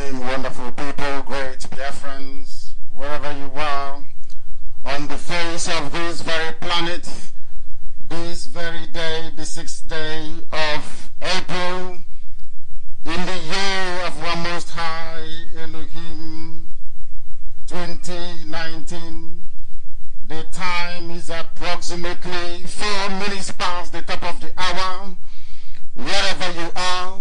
evening, wonderful people, great Biafrans, wherever you are, on the face of this very planet, this very day, the 6th day of April, in the year of our Most High Elohim, 2019. The time is approximately 4 minutes past the top of the hour. Wherever you are,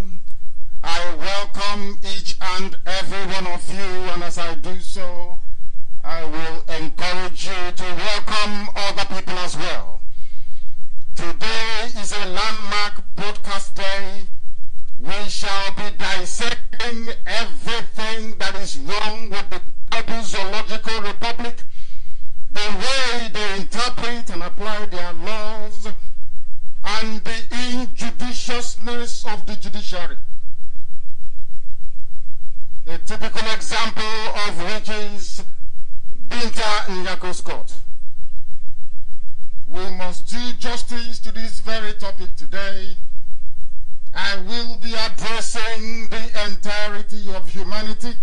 I welcome each and every one of you, and as I do so, I will encourage you to welcome other people as well. Today is a landmark broadcast day. We shall be dissecting everything that is wrong with the Bible Zoological Republic, the way they interpret and apply their laws, and the injudiciousness of the judiciary. A typical example of which is Binta Nyako's court. We must do justice to this very topic today. I will be addressing the entirety of humanity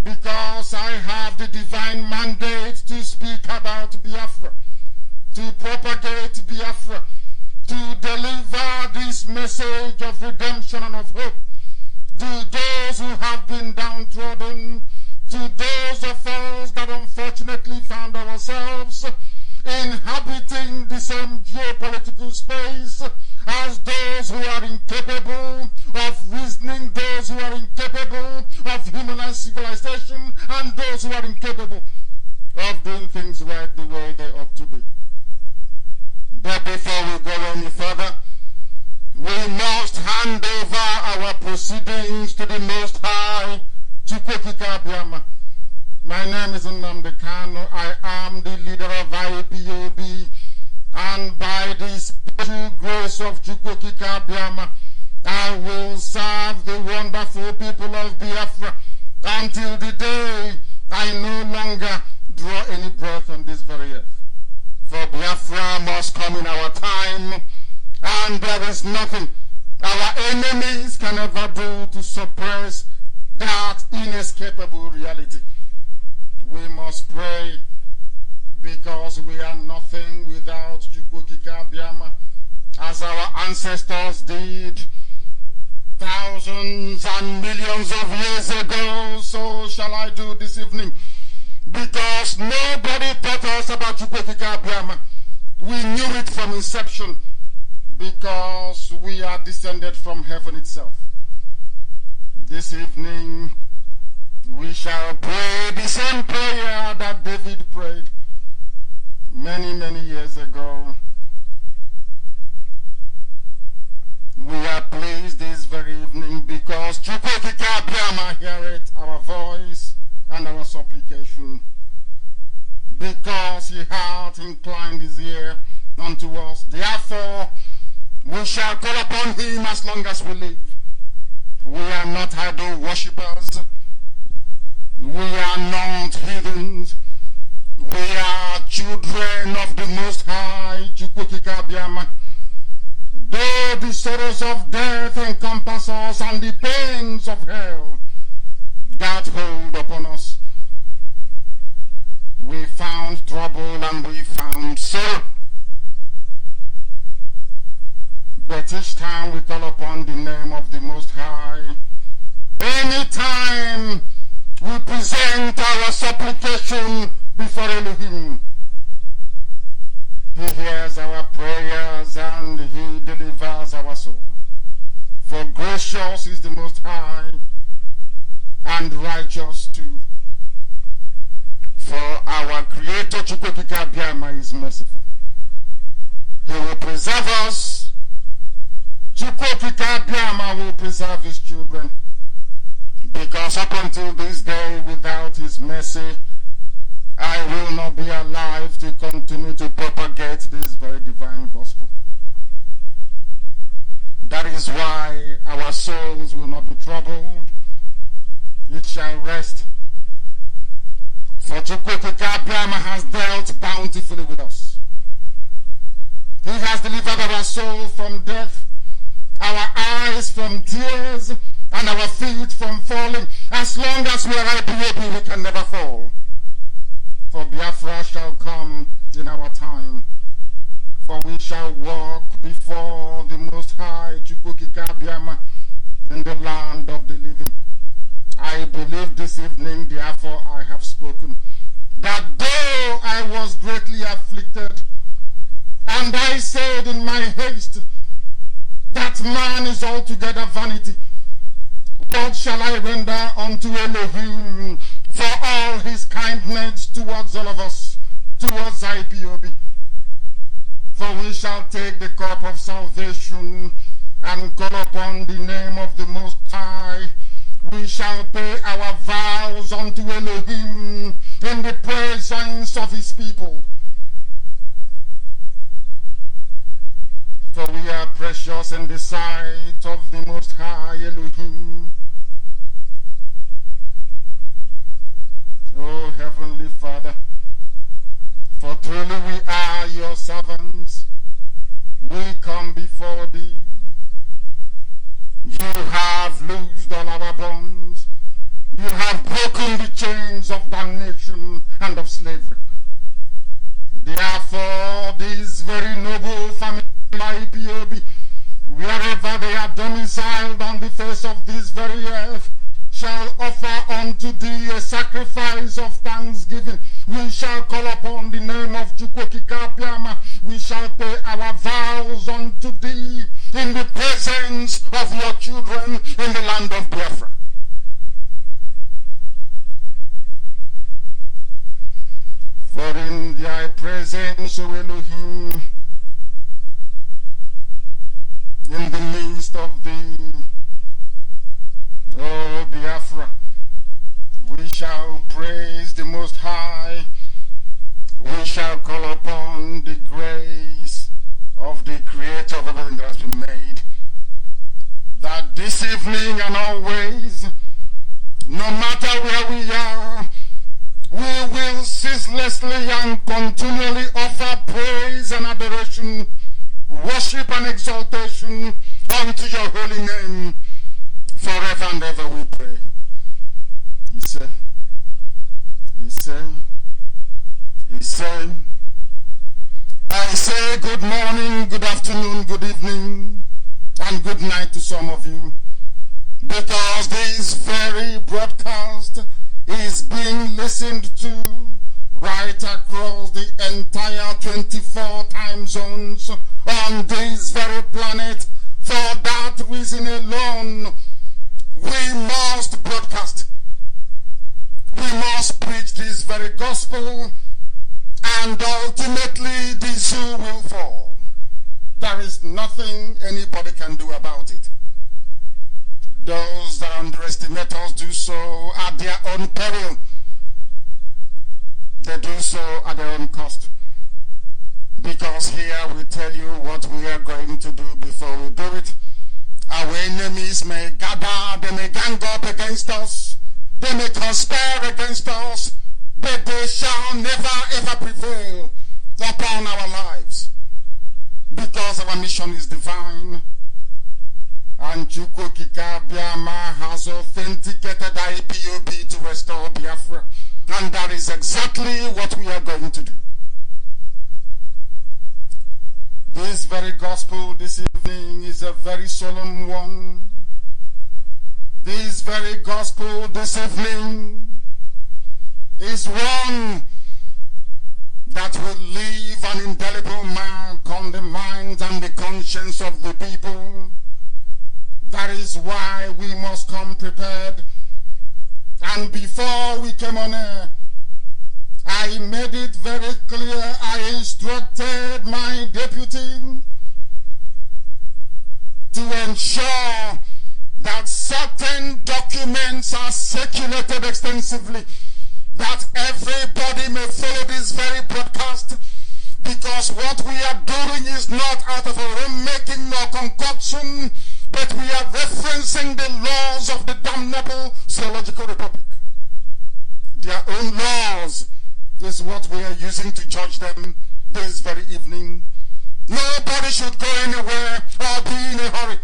because I have the divine mandate to speak about Biafra, to propagate Biafra, to deliver this message of redemption and of hope to those who have been downtrodden, to those of us that unfortunately found ourselves inhabiting the same geopolitical space as those who are incapable of reasoning, those who are incapable of human civilization, and those who are incapable of doing things right the way they ought to be. But before we go any further, we must hand over our proceedings to the Most High, Chukwokika Biama. My name is Nnamdi Kanu. I am the leader of IPOB, and by the special grace of Chukwokika Biama, I will serve the wonderful people of Biafra until the day I no longer draw any breath on this very earth. For Biafra must come in our time, and there is nothing our enemies can ever do to suppress that inescapable reality. We must pray because we are nothing without Chukwokika Biama, as our ancestors did thousands and millions of years ago. So shall I do this evening, because nobody taught us about Chukwokika Biama. We knew it from inception, because we are descended from heaven itself. This evening, we shall pray the same prayer that David prayed many, many years ago. We are pleased this very evening because Chukwokika Biama heareth our voice and our supplication, because he hath inclined his ear unto us. Therefore, we shall call upon him as long as we live. We are not idol worshippers. We are not heathens. We are children of the Most High, Chukwokika Biama. Though the sorrows of death encompass us and the pains of hell that hold upon us, we found trouble and we found sorrow. But each time we call upon the name of the Most High, anytime we present our supplication before Elohim, he hears our prayers and he delivers our soul. For gracious is the Most High and righteous too. For our Creator Chukwokika Biama is merciful. He will preserve us. Chukwokika Biama will preserve his children, because up until this day, without his mercy, I will not be alive to continue to propagate this very divine gospel. That is why our souls will not be troubled. It shall rest. For Chukwokika Biama has dealt bountifully with us. He has delivered our soul from death, our eyes from tears, and our feet from falling. As long as we are IPOB, we can never fall. For Biafra shall come in our time. For we shall walk before the Most High, Chukwukikabiama, in the land of the living. I believe this evening, therefore I have spoken, that though I was greatly afflicted, and I said in my haste, that man is altogether vanity, what shall I render unto Elohim for all his kindness towards all of us, towards IPOB? For we shall take the cup of salvation and call upon the name of the Most High. We shall pay our vows unto Elohim in the presence of his people. For we are precious in the sight of the Most High Elohim. O Heavenly Father, for truly we are your servants. We come before thee. You have loosed all our bonds. You have broken the chains of damnation and of slavery. Therefore, this very noble family IPOB, wherever they are domiciled on the face of this very earth, shall offer unto thee a sacrifice of thanksgiving. We shall call upon the name of Chukwukikabiama. We shall pay our vows unto thee in the presence of your children in the land of Biafra. For in thy presence, O Elohim, in the midst of thee, O Biafra, we shall praise the Most High. We shall call upon the grace of the Creator of everything that has been made. That this evening and always, no matter where we are, we will ceaselessly and continually offer praise and adoration, worship and exaltation unto your holy name. Forever and ever we pray. He said, I say good morning, good afternoon, good evening, and good night to some of you, because this very broadcast is being listened to right across the entire 24 time zones on this very planet. For that reason alone, we must broadcast. We must preach this very gospel, and ultimately the zoo will fall. There is nothing anybody can do about it. Those that underestimate us do so at their own peril. They do so at their own cost. Because here we tell you what we are going to do before we do it. Our enemies may gather, they may gang up against us, they may conspire against us, but they shall never ever prevail upon our lives. Because our mission is divine. And Chukwukikabiama has authenticated IPOB to restore Biafra. And that is exactly what we are going to do. This very gospel this evening is a very solemn one. This very gospel this evening is one that will leave an indelible mark on the minds and the conscience of the people. That is why we must come prepared. And before we came on air, I made it very clear. I instructed my deputy to ensure that certain documents are circulated extensively, that everybody may follow this very broadcast, because what we are doing is not out of our own making nor concoction, but we are referencing the laws of the damnable Zoological Republic. Their own laws is what we are using to judge them this very evening. Nobody should go anywhere or be in a hurry.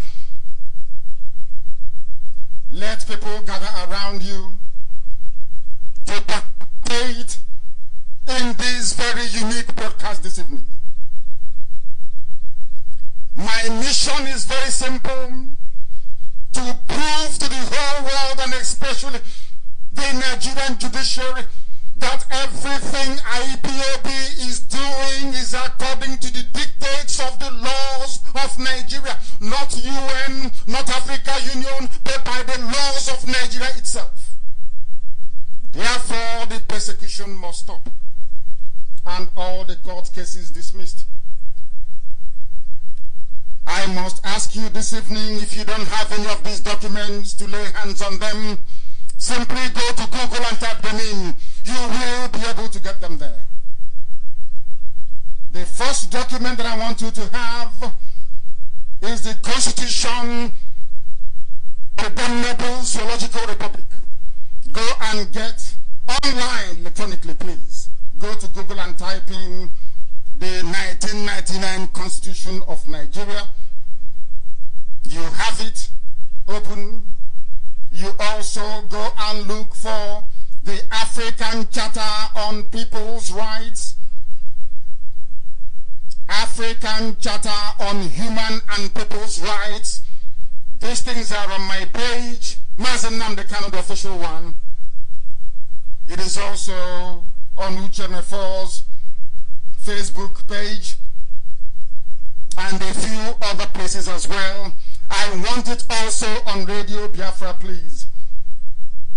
Let people gather around you to participate in this very unique broadcast this evening. My mission is very simple: to prove to the whole world, and especially the Nigerian judiciary, that everything IPOB is doing is according to the dictates of the laws of Nigeria, not UN, not Africa Union, but by the laws of Nigeria itself. Therefore, the persecution must stop and all the court cases dismissed. I must ask you this evening, if you don't have any of these documents, to lay hands on them. Simply go to Google and type them in. You will be able to get them there. The first document that I want you to have is the Constitution of the Damnable Zoological Republic. Go and get online electronically, please. Go to Google and type in the 1999 Constitution of Nigeria. You have it open. You also go and look for the African Charter on People's Rights, African Charter on Human and People's Rights. These things are on my page, MAZI Nnamdi Kanu, the official one. It is also on Uchemefor's Facebook page and a few other places as well. I want it also on Radio Biafra, please.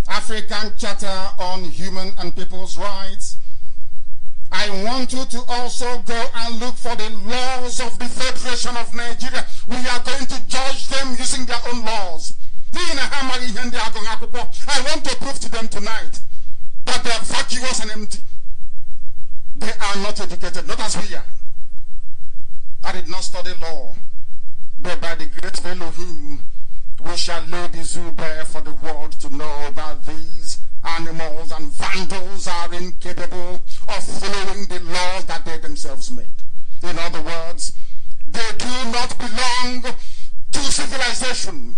African Charter on Human and People's Rights. I want you to also go and look for the laws of the Federation of Nigeria. We are going to judge them using their own laws. I want to prove to them tonight that they are vacuous and empty. They are not educated, not as we are. I did not study law, but by the great Elohim, we shall lay the zoo bare for the world to know that these animals and vandals are incapable of following the laws that they themselves made. In other words, they do not belong to civilization.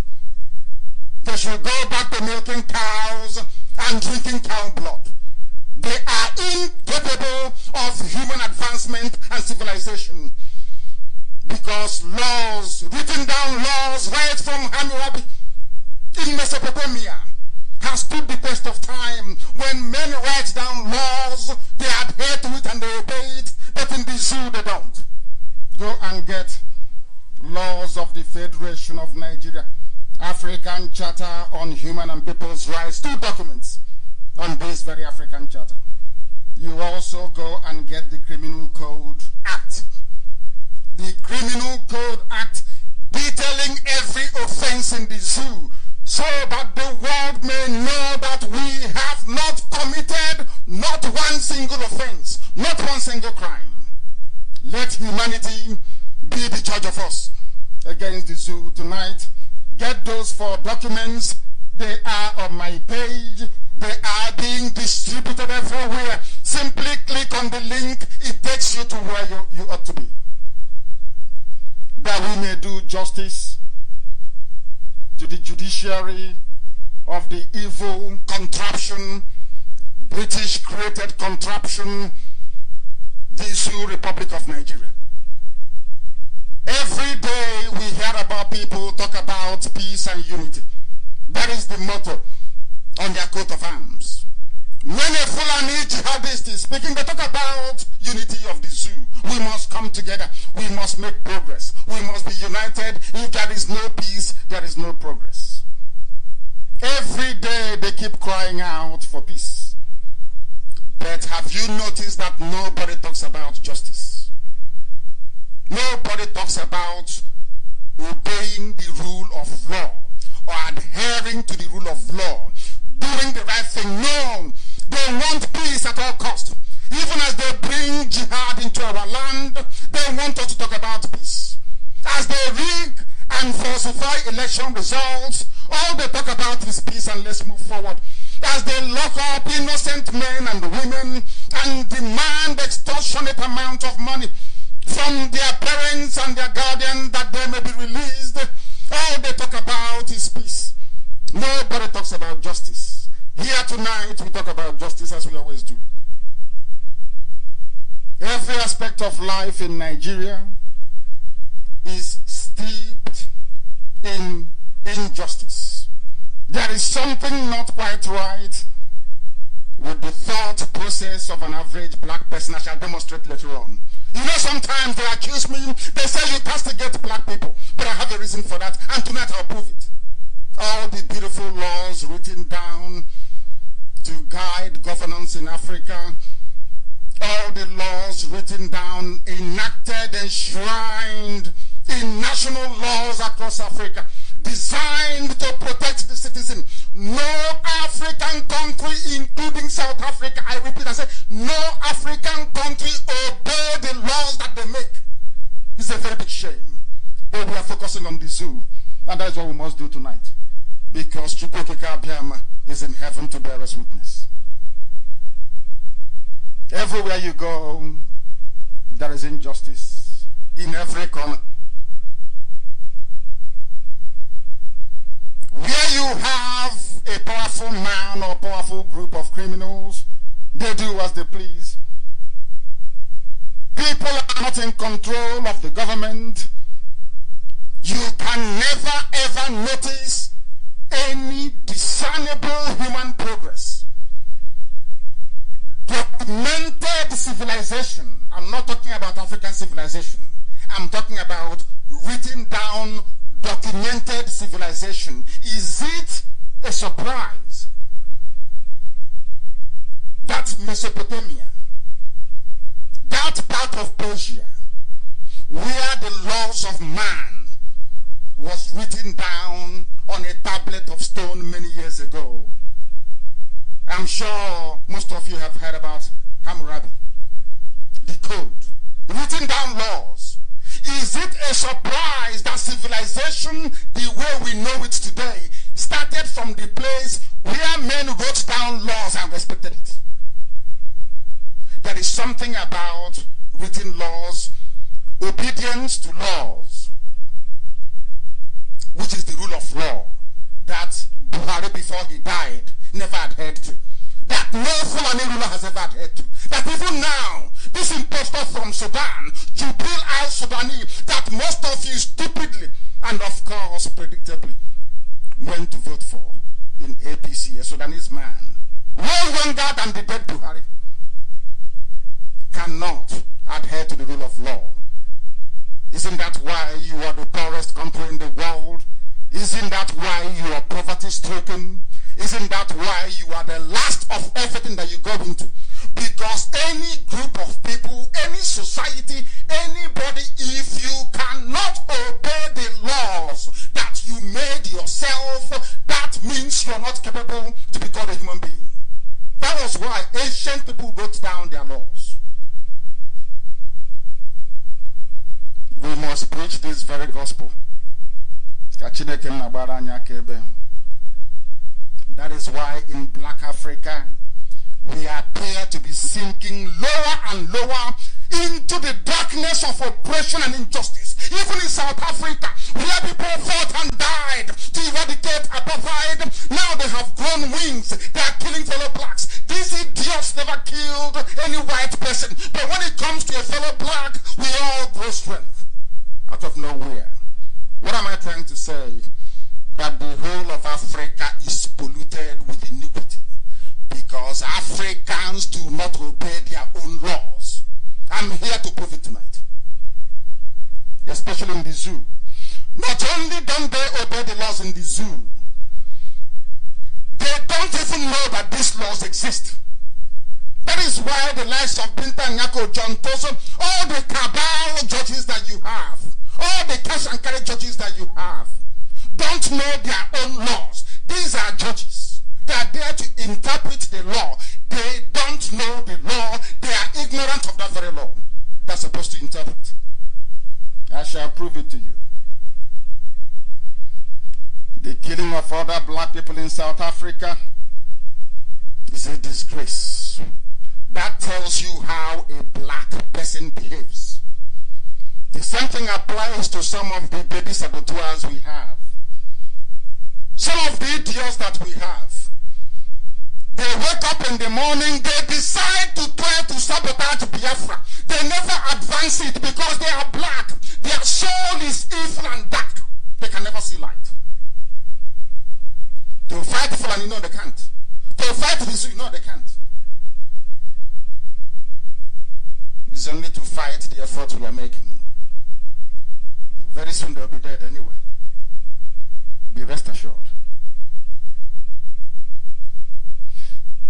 They should go back to milking cows and drinking cow blood. They are incapable of human advancement and civilization. Because laws, written down laws right from Hammurabi in Mesopotamia, has stood the test of time. When men write down laws, they adhere to it and they obey it, but in the zoo they don't. Go and get laws of the Federation of Nigeria, African Charter on Human and People's Rights, 2 documents on this very African Charter. You also go and get the Criminal Code Act. The Criminal Code Act detailing every offense in the zoo, so that the world may know that we have not committed not one single offense, not one single crime. Let humanity be the judge of us against the zoo tonight. Get those 4 documents. They are on my page. They are being distributed everywhere. Simply click on the link. It takes you to where you ought to be. That we may do justice to the judiciary of the evil contraption, British created contraption, the Zoo Republic of Nigeria. Every day we hear about people talk about peace and unity. That is the motto on their coat of arms. When a Fulani jihadist is speaking, they talk about unity of the zoo. We must come together. We must make progress. We must be united. If there is no peace, there is no progress. Every day they keep crying out for peace. But have you noticed that nobody talks about justice? Nobody talks about obeying the rule of law or adhering to the rule of law, doing the right thing. No, they want peace at all costs. Even as they bring jihad into our land, they want us to talk about peace. As they rig and falsify election results, all they talk about is peace and let's move forward. As they lock up innocent men and women and demand extortionate amount of money from their parents and their guardians that they may be released, all they talk about is peace. Nobody talks about justice. Here tonight, we talk about justice as we always do. Every aspect of life in Nigeria is steeped in injustice. There is something not quite right with the thought process of an average black person. I shall demonstrate later on. You know, sometimes they accuse me, they say you castigate black people, but I have a reason for that, and tonight I'll prove it. All the beautiful laws written down to guide governance in Africa, all the laws written down, enacted, enshrined in national laws across Africa, designed to protect the citizen. No African country, including South Africa, I repeat, I say, no African country obey the laws that they make. It's a very big shame. But we are focusing on the zoo, and that is what we must do tonight. Because Chukwuokike Abiama is in heaven to bear us witness. Everywhere you go, there is injustice in every corner. Where you have a powerful man or powerful group of criminals, they do as they please. People are not in control of the government. You can never ever notice any discernible human progress. Documented civilization. I'm not talking about African civilization. I'm talking about written down, documented civilization. Is it a surprise that Mesopotamia, that part of Persia, where the laws of man was written down on a tablet of stone many years ago? I'm sure most of you have heard about Hammurabi, the code, written down laws. Is it a surprise that civilization, the way we know it today, started from the place where men wrote down laws and respected it? There is something about written laws, obedience to laws, which is the rule of law, that Buhari before he died never adhered to, that no Fulani ruler has ever adhered to, that even now, this impostor from Sudan, Jubril al-Sudani, that most of you stupidly and of course predictably went to vote for in APC, a Sudanese man, well younger than the dead Buhari, cannot adhere to the rule of law. Isn't that why you are the poorest country in the world? Isn't that why you are poverty-stricken? Isn't that why you are the last of everything that you go into? Because any group of people, any society, anybody, if you cannot obey the laws that you made yourself, that means you're not capable to be called a human being. That was why ancient people wrote down their laws. We must preach this very gospel. That is why in Black Africa, we appear to be sinking lower and lower into the darkness of oppression and injustice. Even in South Africa, where people fought and died to eradicate apartheid, now they have grown wings. They are killing fellow blacks. These idiots never killed any white person. But when it comes to a fellow black, we all grow strength out of nowhere. What am I trying to say? That the whole of Africa is polluted with iniquity because Africans do not obey their own laws. I'm here to prove it tonight, especially in the zoo. Not only don't they obey the laws in the zoo, they don't even know that these laws exist. That is why the likes of Binta Nyako, John Toso, all the cabal judges that you have, all the cash and carry judges that you have, don't know their own laws. These are judges. They are there to interpret the law. They don't know the law. They are ignorant of that very law they're supposed to interpret. I shall prove it to you. The killing of other black people in South Africa is a disgrace. That tells you how a black person behaves. The same thing applies to some of the baby saboteurs we have. Some of the idiots that we have, they wake up in the morning, they decide to try to sabotage Biafra. They never advance it because they are black. Their soul is evil and dark. They can never see light. To fight Fulani, no, they can't. To fight Risu, no, they can't. It's only to fight the effort we are making. Very soon they'll be dead anyway. Be rest assured.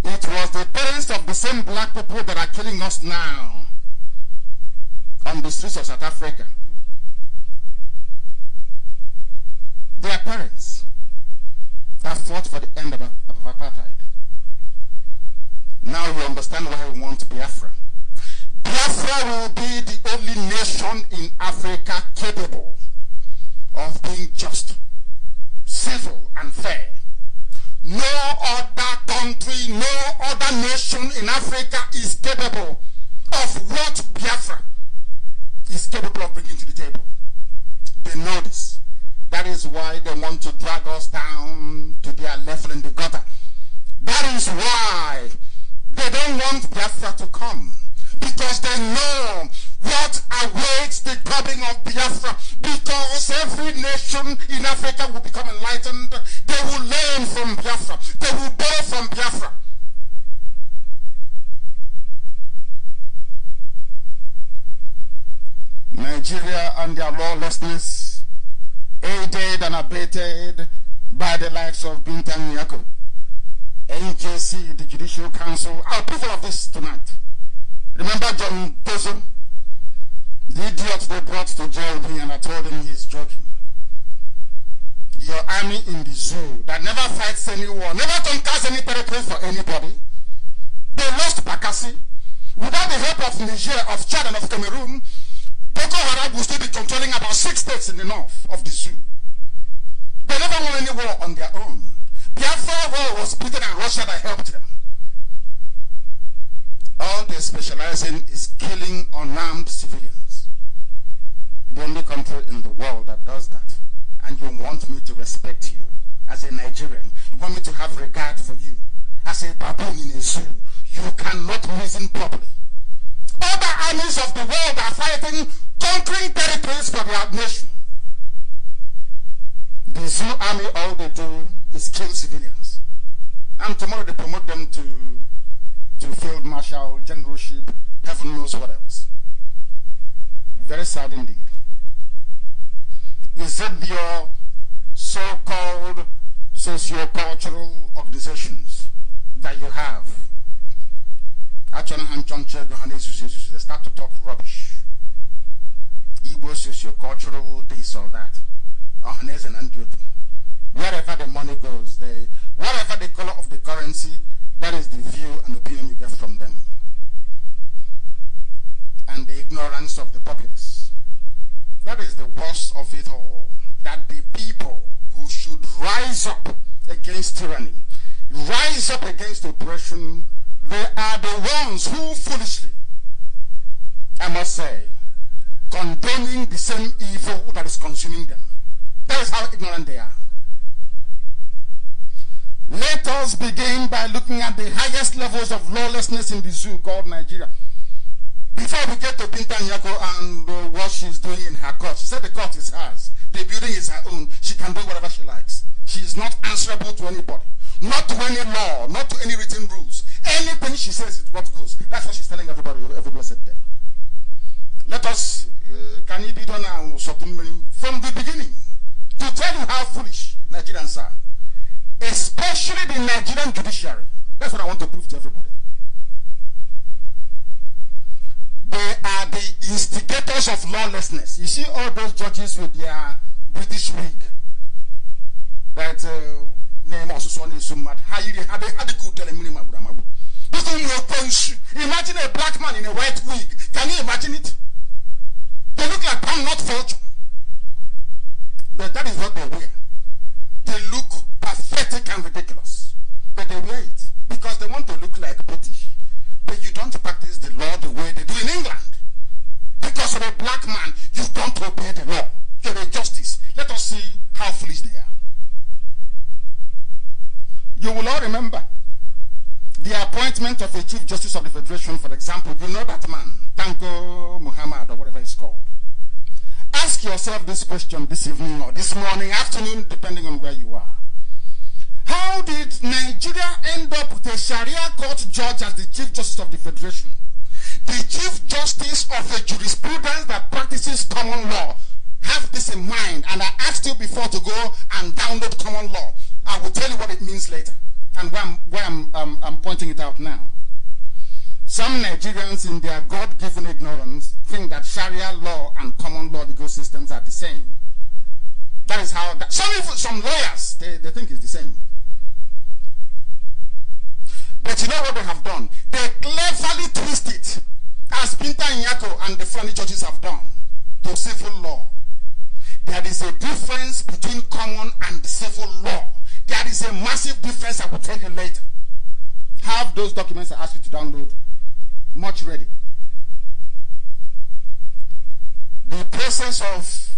It was the parents of the same black people that are killing us now on the streets of South Africa. Their parents that fought for the end of apartheid. Now you understand why we want Biafra. Biafra will be the only nation in Africa capable of being just, civil, and fair. No other country, no other nation in Africa is capable of what Biafra is capable of bringing to the table. They know this. That is why they want to drag us down to their level in the gutter. That is why they don't want Biafra to come. Because they know what awaits the coming of Biafra. Because every nation in Africa will become enlightened. They will learn from Biafra. They will borrow from Biafra. Nigeria and their lawlessness, aided and abated by the likes of Bintan Nyako, NJC, the Judicial Council. I'll prove all of this tonight. Remember John Bozo, the idiot they brought to jail me, and I told him he's joking. Your army in the zoo that never fights any war, never conquers any territory for anybody. They lost Bakassi. Without the help of Niger, of Chad, and of Cameroon, Boko Haram will still be controlling about 6 states in the north of the zoo. They never won any war on their own. Biafra war was Britain and Russia that helped them. All they specialize in is killing unarmed civilians. The only country in the world that does that. And you want me to respect you as a Nigerian. You want me to have regard for you as a baboon in a zoo. You cannot reason properly. Other armies of the world are fighting, conquering territories for their nation. The zoo army, all they do is kill civilians. And tomorrow they promote them to field marshal, generalship, heaven knows what else. Very sad indeed. Is it your so-called socio-cultural organizations that you have? They start to talk rubbish. Igbo socio-cultural this or that. Wherever the money goes, whatever the color of the currency, that is the view and opinion you get from them. And the ignorance of the populace. That is the worst of it all. That the people who should rise up against tyranny, rise up against oppression, they are the ones who foolishly, I must say, condoning the same evil that is consuming them. That is how ignorant they are. Let us begin by looking at the highest levels of lawlessness in the zoo called Nigeria. Before we get to Binta Nyako and what she's doing in her court, she said the court is hers. The building is her own. She can do whatever she likes. She is not answerable to anybody. Not to any law, not to any written rules. Anything she says is what goes. That's what she's telling everybody every blessed day. Let us, can it be done now from the beginning to tell you how foolish Nigerians are. Especially the Nigerian judiciary. That's what I want to prove to everybody. They are the instigators of lawlessness. You see all those judges with their British wig. That name also Sunday so mad. Imagine a black man in a white wig. Can you imagine it? They look like palm nut vulture. But that is what they wear. They look pathetic and ridiculous. But they wear it because they want to look like British. But you don't practice the law the way they do in England. Because you're a black man, you don't obey the law. You're a justice. Let us see how foolish they are. You will all remember the appointment of a Chief Justice of the Federation, for example. You know that man, Tanko Muhammad, or whatever he's called. Ask yourself this question this evening or this morning, afternoon, depending on where you are. How did Nigeria end up with a Sharia court judge as the Chief Justice of the Federation? The Chief Justice of a jurisprudence that practices common law. Have this in mind, and I asked you before to go and download common law. I will tell you what it means later, and where I'm pointing it out now. Some Nigerians, in their God-given ignorance, think that Sharia law and common law legal systems are the same. That is how, some lawyers, they think it's the same. But you know what they have done? They cleverly twist it, as Pinta Nyako and the Fulani judges have done, to civil law. There is a difference between common and civil law. There is a massive difference. I will tell you later. Have those documents I asked you to download much ready. The process of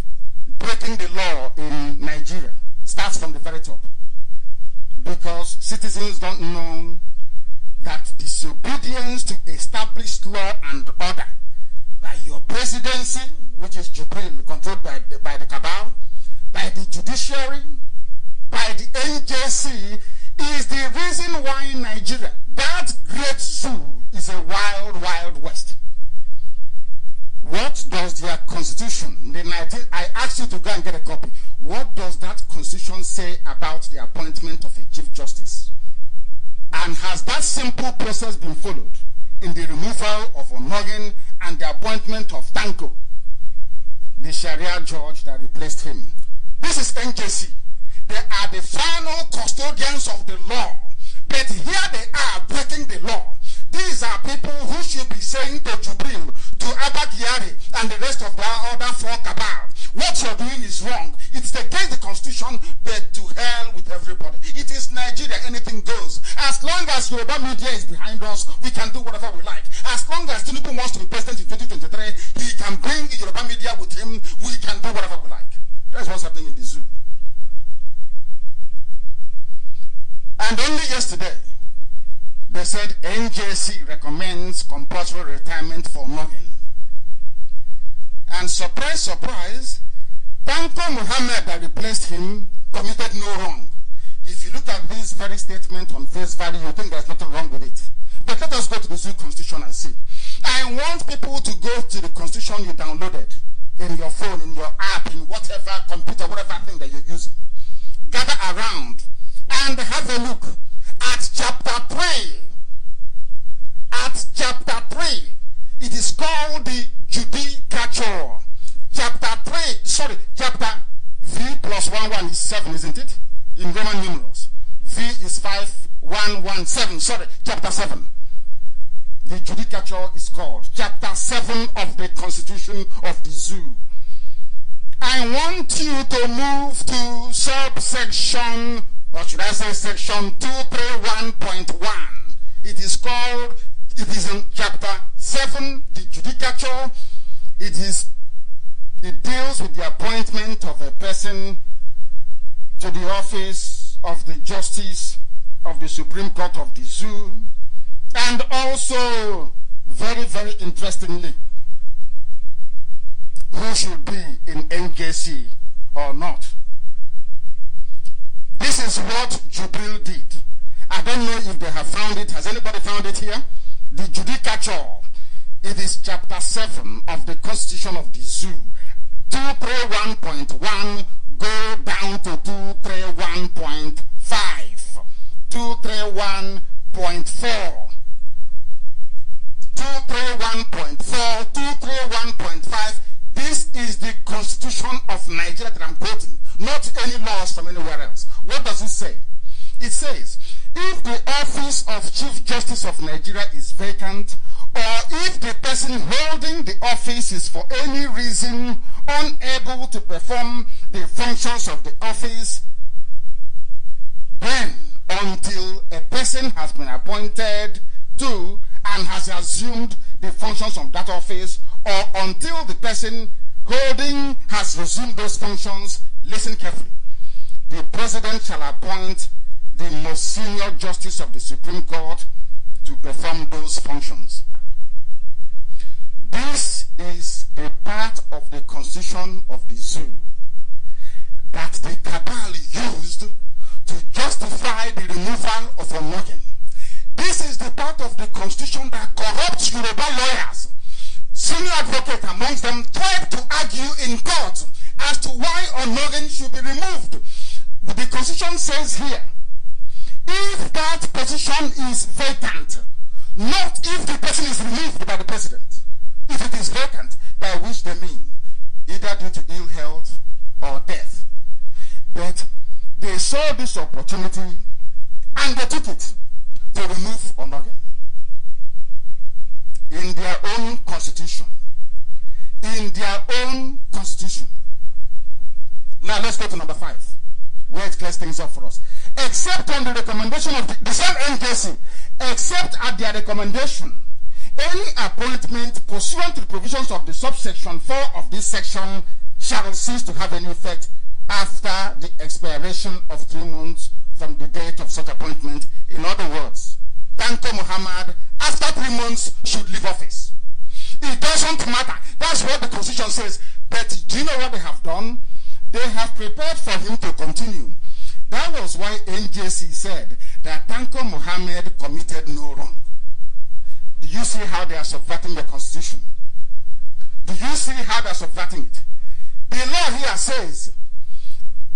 breaking the law in Nigeria starts from the very top, because citizens don't know that disobedience to established law and order by your presidency, which is Jubril, controlled by the cabal, by the judiciary, by the NJC, is the reason why Nigeria, that great zoo, is a wild, wild west. What does their constitution, I asked you to go and get a copy. What does that constitution say about the appointment of a Chief Justice? And has that simple process been followed in the removal of Onogen and the appointment of Tanko, the Sharia judge that replaced him? This is NJC. They are the final custodians of the law. But here they are breaking the law. These are people who should be saying to Jubril, to Abakiari, and the rest of the other four cabal, what you're doing is wrong. It's against the constitution, but to hell with everybody. It is Nigeria, anything goes. As long as Yoruba media is behind us, we can do whatever we like. As long as Tinubu wants to be president in 2023, he can bring Yoruba media with him. We can do whatever we like. That's what's happening in the zoo. And only yesterday, they said NJC recommends compulsory retirement for Onogen. And surprise, surprise, Tanko Muhammad that replaced him committed no wrong. If you look at this very statement on face value, you think there's nothing wrong with it. But let us go to the zoo constitution and see. I want people to go to the constitution you downloaded in your phone, in your app, in whatever computer, whatever thing that you're using. Gather around and have a look at chapter 3. At chapter 3, it is called the Judicature. Chapter V plus 11 is 7, isn't it? In Roman numerals. V is 5117. Chapter 7. The Judicature is called Chapter 7 of the Constitution of the Zoo. I want you to move to subsection, or should I say section 231.1. It is in chapter 7, the Judicature. It deals with the appointment of a person to the office of the Justice of the Supreme Court of the Zoo. And also, very, very interestingly, who should be in NJC or not. This is what Jubril did. I don't know if they have found it. Has anybody found it here? The Judicature. It is chapter 7 of the Constitution of the Zoo. 231.1 go down to 231.5. 231.4. 231.4, 231.5. This is the Constitution of Nigeria that I'm quoting, not any laws from anywhere else. What does it say? It says, if the office of Chief Justice of Nigeria is vacant, or if the person holding the office is for any reason unable to perform the functions of the office, then until a person has been appointed to and has assumed the functions of that office, or until the person holding has resumed those functions, listen carefully. The president shall appoint the most senior justice of the Supreme Court to perform those functions. This is a part of the constitution of the zoo that the cabal used to justify the removal of Onogen. This is the part of the constitution that corrupts Yoruba lawyers. Senior advocates amongst them tried to argue in court as to why Onogen should be removed. The constitution says here, if that position is vacant, not if the person is removed by the president. If it is vacant, by which they mean either due to ill health or death. But they saw this opportunity and they took it to remove Onogen. In their own constitution. In their own constitution. Now let's go to number 5, where it clears things up for us. Except on the recommendation of the same NJC, except at their recommendation, any appointment pursuant to the provisions of the subsection 4 of this section shall cease to have any effect after the expiration of 3 months from the date of such appointment. In other words, Tanko Muhammad, after 3 months, should leave office. It doesn't matter. That's what the constitution says. But do you know what they have done? They have prepared for him to continue. That was why NJC said that Tanko Muhammad committed no wrong. Do you see how they are subverting the constitution? Do you see how they are subverting it? The law here says,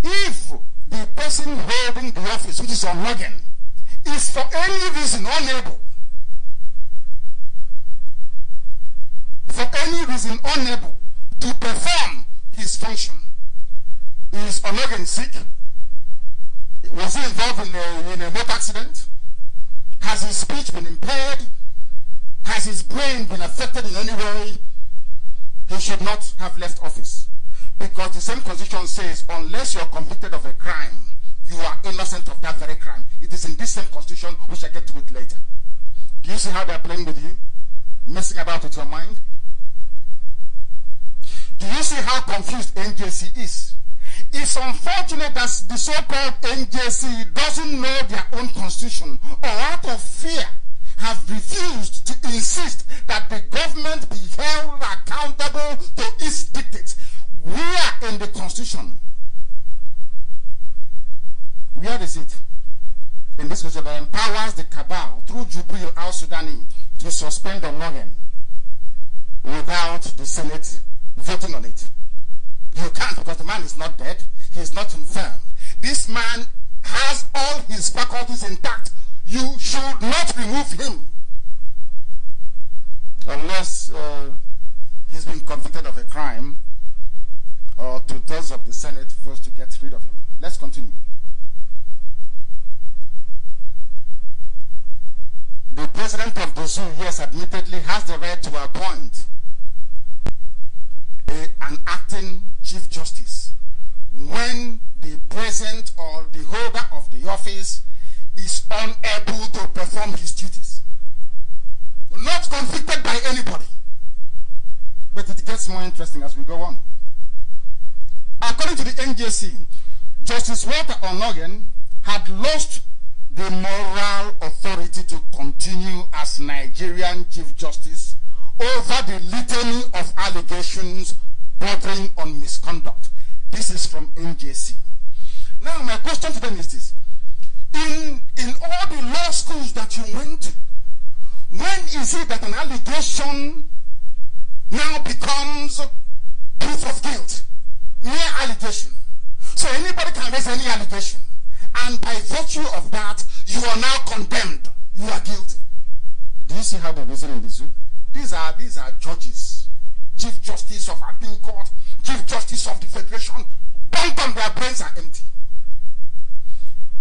if the person holding the office, which is Onogen, is for any reason unable, to perform his function, is Onogen sick? Was he involved in a motor accident? Has his speech been impaired? Has his brain been affected in any way? He should not have left office. Because the same constitution says, unless you're convicted of a crime, you are innocent of that very crime. It is in this same constitution, we shall get to it later. Do you see how they're playing with you? Messing about with your mind? Do you see how confused NJC is? It's unfortunate that the so-called NJC doesn't know their own constitution, or out of fear have refused to insist that the government be held accountable to its dictates. Where in the constitution? Where is it? In this constitution that empowers the cabal through Jubril al-Sudani to suspend Onogen without the Senate voting on it. You can't, because the man is not dead. He is not infirmed. This man has all his faculties intact. You should not remove him unless he's been convicted of a crime or 2/3 of the Senate votes to get rid of him. Let's continue. The president of the zoo, yes, admittedly has the right to appoint an acting chief justice when the president or the holder of the office is unable to perform his duties. Not convicted by anybody. But it gets more interesting as we go on. According to the NJC, Justice Walter Onogen had lost the moral authority to continue as Nigerian Chief Justice over the litany of allegations bordering on misconduct. This is from NJC. Now, my question to them is this. In all the law schools that you went to, when is it that an allegation now becomes proof of guilt? Mere allegation. So anybody can raise any allegation. And by virtue of that, you are now condemned. You are guilty. Do you see how they reason in the zoo? These are judges. Chief Justice of Appeal Court, Chief Justice of the Federation. Both their brains are empty.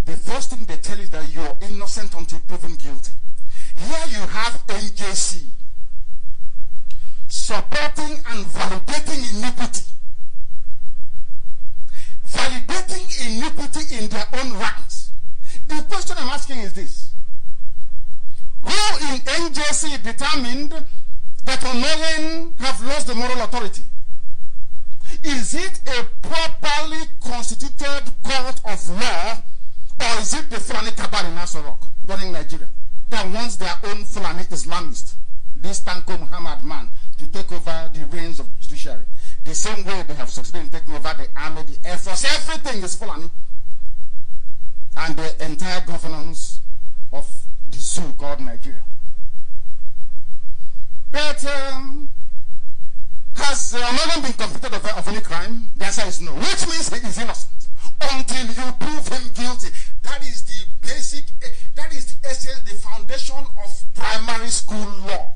The first thing they tell you is that you are innocent until proven guilty. Here you have NJC supporting and validating iniquity. Validating iniquity in their own ranks. The question I'm asking is this. Who in NJC determined that Onogen have lost the moral authority? Is it a properly constituted court of law, Or is it the Fulani cabal in Aso Rock running Nigeria that wants their own Fulani Islamist, this Tanko Muhammad man, to take over the reins of the judiciary? The same way they have succeeded in taking over the army, the air force, everything is Fulani. And the entire governance of the zoo called Nigeria. But has Nnamdi been convicted of any crime? The answer is no, which means he is innocent until you prove him guilty. That is the basic, that is the essence, the foundation of primary school law.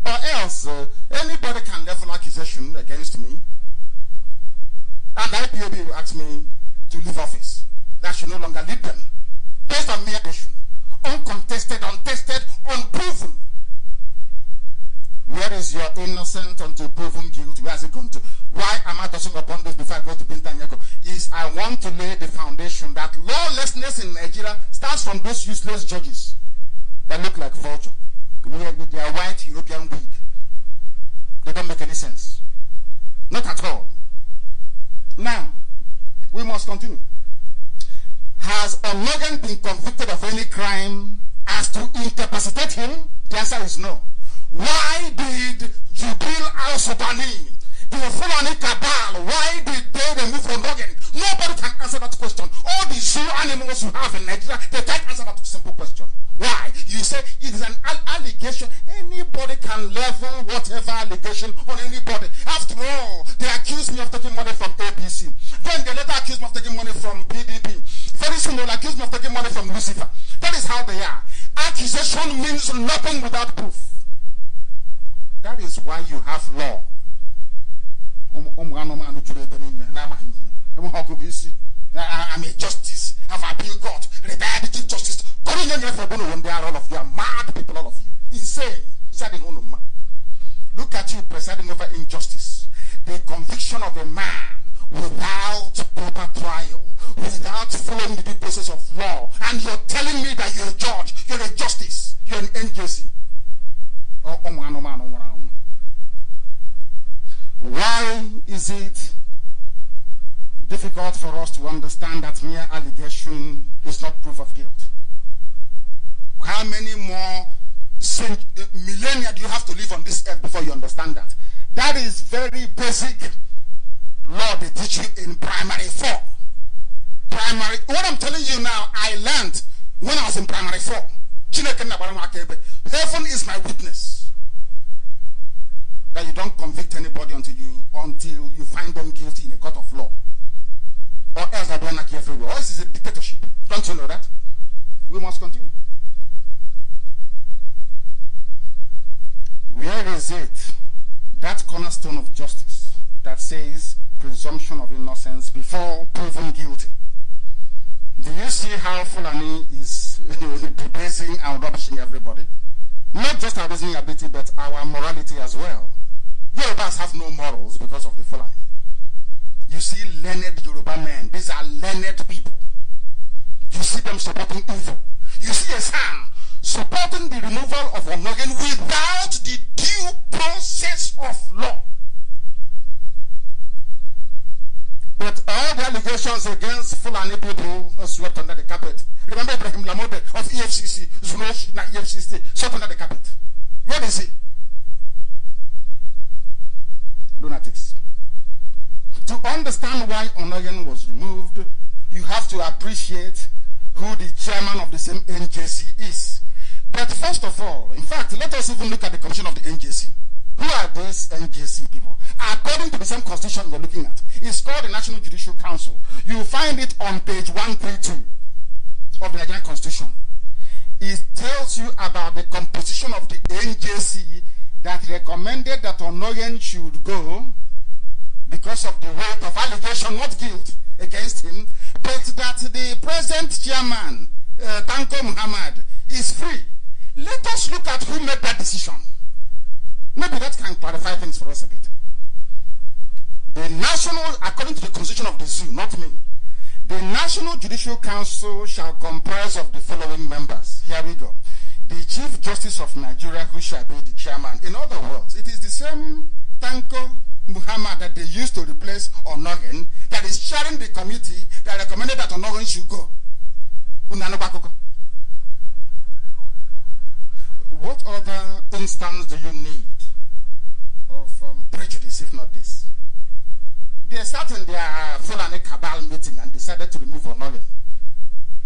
Or else, anybody can level accusation against me, and IPOB will ask me to leave office. That should no longer lead them. Based on mere accusation, uncontested, untested, unproven. Where is your innocent until proven guilt? Where has it gone to? Why am I touching upon this before I go to Bintanyako? Is I want to lay the foundation that lawlessness in Nigeria starts from those useless judges that look like vulture with their white European wig. They don't make any sense. Not at all. Now, we must continue. Has Onnoghen been convicted of any crime as to incapacitate him? The answer is no. Why did Jubil al-Sudani, the Fulani cabal, why did they remove Onnoghen? Nobody can answer that question. All the zoo animals you have in Nigeria, they can't answer that simple question. Why? You say it is an allegation. Anybody can level whatever allegation on anybody. After all, they accuse me of taking money from APC. Then they later accuse me of taking money from PDP. Very soon they'll accuse me of taking money from Lucifer. That is how they are. Accusation means nothing without proof. That is why you have law. I'm a justice. Have appeal court. Retired chief justice. They are all of you are mad people, all of you. Insane. Look at you presiding over injustice. The conviction of a man without proper trial, without following the due process of law, and you're telling me that you're a judge, you're a justice, you're an NJC. Why is it difficult for us to understand that mere allegation is not proof of guilt? How many more millennia do you have to live on this earth before you understand that? That is very basic law they teach you in primary 4. What I'm telling you now, I learned when I was in primary 4. Heaven is my witness that you don't convict anybody until you find them guilty in a court of law. Or else I don't like you everywhere. Or else it's a dictatorship. Don't you know that? We must continue. Where is it, that cornerstone of justice that says presumption of innocence before proven guilty? Do you see how Fulani is debasing and rubbishing everybody? Not just our reasoning ability, but our morality as well. Yorubas have no morals because of the Fulani. You see learned Yoruba men. These are learned people. You see them supporting evil. You see a Sam supporting the removal of Onnoghen without the due process of law. But all the allegations against Fulani people are swept under the carpet. Remember Ibrahim Lamode of EFCC, Zunosh na EFCC, swept under the carpet. Where is he? Lunatics. To understand why Onnoghen was removed, you have to appreciate who the chairman of the same NJC is. But first of all, in fact, let us even look at the commission of the NJC. Who are these NJC people? According to the same constitution we're looking at, it's called the National Judicial Council. You find it on page 132 of the Nigerian Constitution. It tells you about the composition of the NJC that recommended that Onnoghen should go because of the weight of allegation, not guilt, against him, but that the present chairman, Tanko Muhammad, is free. Let us look at who made that decision. Maybe that can clarify things for us a bit. The national, according to the constitution of the zoo, not me, the National Judicial Council shall comprise of the following members. Here we go. The Chief Justice of Nigeria, who shall be the chairman. In other words, it is the same Tanko Muhammad that they used to replace Onnoghen that is chairing the committee that recommended that Onnoghen should go. What other instance do you need of prejudice if not this? They sat in their Fulani cabal meeting and decided to remove Onoyen.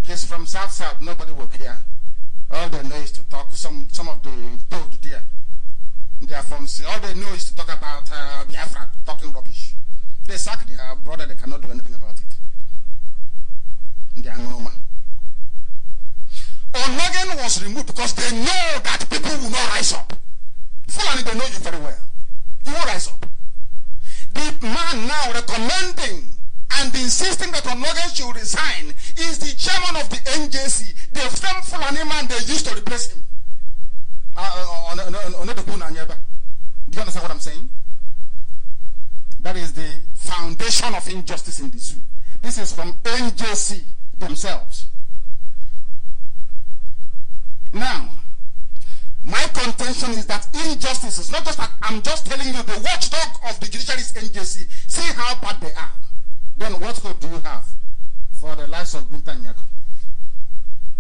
He's from South, nobody will care. All they know is to talk, some of the told there. They are from, all they know is to talk about Biafra, talking rubbish. They sack their brother, they cannot do anything about it. They are normal. Onoyen was removed because they know that people will not rise up. Fulani, they know you very well. You will rise up. The man now recommending and insisting that Onoyen should resign is the chairman of the NJC, the same Fulani man they used to replace him. Do you understand what I'm saying? That is the foundation of injustice in the zoo. This is from NJC themselves. Now, my contention is that injustice is not just that I'm just telling you the watchdog of the judiciary is NJC. See how bad they are. Then what hope do you have for the lives of Binta Nyako?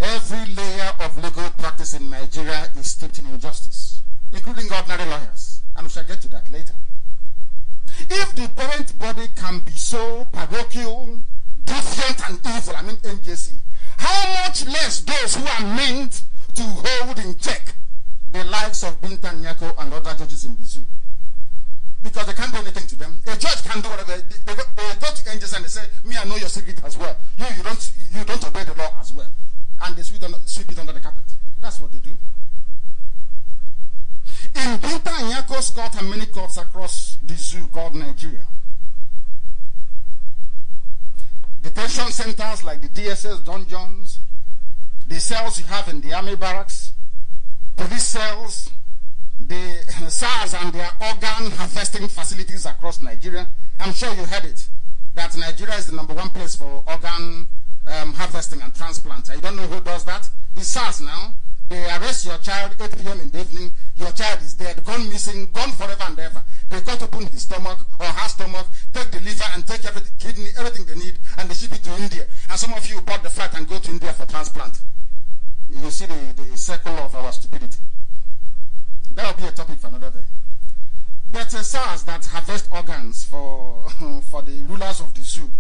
Every layer of legal practice in Nigeria is steeped in injustice, including ordinary lawyers. And we shall get to that later. If the parent body can be so parochial, defiant and evil, I mean NJC, how much less those who are meant to hold in check the likes of Binta Nyako and other judges in the zoo? Because they can't do anything to them. A judge can do whatever. They go to NJC and they say, me, I know your secret as well. You don't obey the law as well. And they sweep it under the carpet. That's what they do. In Binta Nyako's court and many courts across the zoo called Nigeria, detention centers like the DSS dungeons, the cells you have in the army barracks, police cells, the SARS and their organ harvesting facilities across Nigeria. I'm sure you heard it, that Nigeria is the #1 place for organ harvesting and transplant. You don't know who does that? It's SARS now. They arrest your child 8 p.m. in the evening. Your child is dead, gone missing, gone forever and ever. They cut open his stomach or her stomach, take the liver and take everything, kidney, everything they need, and they ship it to India. And some of you bought the flight and go to India for transplant. You see the circle of our stupidity. That will be a topic for another day. But SARS that harvest organs for the rulers of the zoo.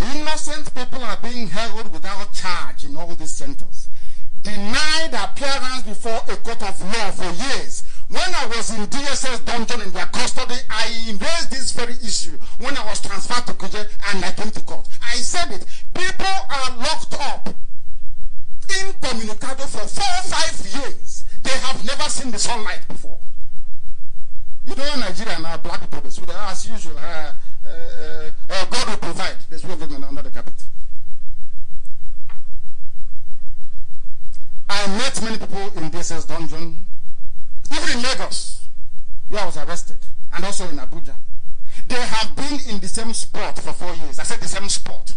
Innocent people are being held without charge in all these centers. Denied appearance before a court of law for years. When I was in DSS dungeon in their custody, I raised this very issue when I was transferred to Kuje and I came to court. I said it. People are locked up, incommunicado for 4 or 5 years. They have never seen the sunlight before. You know, in Nigeria now, black people, they say, as usual, God will provide. They sweep everything under the carpet. I met many people in DSS dungeon, even in Lagos, where I was arrested, and also in Abuja. They have been in the same spot for 4 years. I said the same spot.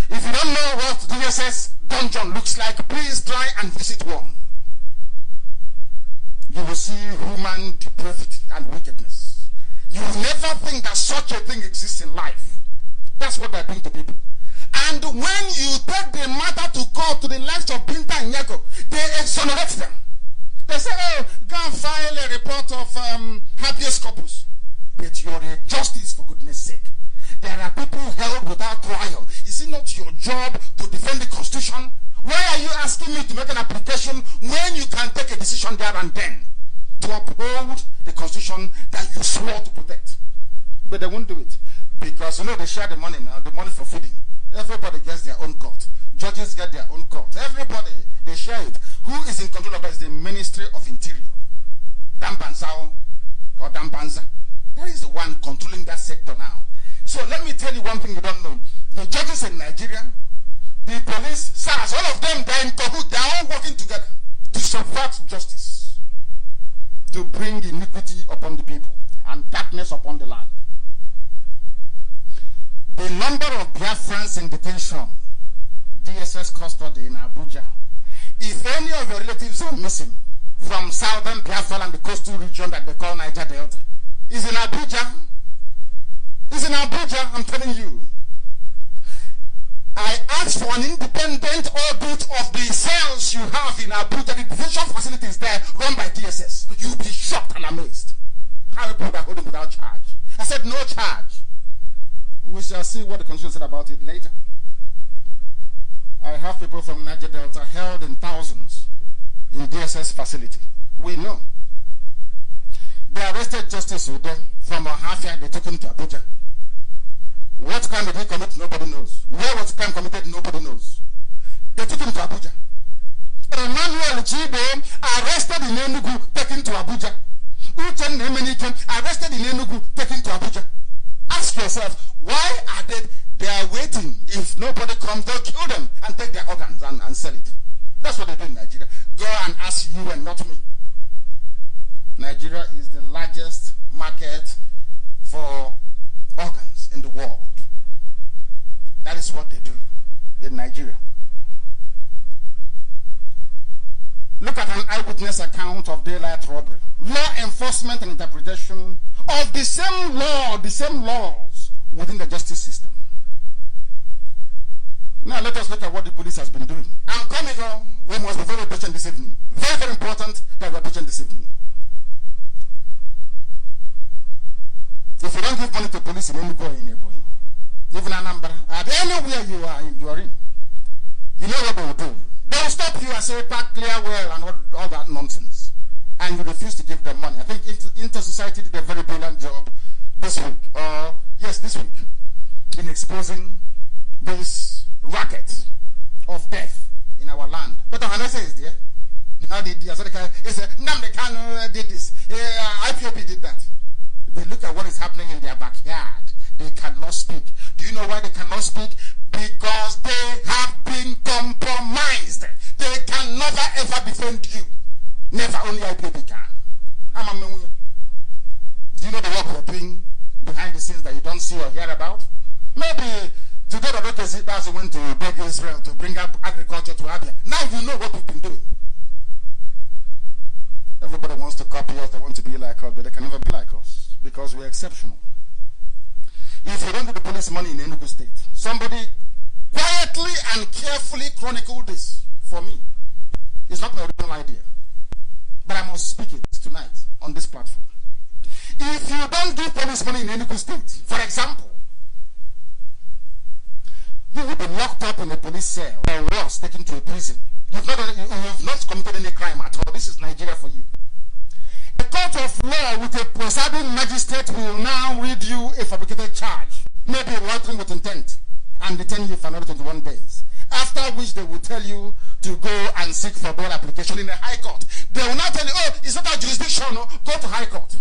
If you don't know what DSS dungeon looks like, please try and visit one. You will see human depravity and wickedness. You will never think that such a thing exists in life. That's what they're doing to people. And when you take the matter to court to the likes of Binta Nyako, they exonerate them. They say, oh, go and file a report of habeas corpus. But you're a justice, for goodness sake. There are people held without trial. Is it not your job to defend the Constitution? Why are you asking me to make an application when you can take a decision there and then to uphold the Constitution that you swore to protect? But they won't do it. Because, you know, they share the money now, the money for feeding. Everybody gets their own court. Judges get their own court. Everybody, they share it. Who is in control of that is the Ministry of Interior. Dambansao or Dambanza. That is the one controlling that sector now. So let me tell you one thing you don't know. The judges in Nigeria, the police, SARS, all of them, they're in cahoots. They're all working together to subvert justice, to bring iniquity upon the people and darkness upon the land. The number of Biafrans in detention, DSS custody in Abuja, if any of your relatives are missing from southern Biafra and the coastal region that they call Niger Delta, is in Abuja. Is in Abuja, I'm telling you. I asked for an independent audit of the cells you have in Abuja, the detention facilities there run by DSS. You'll be shocked and amazed. How people are holding without charge. I said no charge. We shall see what the Constitution said about it later. I have people from Niger Delta held in thousands in DSS facility. We know. They arrested Justice Ude from Ohafia. They took him to Abuja. What crime did he commit? Nobody knows. Where was the crime committed? Nobody knows. They took him to Abuja. Emmanuel Chido arrested in Enugu, taken to Abuja. Uchen Nemeniken arrested in Enugu, taken to Abuja. Ask yourself, why are they are waiting? If nobody comes, they'll kill them and take their organs and sell it. That's what they do in Nigeria. Go and ask you and not me. Nigeria is the largest market for organs in the world. That is what they do in Nigeria. Look at an eyewitness account of daylight robbery. Law enforcement and interpretation of the same law, the same laws within the justice system. Now let us look at what the police has been doing. I'm coming home. We must be very patient this evening. Very, very important that we are patient this evening. If you don't give money to police in Enugu or in Ebonyi, even Anambra, anywhere you are in, you know what they will do. They will stop you and say, park clear well and all that nonsense. And you refuse to give them money. I think Inter-Society did a very brilliant job this week, this week, in exposing this racket of death in our land. But the answer is there. How did Nnamdi Kanu did this. IPOB did that. They look at what is happening in their backyard. They cannot speak. Do you know why they cannot speak? Because they have been compromised. They can never ever defend you. Never, only IPOB can. Do you know the work we're doing behind the scenes that you don't see or hear about? Maybe today the Dr. Zimbabwe went to beg Israel to bring up agriculture to Abia. Now you know what we've been doing. Everybody wants to copy us, they want to be like us, but they can never be like us because we're exceptional. If you don't give the police money in Enugu State, somebody quietly and carefully chronicle this for me. It's not my original idea, but I must speak it tonight on this platform. If you don't give police money in Enugu State, for example, you will be locked up in a police cell or worse, taken to a prison. You've not committed any crime at all. This is Nigeria for you. A court of law with a presiding magistrate will now read you a fabricated charge, maybe loitering with intent, and detain you for another 21 days. After which they will tell you to go and seek for bail application in a high court. They will not tell you, oh, it's not our jurisdiction, no, go to high court.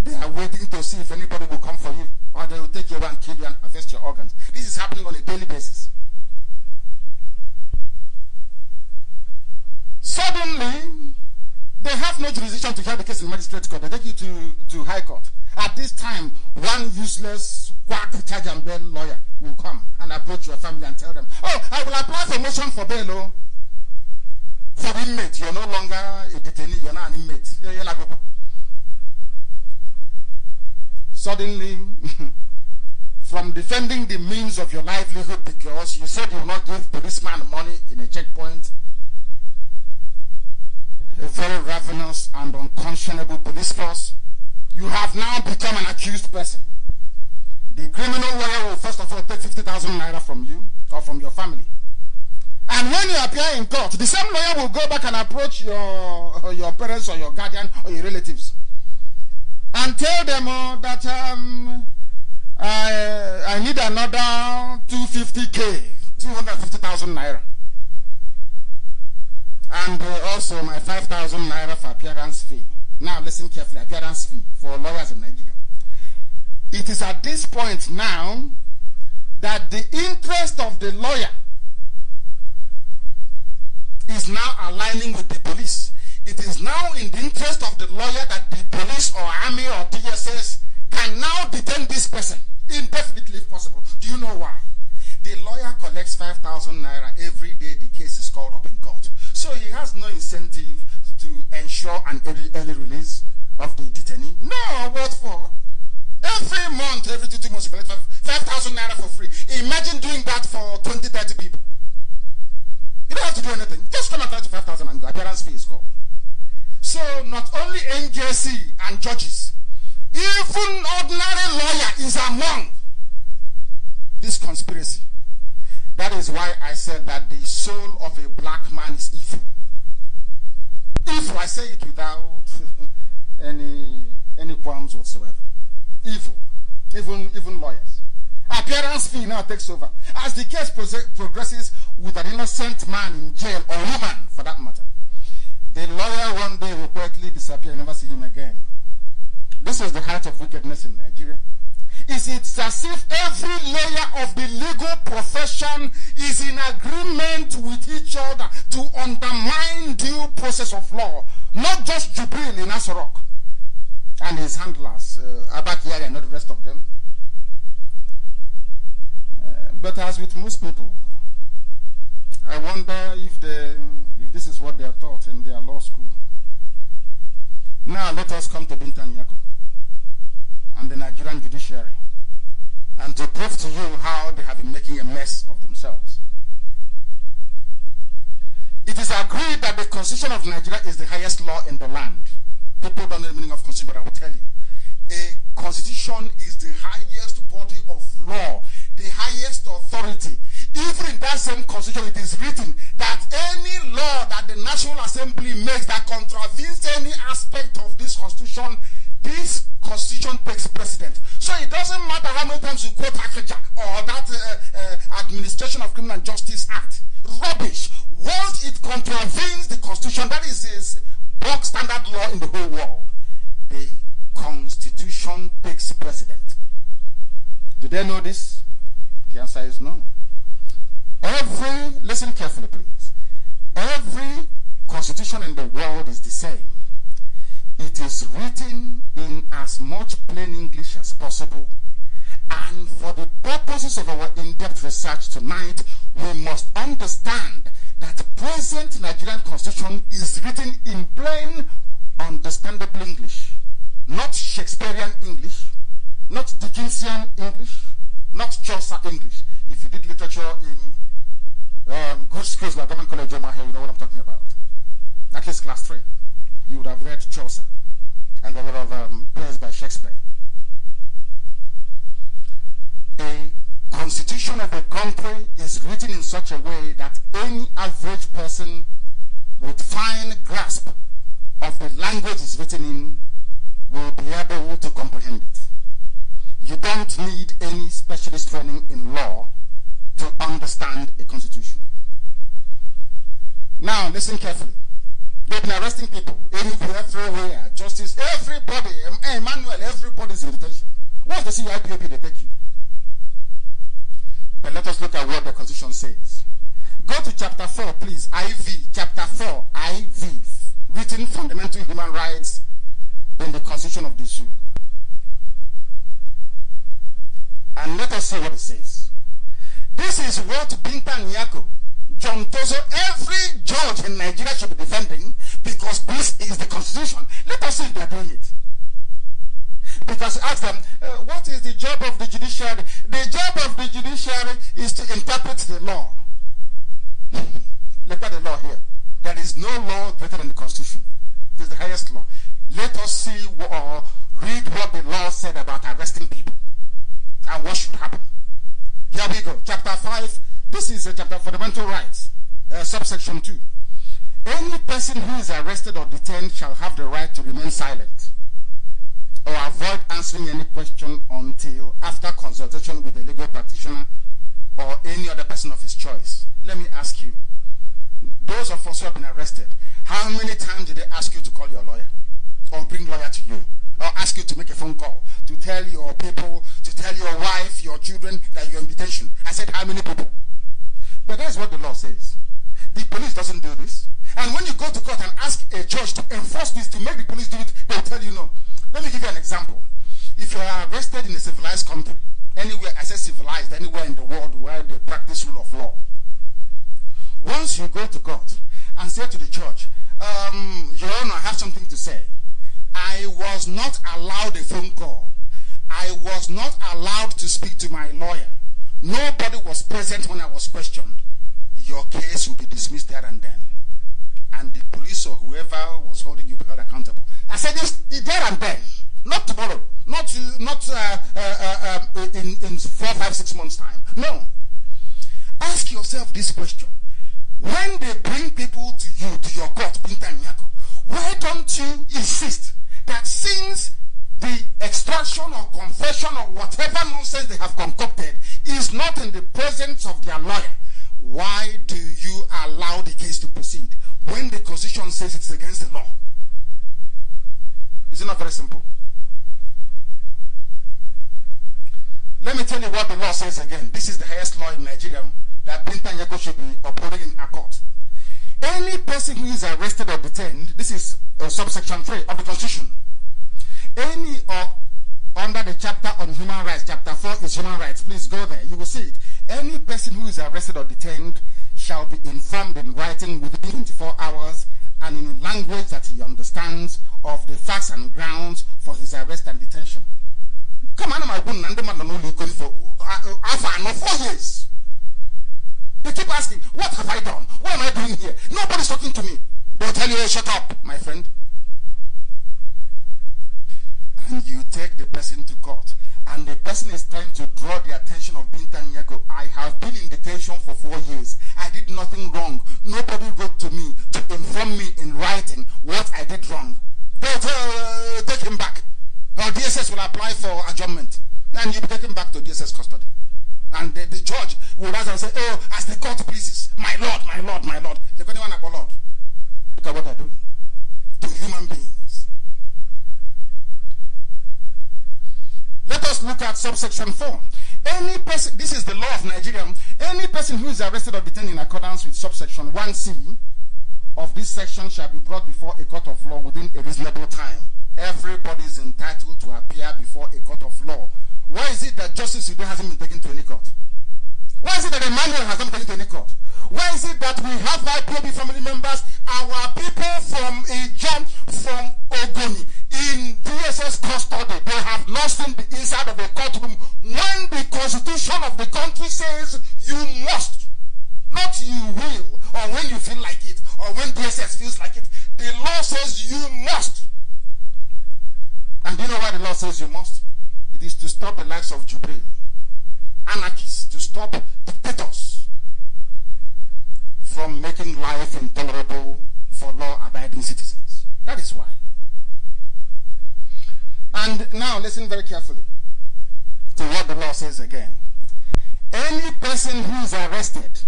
They are waiting to see if anybody will come for you, or they will take you and kill you and harvest your organs. This is happening on a daily basis. Suddenly, they have no jurisdiction to hear the case in magistrate court. They take you to high court. At this time, one useless quack charge and bail lawyer will come and approach your family and tell them, oh, I will apply for motion for bail. Oh. For the inmate, you're no longer a detainee, you're not an inmate. Suddenly, from defending the means of your livelihood because you said you will not give policeman money in a checkpoint, a very ravenous and unconscionable police force, you have now become an accused person. The criminal lawyer will first of all take 50,000 naira from you or from your family. And when you appear in court, the same lawyer will go back and approach your parents or your guardian or your relatives and tell them that I need another 250,000, 250,000 naira. And also my 5,000 naira for appearance fee. Now listen carefully, appearance fee for lawyers in Nigeria. It is at this point now that the interest of the lawyer is now aligning with the police. It is now in the interest of the lawyer that the police or army or DSS can now detain this person indefinitely if possible. Do you know why? The lawyer collects 5,000 naira every day the case is called up in court. So he has no incentive to ensure an early release of the detainee. No, what for? Every month, every 2 months, you collect 5,000 naira for free. Imagine doing that for 20, 30 people. You don't have to do anything. Just come and collect 5,000 and go. Appearance fee is called. So not only NJC and judges, even ordinary lawyer is among this conspiracy. That is why I said that the soul of a black man is evil. Evil, I say it without any qualms whatsoever. Evil. Even lawyers. Appearance fee now takes over. As the case progresses with an innocent man in jail, or woman for that matter, the lawyer one day will quietly disappear and never see him again. This is the height of wickedness in Nigeria. Is it as if every layer of the legal profession is in agreement with each other to undermine due process of law? Not just Jubril in Asorok and his handlers, Abakiyari and not the rest of them. But as with most people, I wonder if this is what they are taught in their law school. Now let us come to Binta Nyako and the Nigerian Judiciary, and to prove to you how they have been making a mess of themselves. It is agreed that the Constitution of Nigeria is the highest law in the land. People don't know the meaning of Constitution, but I will tell you. A Constitution is the highest body of law, the highest authority. Even in that same Constitution, it is written that any law that the National Assembly makes that contravenes any aspect of this Constitution, this Constitution takes precedent. So it doesn't matter how many times you quote Akaja or that Administration of Criminal Justice Act. Rubbish. Once it contravenes the Constitution, that is its bog standard law in the whole world, the Constitution takes precedent. Do they know this? The answer is no. Listen carefully please, every constitution in the world is the same. It is written in as much plain English as possible, and for the purposes of our in-depth research tonight, we must understand that present Nigerian constitution is written in plain, understandable English, not Shakespearean English, not Dickensian English, not Chaucer English. If you did literature in good schools like Government College Omaha, you know what I'm talking about. At least class 3. You would have read Chaucer and a lot of plays by Shakespeare. A constitution of a country is written in such a way that any average person with fine grasp of the language it's written in will be able to comprehend it. You don't need any specialist training in law to understand a constitution. Now, listen carefully. They've been arresting people everywhere. Justice, everybody, Emmanuel, everybody's in detention. What's the CIPOB they take you? But let us look at what the Constitution says. Go to chapter 4, please. IV, chapter 4, IV. Written fundamental human rights in the Constitution of the Zoo. And let us see what it says. This is what Binta Nyako, John Tozo, every judge in Nigeria should be defending, because this is the Constitution. Let us see if they are doing it. Because ask them, what is the job of the judiciary? The job of the judiciary is to interpret the law. Look at the law here. There is no law greater than the Constitution. It is the highest law. Let us see or read what the law said about arresting people and what should happen. Here we go. Chapter 5. This is a chapter fundamental rights. Subsection 2. Any person who is arrested or detained shall have the right to remain silent or avoid answering any question until after consultation with a legal practitioner or any other person of his choice. Let me ask you, those of us who have been arrested, how many times did they ask you to call your lawyer or bring lawyer to you or ask you to make a phone call to tell your people, to tell your wife, your children that you're in detention? I said, how many people? But that's what the law says. The police doesn't do this. And when you go to court and ask a judge to enforce this, to make the police do it, they'll tell you no. Let me give you an example. If you are arrested in a civilized country, anywhere, I say civilized, anywhere in the world where they practice rule of law, once you go to court and say to the judge, Your Honor, I have something to say. I was not allowed a phone call. I was not allowed to speak to my lawyer. Nobody was present when I was questioned. Your case will be dismissed there and then. And the police or whoever was holding you will be held accountable. I said this there and then, not tomorrow, not in 4, 5, 6 months' time. No. Ask yourself this question. When they bring people to you, to your court, Binta Nyako, why don't you insist that since the extraction or confession or whatever nonsense they have concocted is not in the presence of their lawyer, why do you allow the case to proceed when the Constitution says it's against the law? Is it not very simple? Let me tell you what the law says again. This is the highest law in Nigeria that Binta Nyako should be upholding in her court. Any person who is arrested or detained, this is subsection 3 of the Constitution. Any or under the chapter on human rights, chapter 4 is human rights. Please go there. You will see it. Any person who is arrested or detained shall be informed in writing within 24 hours and in a language that he understands of the facts and grounds for his arrest and detention. Come on, my good for 4 years. They keep asking, what have I done? What am I doing here? Nobody's talking to me. They'll tell you, hey, shut up, my friend. And you take the person to court, and the person is trying to draw the attention of Binta Nyako. I have been in detention for 4 years. I did nothing wrong. Nobody wrote to me to inform me in writing what I did wrong. They'll take him back. Or DSS will apply for adjournment, and you'll be taken back to DSS custody. And the judge will rise and say, oh, as the court pleases, my lord, my lord, my lord. They're going to want to Lord. Look at what they're doing to human beings. Let us look at subsection 4. Any person, this is the law of Nigeria, any person who is arrested or detained in accordance with subsection 1C of this section shall be brought before a court of law within a reasonable time. Everybody is entitled to appear before a court of law. Why is it that Justice Sudan hasn't been taken to any court? Why is it that Emmanuel has not been taken to any court? Why is it that we have IPOB family members, our people from Ijom, from Ogoni, in DSS custody, they have not seen the inside of a courtroom when the constitution of the country says you must, not you will, or when you feel like it, or when DSS feels like it. The law says you must. And do you know why the law says you must? It is to stop the likes of Jubril, anarchists, to stop dictators from making life intolerable for law-abiding citizens. That is why. And now listen very carefully to what the law says again. Any person who is arrested,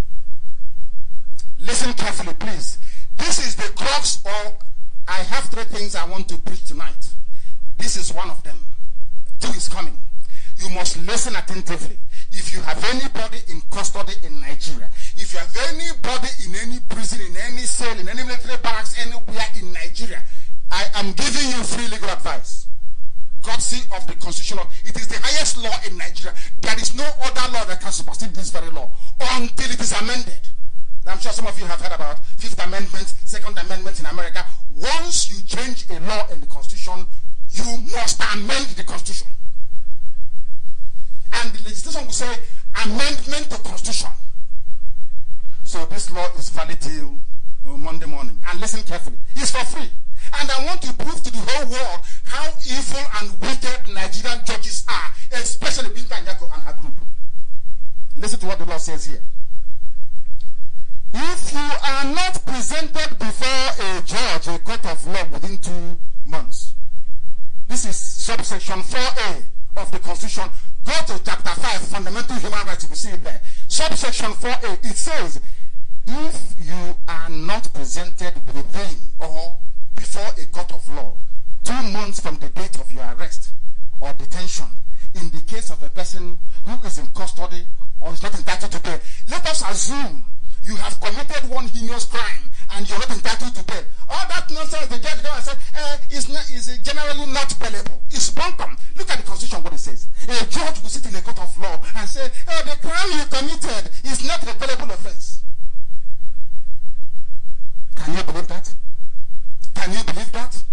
listen carefully, please. This is the crux, or I have 3 things I want to preach tonight. This is one of them. 2 is coming. You must listen attentively. If you have anybody in custody in Nigeria, if you have anybody in any prison, in any cell, in any military barracks, anywhere in Nigeria, I am giving you free legal advice. Courtesy of the Constitution. It is the highest law in Nigeria. There is no other law that can supersede this very law until it is amended. I'm sure some of you have heard about 5th Amendment, 2nd Amendment in America. Once you change a law in the Constitution, you must amend the Constitution. And the legislation will say amendment to Constitution. So this law is valid till Monday morning. And listen carefully. It's for free. And I want to prove to the whole world how evil and wicked Nigerian judges are, especially Binta Nyako and her group. Listen to what the law says here. If you are not presented before a judge, a court of law, within 2 months, this is subsection 4A of the Constitution. Go to chapter 5, Fundamental Human Rights, you will see it there. Subsection 4A, it says, if you are not presented within or before a court of law 2 months from the date of your arrest or detention, in the case of a person who is in custody or is not entitled to bail, let us assume you have committed one heinous crime and you're not entitled to bail. All that nonsense the judge goes and says is generally not bailable. It's bunkum. Look at the Constitution, what it says. A judge will sit in a court of law and say, the crime you committed is not a bailable offense. Can you believe that? Can you believe that?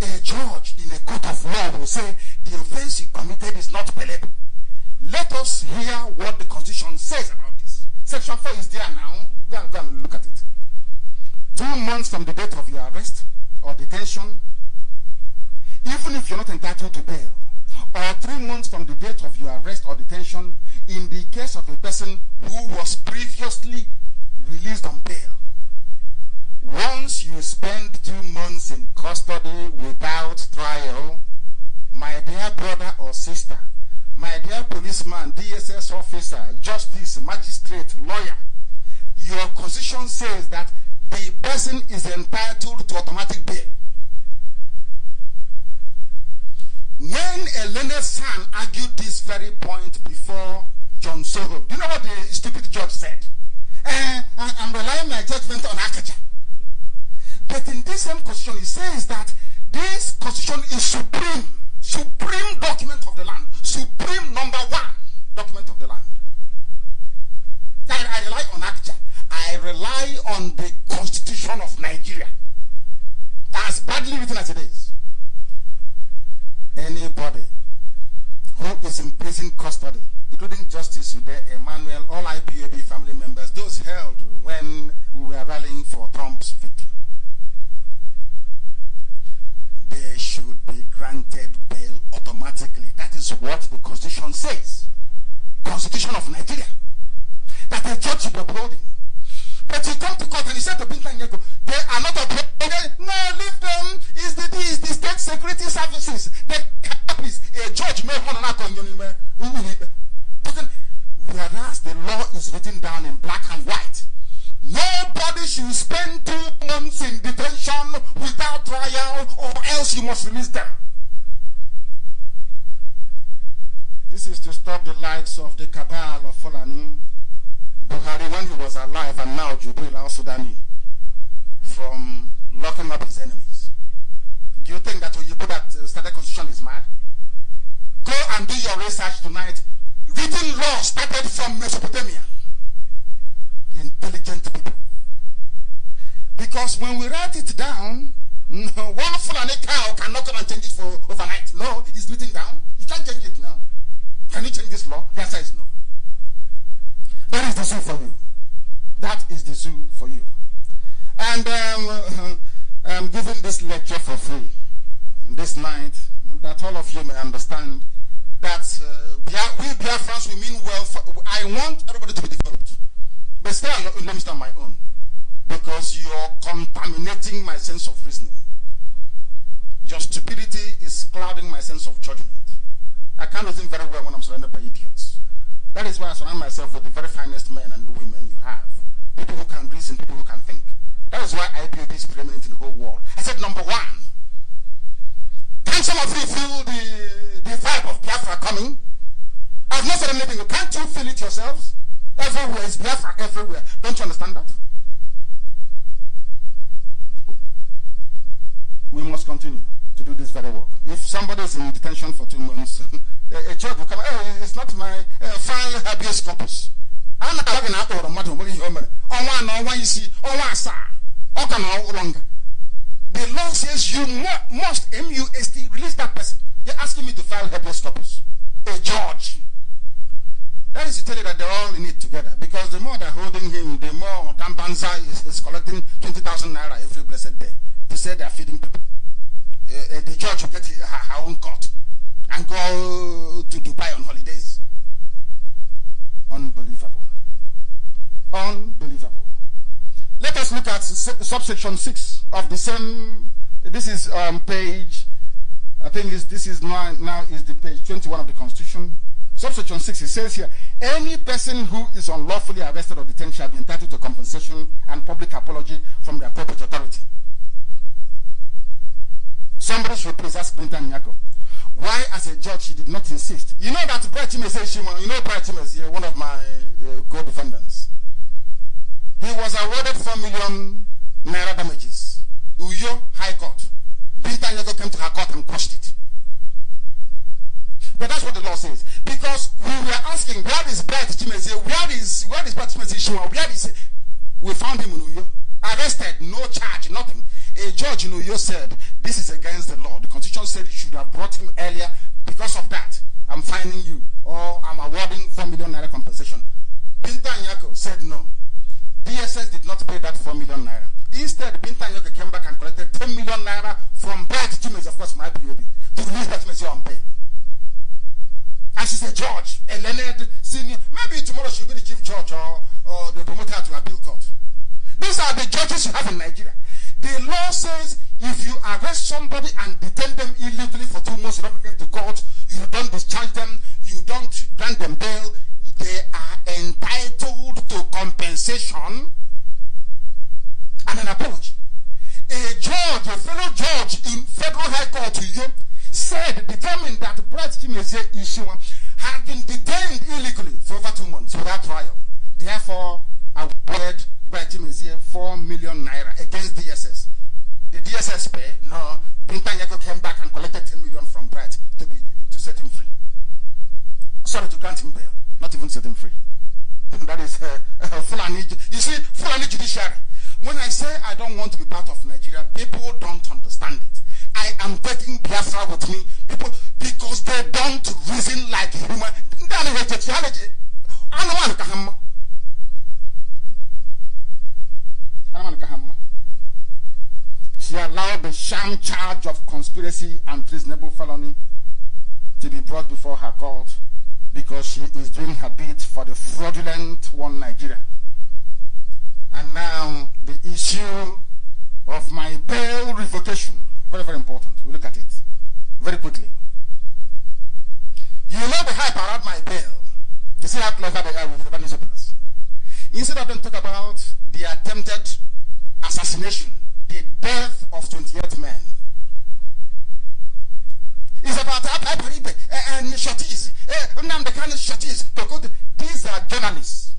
A judge in a court of law will say, the the offense he committed is not bailable. Let us hear what the Constitution says about this. Section 4 is there now. Go and look at it. 2 months from the date of your arrest or detention, even if you're not entitled to bail, or 3 months from the date of your arrest or detention, in the case of a person who was previously released on bail, once you spend 2 months in custody without trial, my dear brother or sister, my dear policeman, DSS officer, justice, magistrate, lawyer, your constitution says that the person is entitled to automatic bail. When Elena's son argued this very point before John Soho, do you know what the stupid judge said? I'm relying my judgment on Akaja. But in this same constitution, it says that this constitution is supreme document of the land, supreme number 1 document of the land. I rely on Akaja. I rely on the Constitution of Nigeria, as badly written as it is. Anybody who is in prison custody, including Justice Ude, Emmanuel, all IPOB family members, those held when we were rallying for Trump's victory, they should be granted bail automatically. That is what the Constitution says. Constitution of Nigeria. That a judge should be upholding. But you come to court and you say to Bintan Yeko, they are not upholding. No, leave them. It's the state security services. A judge may want to whereas the law is written down in black and white. Nobody should spend 2 months in detention without trial, or else you must release them. This is to stop the likes of the cabal of Fulani, Buhari when he was alive, and now Jubril al-Sudani, from locking up his enemies. Do you think that Oyibo that started constitution is mad? Go and do your research tonight. Written law started from Mesopotamia. Intelligent people. Because when we write it down, one Fulani cow cannot come and change it for overnight. No, it's written down. You can't change it now. Can you change this law? The answer is no. That is the zoo for you. That is the zoo for you. And I'm giving this lecture for free this night, that all of you may understand that we Biafrans, we mean well. I want everybody to be developed. But still, let me start my own. Because you're contaminating my sense of reasoning. Your stupidity is clouding my sense of judgment. I can't reason very well when I'm surrounded by idiots. That is why I surround myself with the very finest men and women you have. People who can reason, people who can think. That is why IPOB is preeminent in the whole world. I said number 1. Can some of you feel the vibe of Biafra coming? I've not said anything. Can't you feel it yourselves? Everywhere is Biafra, everywhere. Don't you understand that? We must continue to do this very work. If somebody is in detention for 2 months, a judge will come, hey, it's not my file habeas corpus. I'm not talking about the law says you must, MUST, release that person. You're asking me to file habeas corpus. A judge. That is to tell you that they're all in it together. Because the more they're holding him, the more Dambanza is collecting 20,000 naira every blessed day to say they're feeding people. The judge will get her own court and go to Dubai on holidays. Unbelievable. Unbelievable. Let us look at subsection 6 of the same. This is page, I think this is now is the page 21 of the Constitution. Subsection 6, it says here, any person who is unlawfully arrested or detained shall be entitled to compensation and public apology from the appropriate authority. Somebody should please ask Bintan Nyako, why as a judge she did not insist? You know that Bright Chimese, you know Bright Chimese, one of my co-defendants. He was awarded 4 million naira damages. Uyo High Court. Bintan Nyako came to her court and quashed it. But that's what the law says. Because we were asking, where is Bright Chimese? Where is Bright Chimese? Where is he? We found him in Uyo. I arrested, no charge, nothing. A judge in Uyo said, this is against the law. The constitution said you should have brought him earlier. Because of that, I'm fining you, or I'm awarding 4 million naira compensation. Binta Nyako said no. DSS did not pay that 4 million naira. Instead, Binta Nyako came back and collected 10 million naira from Brett Jimenez, of course, my POB, to release that message on bail. And she's a judge, a learned senior. Maybe tomorrow she'll be the chief judge or the promoter to appeal court. These are the judges you have in Nigeria. The law says if you arrest somebody and detain them illegally for 2 months, you don't bring them to court, you don't discharge them, you don't grant them bail, they are entitled to compensation and an apology. A judge, a fellow judge in Federal High Court to you, determined that Brett Chimezie Ishiwa had been detained illegally for over 2 months without trial. Therefore, awarded Brett Chimezie 4 million naira against DSS. The DSS pay? No. Binta Nyako came back and collected 10 million from Brett to set him free. Sorry, to grant him bail, not even set him free. That is Fulani. You see, Fulani Judiciary. When I say I don't want to be part of Nigeria, people don't understand it. I am taking Biafra with me, people, because they don't reason like human. She allowed the sham charge of conspiracy and treasonable felony to be brought before her court because she is doing her bit for the fraudulent one Nigeria. And now the issue of my bail revocation. Very, very important. We'll look at it very quickly. You know the hype around my bail. You see how clever they are with the newspapers. Instead of them talk about the attempted assassination, the death of 28 men. It's about and shorties. Nnamdi Kanu shorties. These are journalists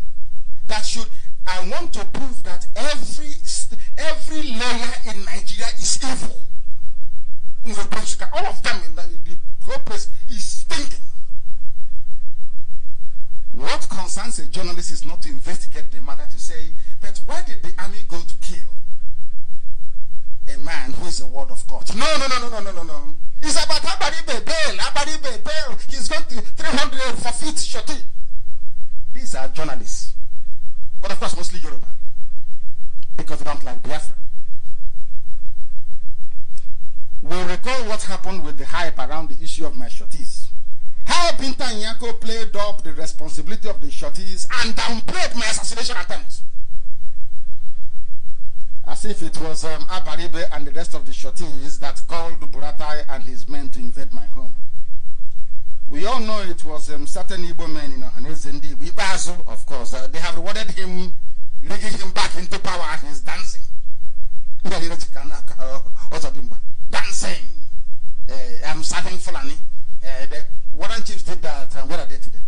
that should. I want to prove that every layer in Nigeria is evil. All of them in the whole place is thinking. What concerns a journalist is not to investigate the matter to say, but why did the army go to kill a man who is a word of God? No. It's about Abaribe bail. He's going to 300 for feet shorty. These are journalists. But of course, mostly Yoruba. Because they don't like Biafra. We recall what happened with the hype around the issue of my shorties. How Binta Nyako played up the responsibility of the shorties and downplayed my assassination attempt. As if it was Abaribe and the rest of the shorties that called Buratai and his men to invade my home. We all know it was certain Igbo men in Ohanezendi, Ibazu, of course. They have rewarded him, leading him back into power, and he's dancing. Dancing. I'm serving Fulani. The warrant chiefs did that, and what are they today?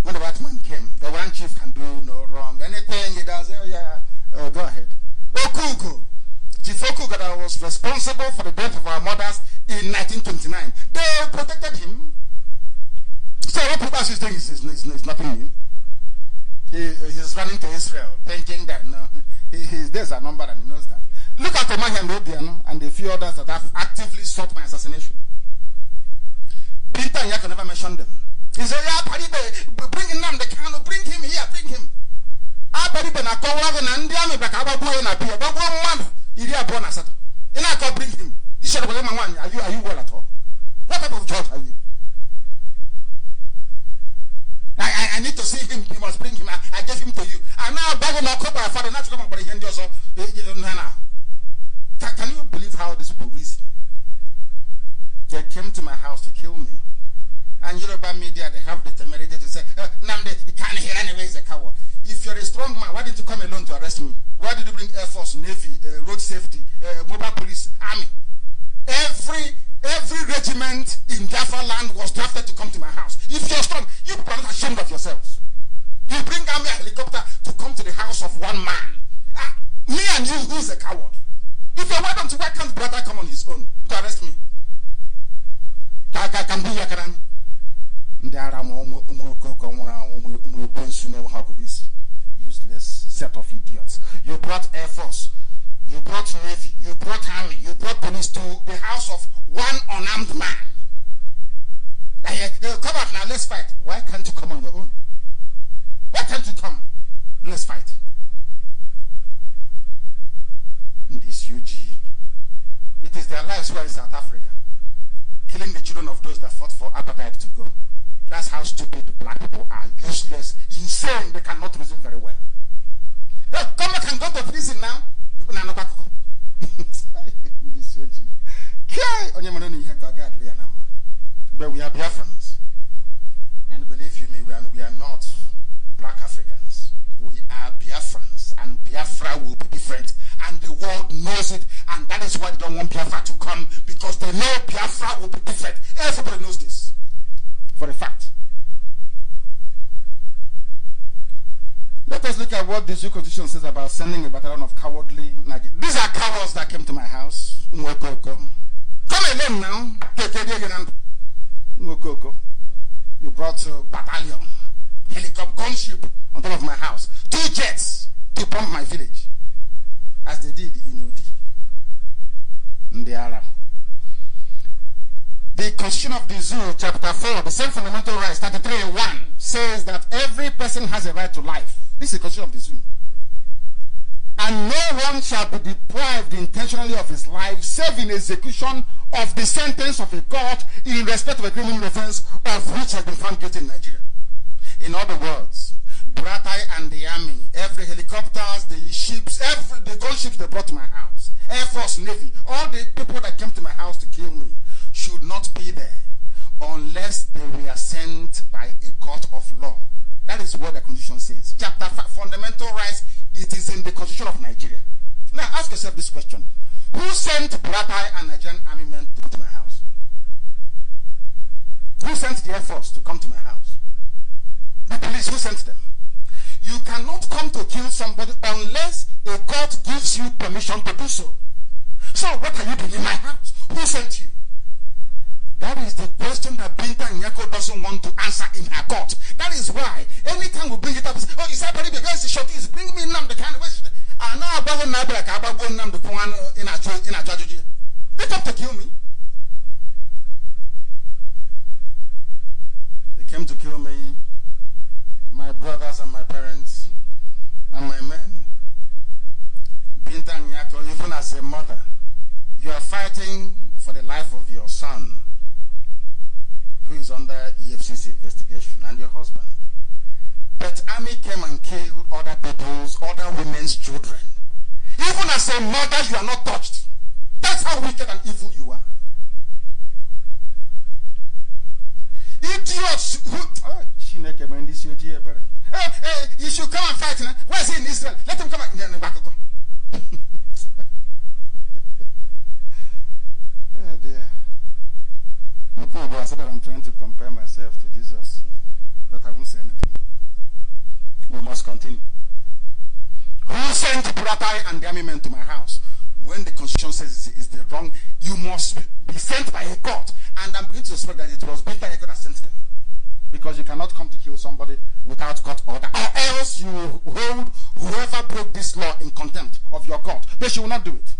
When the white man came, the warrant chief can do no wrong. Anything he does, go ahead. Okugo. Chief Okugo that was responsible for the death of our mothers in 1929. They protected him. So what Putas is doing is nothing new. He's running to Israel, thinking that his days are numbered and he knows that. Look at Omahian Rodiano and a few others that have actively sought my assassination. Binta Nyako never mentioned them. He said, bring Nnamdi Kanu, bring him here, bring him. Bring him. Are you well at all? What type of judge are you? I need to see him. You must bring him. I gave him to you. And now begging my father not to come about him. Can you believe how these people reason? They came to my house to kill me. And Yoruba media, they have the temerity to say, Nnamdi, he can't hear anyway, he's a coward. If you're a strong man, why didn't you come alone to arrest me? Why did you bring Air Force, Navy, road safety, mobile police, army? Every regiment in Biafra land was drafted to come to my house. If you're strong, you are not ashamed of yourselves. You bring army and helicopter to come to the house of one man. Me and you, who's a coward? If you're welcome to, why can't brother come on his own to arrest me? Can be Yakaran. Useless set of idiots. You brought Air Force, you brought Navy, you brought Army, you brought police to the house of one unarmed man. Come out now, let's fight. Why can't you come on your own? Why can't you come? Let's fight. This UG, it is their lives who are in South Africa, killing the children of those that fought for apartheid to go. That's how stupid black people are. Useless, insane. They cannot reason very well. Hey, come back and go to prison now. But we are Biafrans. And believe you me, we are not black Africans. We are Biafrans. And Biafra will be different. And the world knows it. And that is why they don't want Biafra to come. Because they know Biafra will be different. Everybody knows this. For a fact. Let us look at what the Zoo Constitution says about sending a battalion of cowardly Nigerians. These are cowards that came to my house. Come alone now. You brought a battalion, helicopter, gunship on top of my house. 2 jets to bomb my village. As they did in Odi. In the Arab. The Constitution of the Zoo, chapter 4, the same fundamental rights, 33:1, says that every person has a right to life. This is the Constitution of the Zoo. And no one shall be deprived intentionally of his life, save in execution of the sentence of a court in respect of a criminal offense of which has been found guilty in Nigeria. In other words, Buratai and the army, every helicopters, the ships, the gunships they brought to my house, Air Force, Navy, all the people that came to my house to kill me should not be there unless they were sent by a court of law. That is what the Constitution says. Chapter 5, fundamental rights, it is in the Constitution of Nigeria. Now ask yourself this question. Who sent Buratai and Nigerian army men to come to my house? Who sent the Air Force to come to my house? The police, who sent them? You cannot come to kill somebody unless a court gives you permission to do so. So what are you doing in my house? Who sent you? That is the question that Binta Nyako doesn't want to answer in her court. That is why anytime we bring it up, oh, you said, but because the shot is bring me Nnamdi Kanu. And now about Nnamdi Kanu in a judge. They come to kill me. They came to kill me, my brothers and my parents, and my men. Binta Nyako, even as a mother, you are fighting for the life of your son, who is under EFCC investigation, and your husband. But army came and killed other people's, other women's children. Even as a mother, you are not touched. That's how wicked and evil you are. Idiots who... you should come and fight. Where is he in Israel? Let him come and... Oh dear. I said that I'm trying to compare myself to Jesus, but I won't say anything. We must continue. Who sent Buratai and the army men to my house? When the Constitution says it's the wrong, you must be sent by a court. And I'm beginning to suspect that it was Binta Nyako that sent them. Because you cannot come to kill somebody without court order. Or else you hold whoever broke this law in contempt of your court. But she will not do it.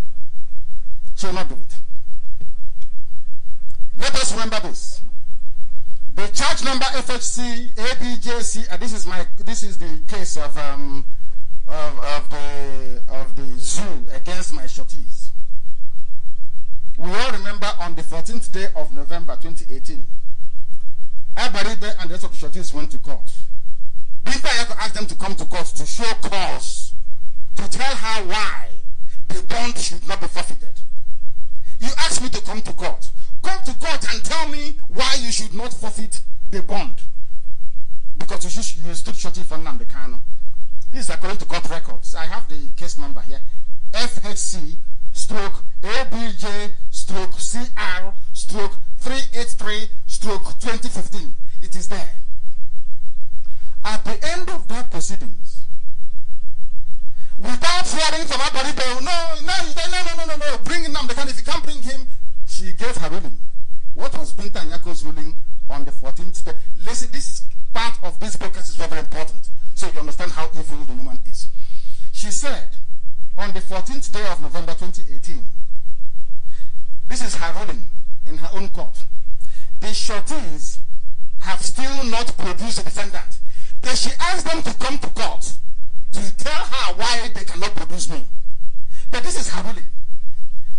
She will not do it. Let us remember this. The charge number FHC ABJC. This is the case of the zoo against my shorties. We all remember on the 14th day of November 2018, Abaribe and the rest of the shorties went to court. Binta Nyako asked them to come to court to show cause, to tell her why the bond should not be forfeited. You asked me to come to court. Come to court and tell me why you should not forfeit the bond. Because you stood shorty for Nnamdi Kanu. This is according to court records. I have the case number here. FHC stroke ABJ stroke CR stroke 383 stroke 2015. It is there. At the end of that proceedings, without hearing from anybody, no, bring Nnamdi Kanu. If you can't bring him, she gave her ruling. What was Binta Nyako's ruling on the 14th day? Listen, this part of this podcast is very, very important, so you understand how evil the woman is. She said on the 14th day of November 2018, this is her ruling in her own court. The sureties have still not produced the defendant. But she asked them to come to court to tell her why they cannot produce me. But this is her ruling.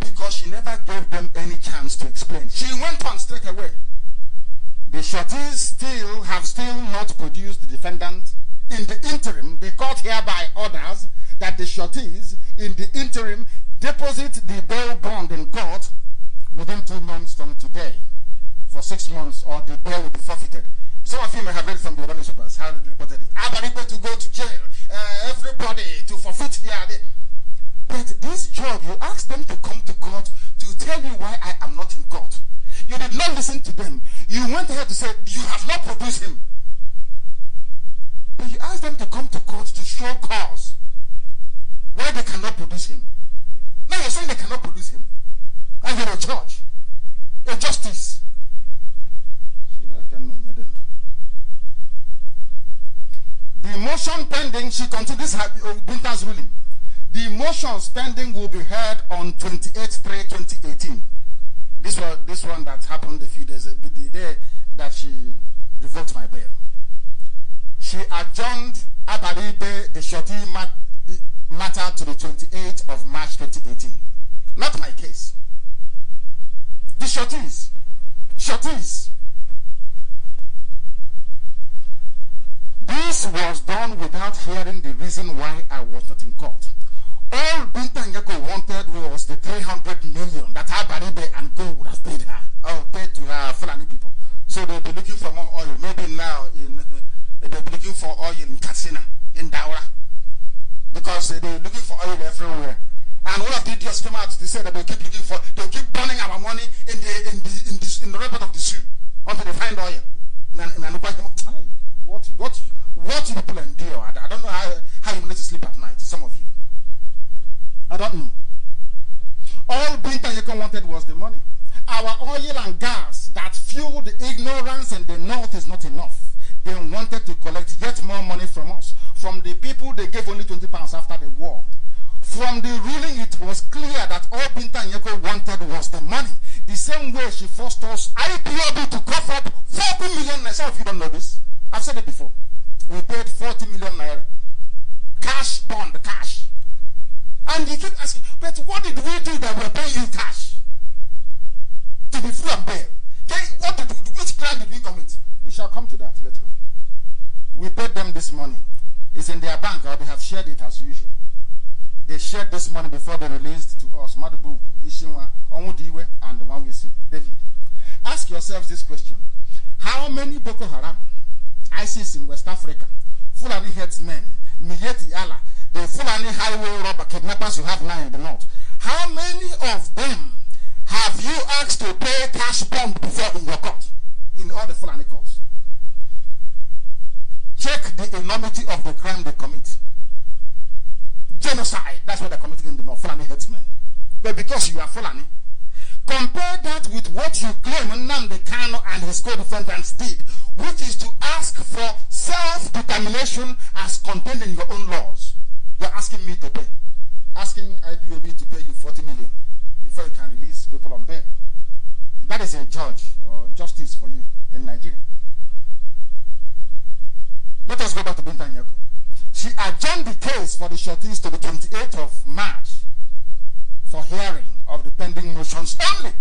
Because she never gave them any chance to explain. She went on straight away. The sureties have still not produced the defendant. In the interim, the court hereby orders that the sureties in the interim deposit the bail bond in court within 2 months from today. For 6 months, or the bail will be forfeited. Some of you may have read from the newspapers how they reported it. Abaribe to go to jail. Everybody to forfeit here. But this judge, you asked them to come to court to tell you why I am not in court. You did not listen to them. You went ahead to say, you have not produced him. But you asked them to come to court to show cause why they cannot produce him. Now you're saying they cannot produce him. And you're a judge, a justice. The motion pending, she continued, this is Binta's ruling. The motions pending will be heard on 28/3/2018. This one that happened a few days ago, the day that she revoked my bail. She adjourned Abaribe, the surety matter, to the 28th of March 2018. Not my case. The sureties. This was done without hearing the reason why I was not in court. All Binta Nyeko wanted was the 300 million that Abaribe and Co would have paid her, or paid to her Fulani people. So they'll be looking for more oil. Maybe now they'll be looking for oil in Katsina, in Daura, because they're looking for oil everywhere. And one of the idiots came out. They said that they'll keep burning our money in the report of the sea until they find oil. What you people endure? I don't know how you manage to sleep at night. Some of you. I don't know. All Binta Nyeko wanted was the money. Our oil and gas that fueled the ignorance in the north is not enough. They wanted to collect yet more money from us. From the people they gave only 20 pounds after the war. From the ruling, it was clear that all Binta Nyeko wanted was the money. The same way she forced us, IPOB, to cough up 40 million naira. Some of you don't know this. I've said it before. We paid 40 million naira. Cash bond, cash. And you keep asking, but what did we do that we're paying you cash? To be free and bail. Which crime did we commit? We shall come to that later on. We paid them this money. It's in their bank, or they have shared it as usual. They shared this money before they released to us Madubuku, Ishinwa, Onwudiwe, and the one we see, David. Ask yourselves this question. How many Boko Haram, ISIS in West Africa, Fulani headsmen, Miyeti Allah, the Fulani highway robber kidnappers you have now in the north, how many of them have you asked to pay cash bond before in your court? In all the Fulani courts. Check the enormity of the crime they commit. Genocide, that's what they're committing in the north, Fulani headsmen. But because you are Fulani, compare that with what you claim Nnamdi Kanu and his co-defendants did, which is to ask for self-determination as contained in your own laws. You're asking me to pay. Asking IPOB to pay you 40 million before you can release people on bail. That is a judge or justice for you in Nigeria. Let us go back to Binta Nyeko. She adjourned the case for the sureties to the 28th of March for hearing of the pending motions only,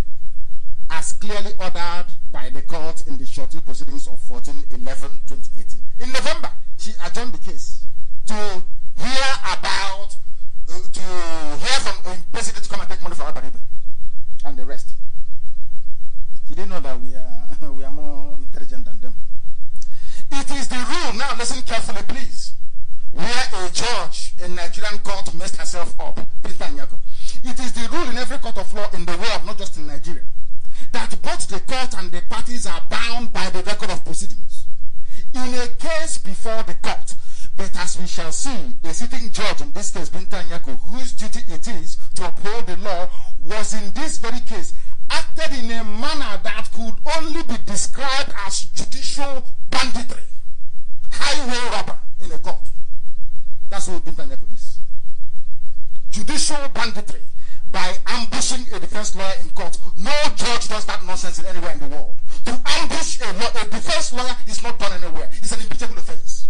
as clearly ordered by the court in the surety proceedings of 14/11/2018. In November, she adjourned the case to hear from basically to come and take money from Abaribe and the rest. He didn't know that we are more intelligent than them. It is the rule, now listen carefully please, where a judge in Nigerian court messed herself up, Binta Nyeko. It is the rule in every court of law in the world, not just in Nigeria, that both the court and the parties are bound by the record of proceedings. In a case before the court, but as we shall see, a sitting judge, in this case Binta Nyeko, whose duty it is to uphold the law, was in this very case acted in a manner that could only be described as judicial banditry, highway robber in a court. That's what Binta Nyeko is. judicial banditry by ambushing a defense lawyer in court. No judge does that nonsense anywhere in the world. To ambush a defense lawyer is not done anywhere. It's an impeachable offense.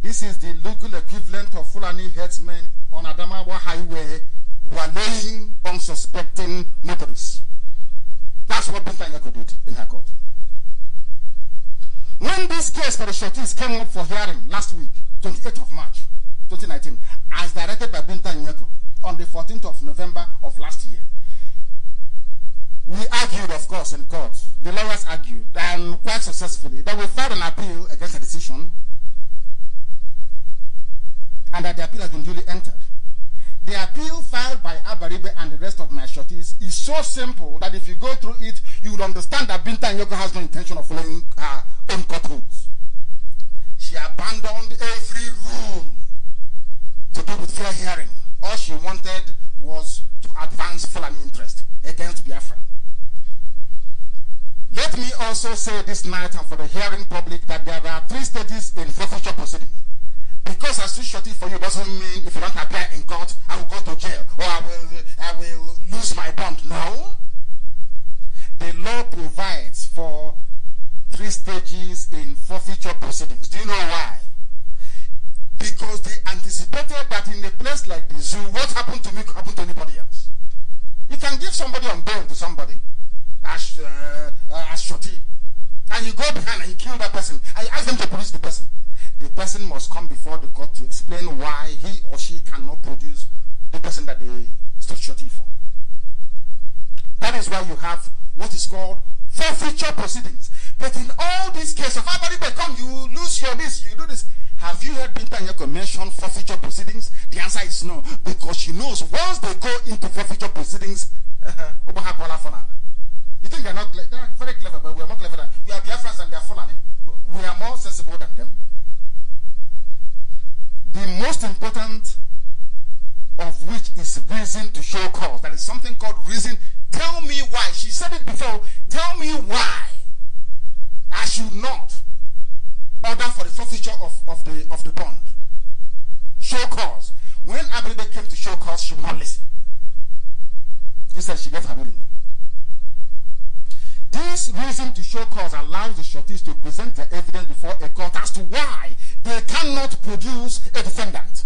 This is the legal equivalent of Fulani headsmen on Adamawa Highway who are laying unsuspecting motorists. That's what Binta Nyako did in her court. When this case for the Shorties came up for hearing last week, 28th of March, 2019, as directed by Binta Nyako on the 14th of November of last year, we argued, of course, in court. The lawyers argued, and quite successfully, that we filed an appeal against the decision, and that the appeal has been duly entered. The appeal filed by Abaribe and the rest of my Shorties is so simple that if you go through it, you will understand that Binta Nyako has no intention of following her own court rules. She abandoned every rule to do with fair hearing. All she wanted was to advance Fulani interest against Biafra. Let me also say this night and for the hearing public that there are 3 stages in forfeiture proceeding. Because I still shorty for you doesn't mean if you don't appear in court, I will go to jail or I will lose my bond. No. The law provides for 3 stages in forfeiture proceedings. Do you know why? Because they anticipated that in a place like the zoo, what happened to me could happen to anybody else. You can give somebody on bail to somebody, as shorty, and you go behind and you kill that person, and you ask them to produce the person. The person must come before the court to explain why he or she cannot produce the person that they stood shorty for. That is why you have what is called forfeiture proceedings. But in all these cases, if everybody come, you lose your this, you do this. Have you heard Binta Nyako mention forfeiture proceedings? The answer is no, because she knows once they go into forfeiture proceedings, you think they're not? They're very clever, but we are more clever than we are. Biafrans and they are Fulani. We are more sensible than them. The most important of which is reason to show cause. That is something called reason. Tell me why. She said it before. Tell me why I should not order for the forfeiture of the bond. Show cause. When Abiribe came to show cause, she would not listen. Instead, she gave her ruling. This reason to show cause allows the shorties to present their evidence before a court as to why they cannot produce a defendant.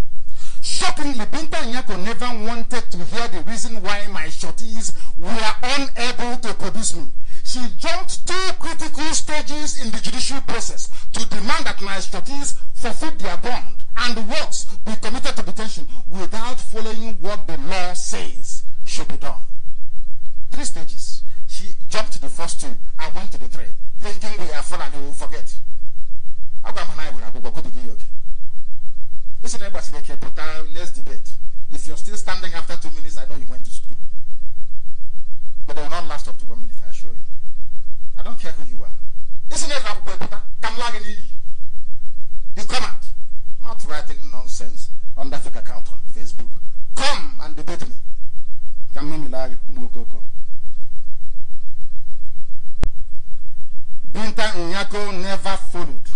Shockingly, Binta Nyako never wanted to hear the reason why my shorties were unable to produce me. She jumped 2 critical stages in the judicial process to demand that my shorties forfeit their bond and works be committed to detention without following what the law says should be done. 3 stages. She jumped to the first 2. I went to the 3, thinking we are full and we will forget. Listen, let's debate. If you're still standing after 2 minutes, I know you went to school. But they will not last up to 1 minute, I assure you. I don't care who you are. Listen, you come out. I'm not writing nonsense on that fake account on Facebook. Come and debate me. Binta Nyako never followed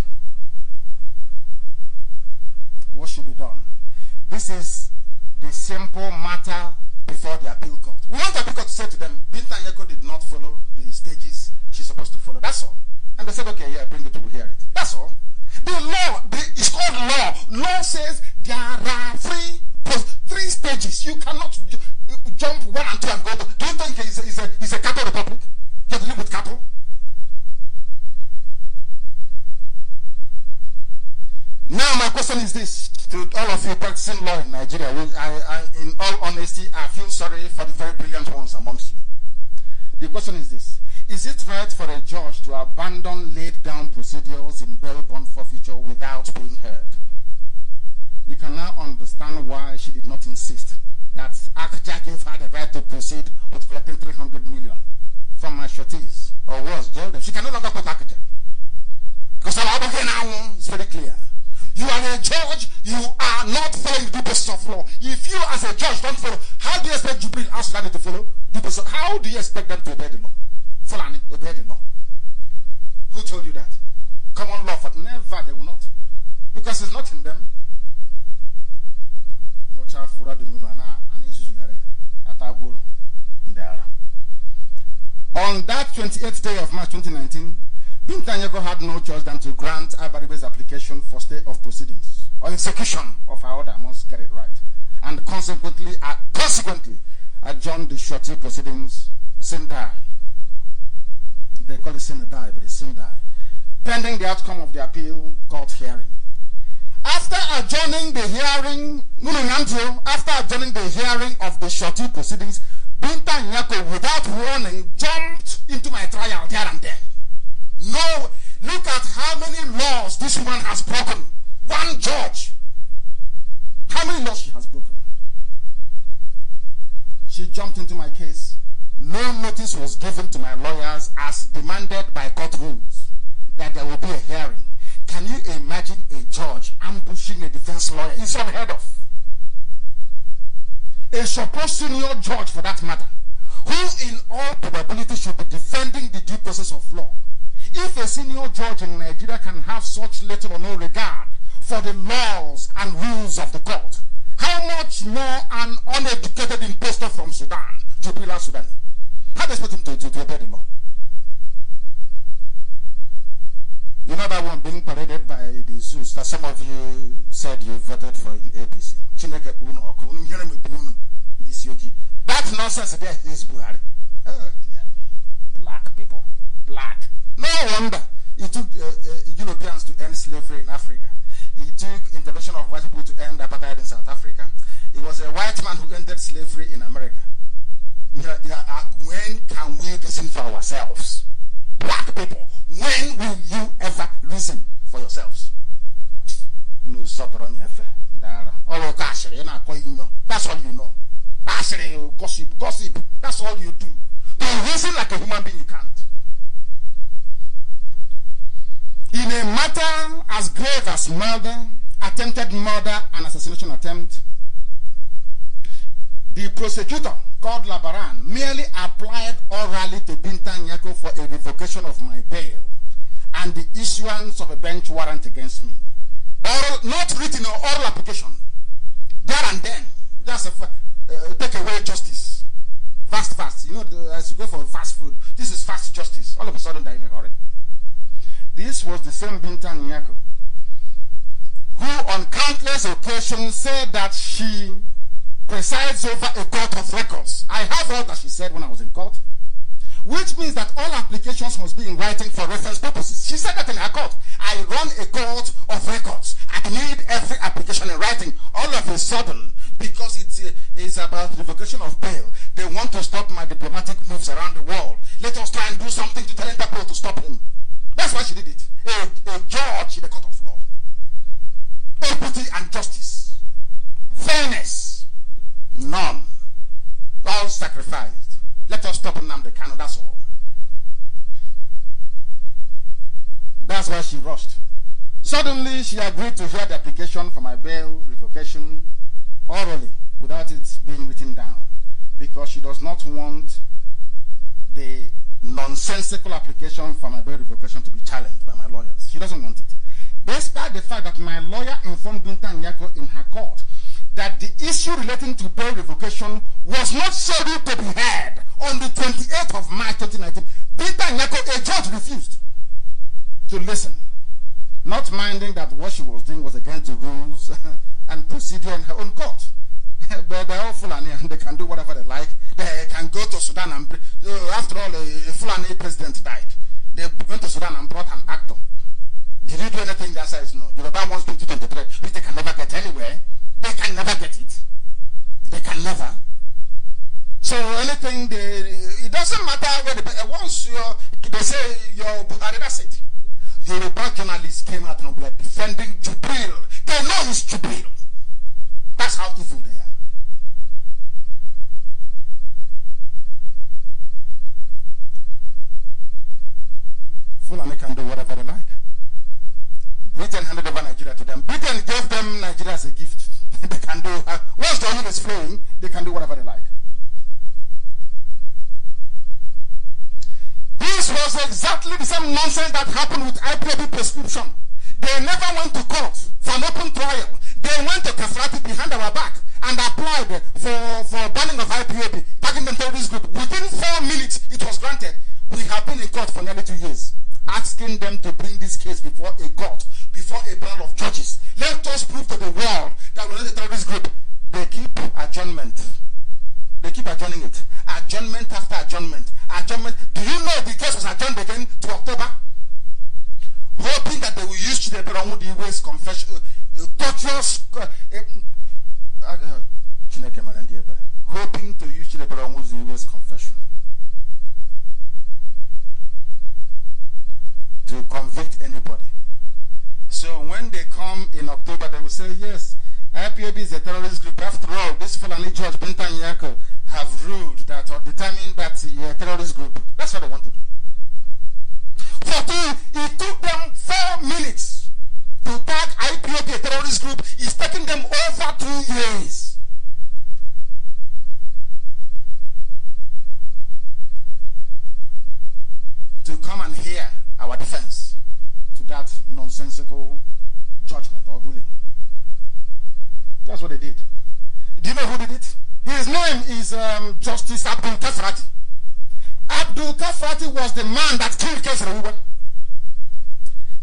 what should be done. This is the simple matter before the appeal court. We want the appeal court to say to them, Binta Nyako did not follow the stages she's supposed to follow. That's all. And they said, okay, yeah, bring it to hear it. That's all. The law, it's called law. Law says there are 3 stages. You cannot jump 1 and 2 and go. Do you think it's a cattle republic? You have to live with cattle? Now my question is this to all of you practicing law in Nigeria. In all honesty, I feel sorry for the very brilliant ones amongst you. The question is this: is it right for a judge to abandon laid-down procedures in bail bond forfeiture without being heard? You can now understand why she did not insist that ACJA gave her the right to proceed with collecting 300 million from my shorties, or worse, jail them. She can no longer put ACJA. Because it's very clear. You are a judge, you are not following the basis of law. If you as a judge don't follow, how do you expect Jubilee and Fulani to follow? How do you expect them to obey the law? Fulani, obey the law. Who told you that? Common law, but never, they will not. Because it's not in them. On that 28th day of March 2019, Binta Nyako had no choice than to grant Abaribe's application for stay of proceedings or execution of her order, I must get it right, and consequently adjourned the shorty proceedings, Sindai. They call it Sindai, but it's Sindai, pending the outcome of the appeal court hearing. After adjourning the hearing of the shorty proceedings, Binta Nyako, without warning, jumped into my trial there and then. No, look at how many laws this woman has broken. One judge. How many laws she has broken? She jumped into my case. No notice was given to my lawyers as demanded by court rules that there will be a hearing. Can you imagine a judge ambushing a defense lawyer? It's unheard of. A supposed senior judge, for that matter, who in all probability should be defending the due process of law. If a senior judge in Nigeria can have such little or no regard for the laws and rules of the court, how much more an uneducated impostor from Sudan, Jubilee Sudan? How do you expect him to obey the law? You know that one being paraded by the Zeus that some of you said you voted for in APC. That nonsense there is Buhari. Oh, dear me. Black people. Black. No wonder it took Europeans to end slavery in Africa. It took intervention of white people to end apartheid in South Africa. It was a white man who ended slavery in America. When can we reason for ourselves? Black people, when will you ever reason for yourselves? No, that's all you know. Gossip. That's all you do. To reason like a human being, you can't. In a matter as grave as murder, attempted murder, and assassination attempt, the prosecutor, called Labaran, merely applied orally to Binta Nyako for a revocation of my bail and the issuance of a bench warrant against me. Oral, not written or oral application. There and then. Just take away justice. Fast. You know, as you go for fast food, this is fast justice. All of a sudden, they're in a hurry. This was the same Binta Nyako who on countless occasions said that she presides over a court of records. I have heard that she said when I was in court, which means that all applications must be in writing for reference purposes. She said that in her court. I run a court of records. I need every application in writing. All of a sudden, because it's about revocation of bail, they want to stop my diplomatic moves around the world. Let us try and do something to tell Interpol to stop him. That's why she did it. A judge in the court of law. Equity and justice. Fairness. None. All sacrificed. Let us stop Nnamdi Kanu, that's all. That's why she rushed. Suddenly, she agreed to hear the application for my bail revocation orally, without it being written down, because she does not want the nonsensical application for my bail revocation to be challenged by my lawyers. She doesn't want it. Despite the fact that my lawyer informed Binta Nyako in her court that the issue relating to bail revocation was not scheduled to be heard on the 28th of March 2019, Binta Nyako, a judge, refused to listen, not minding that what she was doing was against the rules and procedure in her own court. But they're all Fulani and they can do whatever they like. They can go to Sudan and after all, a Fulani president died. They went to Sudan and brought an actor. Did you do anything? The answer is no. Yoruba wants 2023, which they can never get anywhere. They can never get it. They can never. So anything, it doesn't matter where once they say you're Buhari, that's it. Yoruba journalists came out and were defending Jubril. They know it's Jubril. That's how evil they are. Fulani can do whatever they like. Britain handed over Nigeria to them. Britain gave them Nigeria as a gift. They can do, once the oil is flowing, they can do whatever they like. This was exactly the same nonsense that happened with IPOB prescription. They never went to court for an open trial. They went to Kafrati behind our back and applied for banning of IPOB, tagging them terrorist group. Within 4 minutes, it was granted. We have been in court for nearly 2 years, asking them to bring this case before a court, before a panel of judges. Let us prove to the world that we're not a terrorist group. They keep adjournment. They keep adjourning it. Adjournment after adjournment. Adjournment. Do you know the case was adjourned again to October? Hoping that they will use Chineberonwudiwe's confession, torturous, hoping to use Chineberonwudiwe's confession to convict anybody. So when they come in October, they will say, yes, IPOB is a terrorist group. After all, this Fulani Judge Binta Nyako have ruled that or determined that you're a terrorist group. That's what they want to do. It took them 4 minutes to tag IPOB a terrorist group. It's taking them over 2 years. To come and hear our defense to that nonsensical judgment or ruling. That's what they did. Do you know who did it? His name is Justice Abdul Kafrati. Abdul Kafrati was the man that killed Kesrewa.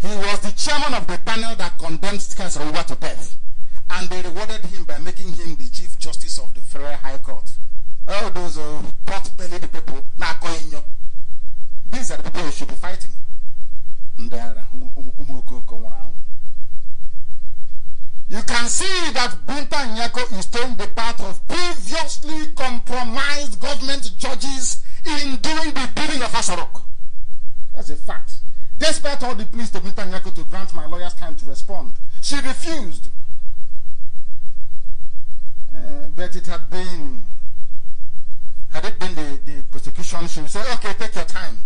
He was the chairman of the panel that condemned Kesrewa to death. And they rewarded him by making him the Chief Justice of the Federal High Court. All those pot-bellied people, these are the people who should be fighting. You can see that Binta Nyako is taking the part of previously compromised government judges in doing the bidding of Asorok. That's a fact. Despite all the pleas to Binta Nyako to grant my lawyers time to respond, she refused. But it had been, the prosecution, she would say, okay, take your time.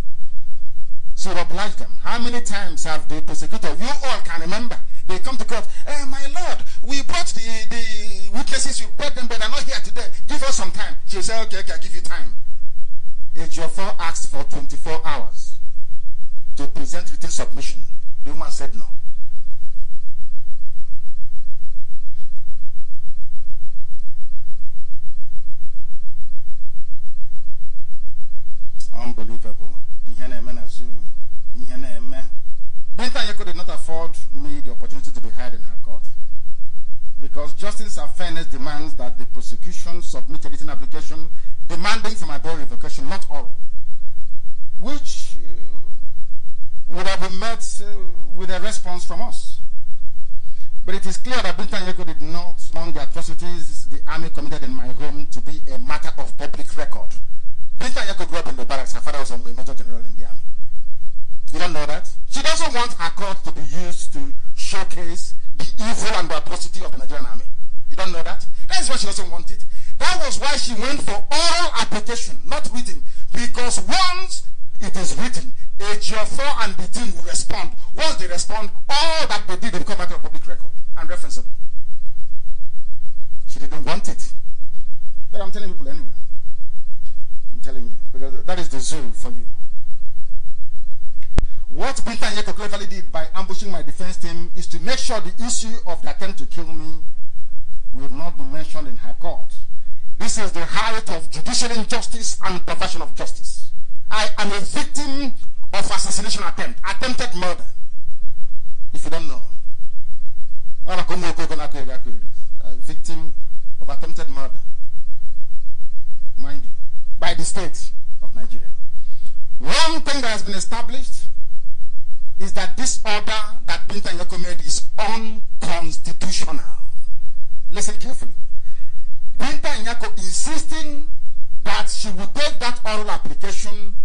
So oblige them. How many times have the prosecutor, you all can remember, they come to court, my lord, we brought the witnesses, we brought them, but they're not here today. Give us some time. She'll say, okay, I'll give you time. Ejiofor asked for 24 hours to present written submission. The woman said no. Unbelievable. Binta Nyako did not afford me the opportunity to be heard in her court because justice and fairness demands that the prosecution submit a written application demanding for my bail revocation, not oral, which would have been met with a response from us. But it is clear that Binta Nyako did not want the atrocities the army committed in my home to be a matter of public record. Binta Nyako grew up in the barracks. Her father was a major general in the army. You don't know that? She doesn't want her court to be used to showcase the evil and the atrocity of the Nigerian army. You don't know that? That is why she doesn't want it. That was why she went for oral application, not written. Because once it is written, Ejiofor and the team will respond. Once they respond, all that they did will become matter of public record and referenceable. She didn't want it. But I'm telling people anyway. I'm telling you. Because that is the zoo for you. What Binta Nyako cleverly did by ambushing my defense team is to make sure the issue of the attempt to kill me will not be mentioned in her court. This is the height of judicial injustice and perversion of justice. I am a victim of assassination attempt, attempted murder. If you don't know. A victim of attempted murder. Mind you. By the state of Nigeria. One thing that has been established is that this order that Binta Nyako made is unconstitutional. Listen carefully. Binta Nyako insisting that she would take that oral application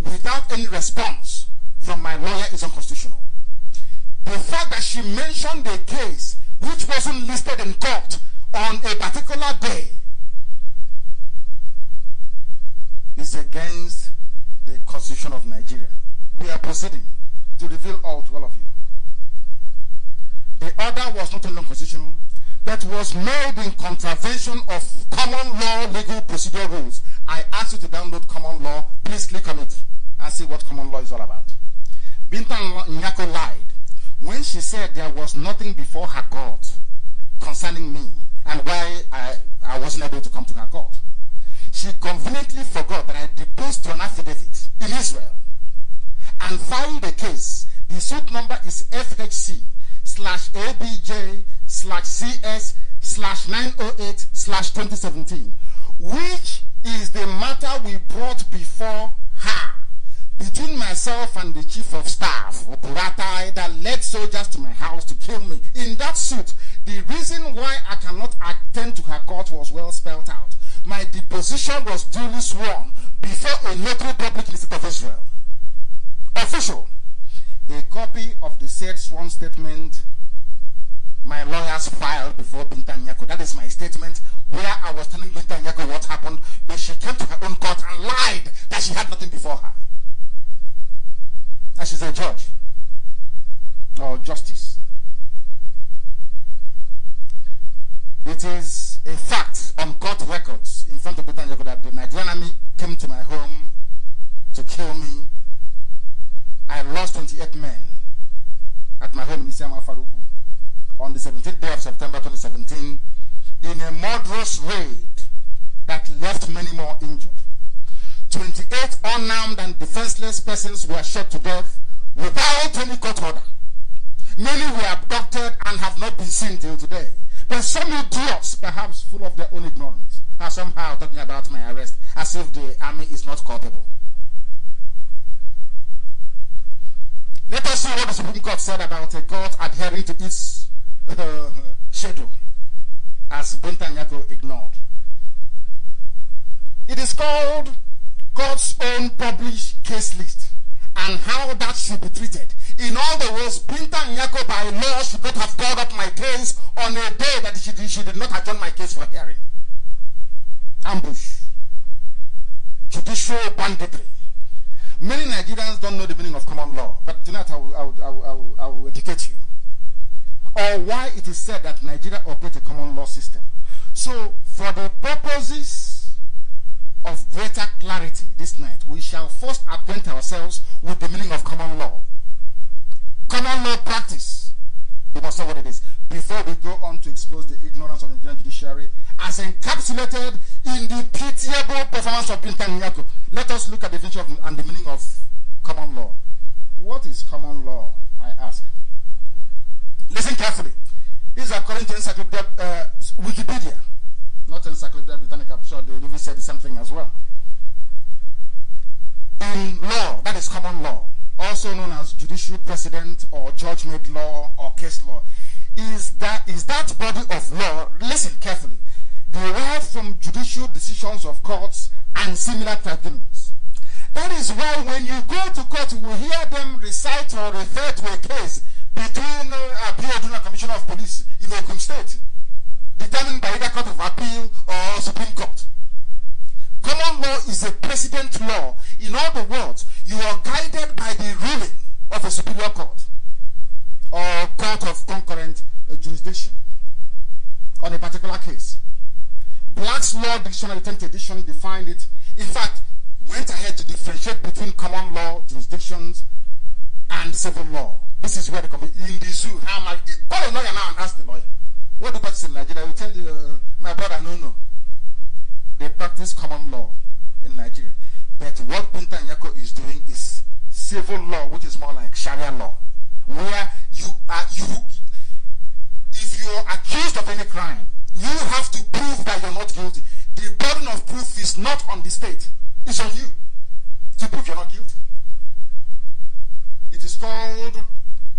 without any response from my lawyer is unconstitutional. The fact that she mentioned a case which wasn't listed in court on a particular day is against the Constitution of Nigeria. We are proceeding to reveal all to all of you. The order was not only unconstitutional, but was made in contravention of common law legal procedure rules. I ask you to download common law. Please click on it and see what common law is all about. Binta Nyako lied when she said there was nothing before her court concerning me and why I wasn't able to come to her court. She conveniently forgot that I deposed to an affidavit in Israel and filed a case. The suit number is FHC/ABJ/CS/908/2017, which is the matter we brought before her between myself and the chief of staff, Opurata, that led soldiers to my house to kill me. In that suit, the reason why I cannot attend to her court was well spelled out. My deposition was duly sworn before a notary public in the state of Israel. Official. A copy of the said sworn statement my lawyers filed before Binta Nyako. That is my statement where I was telling Binta Nyako what happened, but she came to her own court and lied that she had nothing before her. And she's a judge or justice. It is a fact on court records in front of Binta Nyako that the Nigerian army came to my home to kill me. I lost 28 men at my home in Isiama Faruku on the 17th day of September 2017 in a murderous raid that left many more injured. 28 unarmed and defenseless persons were shot to death without any court order. Many were abducted and have not been seen till today. But some idiots, perhaps full of their own ignorance, are somehow talking about my arrest as if the army is not culpable. Let us see what the Supreme Court said about a court adhering to its schedule, as Binta Nyako ignored. It is called Court's Own Published Case List and how that should be treated. In other words, Binta Nyako by law should not have called up my case on a day that she did not adjourn my case for hearing. Ambush. Judicial banditry. Many Nigerians don't know the meaning of common law, but tonight I will educate you. Or why it is said that Nigeria operates a common law system. So, for the purposes of greater clarity this night, we shall first acquaint ourselves with the meaning of common law. Common law practice. You must know what it is. Before we go on to expose the ignorance of the Nigerian judiciary as encapsulated in the pitiable performance of Binta Nyako, let us look at the definition and the meaning of common law. What is common law, I ask? Listen carefully. This is according to Wikipedia, not Encyclopedia Britannica. I'm sure they even said the same thing as well. In law, that is common law, also known as judicial precedent or judge-made law or case law, is that body of law, listen carefully, derived from judicial decisions of courts and similar tribunals. That is why when you go to court, you will hear them recite or refer to a case between a Commissioner of Police in Ogun State, determined by either Court of Appeal or Supreme Court. Common law is a precedent law. In other words, you are guided by the ruling of a superior court or court of concurrent jurisdiction on a particular case. Black's Law Dictionary 10th edition defined it. In fact, went ahead to differentiate between common law jurisdictions and civil law. This is where the in the zoo. Call a lawyer now and ask the lawyer. What do you practice in Nigeria? I will tell you, my brother, no. They practice common law in Nigeria. But what Binta Nyako is doing is civil law, which is more like Sharia law, where if you are accused of any crime, you have to prove that you're not guilty. The burden of proof is not on the state. It's on you to prove you're not guilty. It is called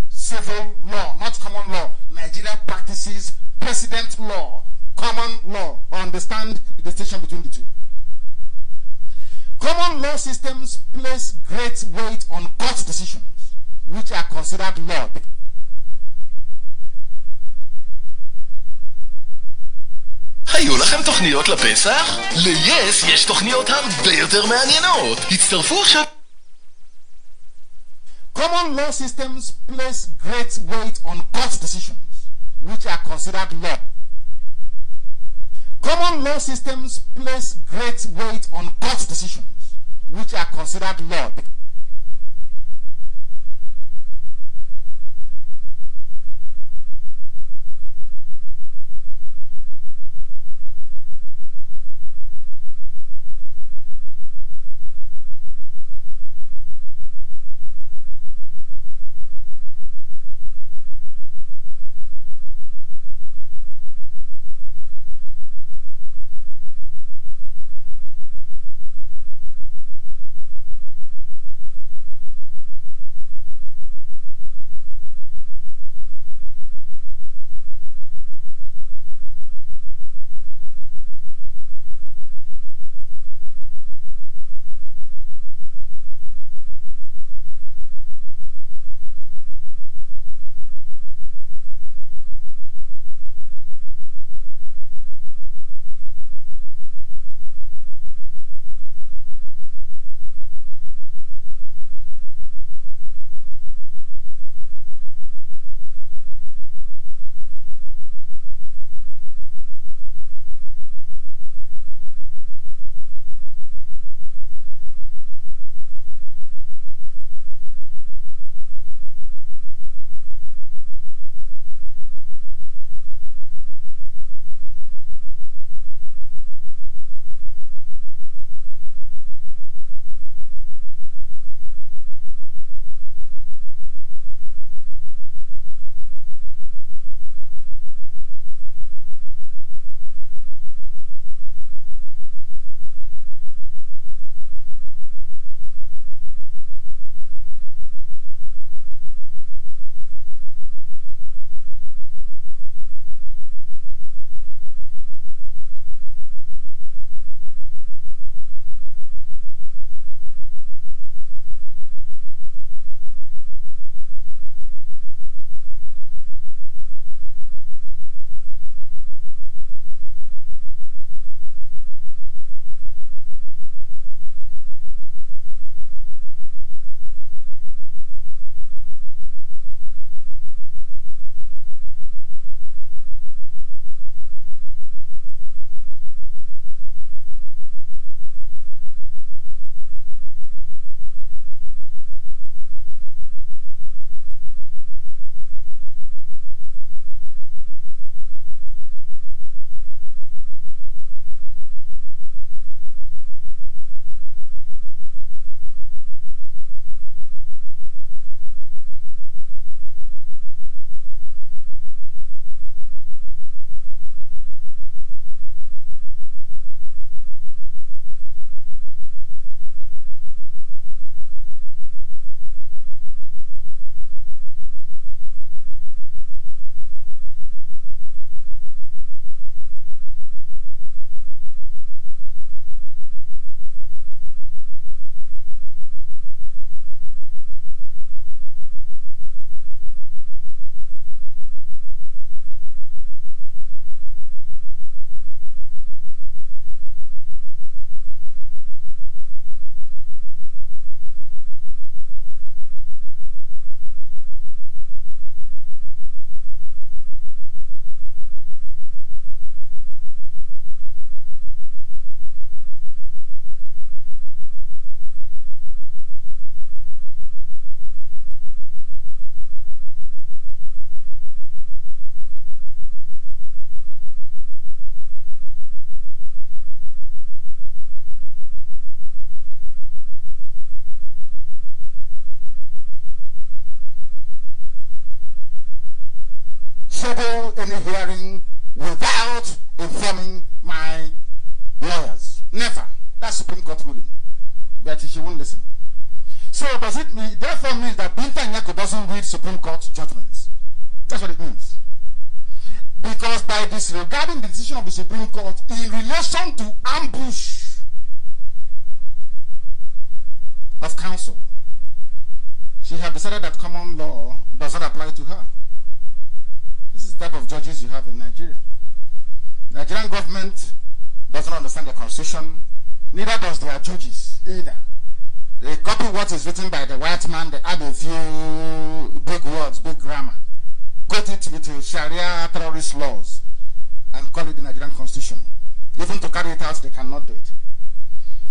civil law, not common law. Nigeria practices precedent law, common law. Understand the distinction between the two. Common law systems place great weight on court decisions, which are considered law. היו לכם תוכניות לפסח? ל-yes יש תוכניות הרבה יותר מעניינות. הצטרפו עכשיו. Common law systems place great weight on court decisions, which are considered law. Common law systems place great weight on court decisions, which are considered law. table any hearing without informing my lawyers. Never. That's Supreme Court ruling. But she won't listen. So does it mean, therefore means that Binta Nyako doesn't read Supreme Court judgments? That's what it means. Because by disregarding the decision of the Supreme Court in relation to ambush of counsel, she has decided that common law does not apply to her. This is the type of judges you have in Nigeria. The Nigerian government doesn't understand the constitution, neither does their judges either. They copy what is written by the white man, they add a few big words, big grammar, quote it with Sharia terrorist laws, and call it the Nigerian constitution. Even to carry it out, they cannot do it.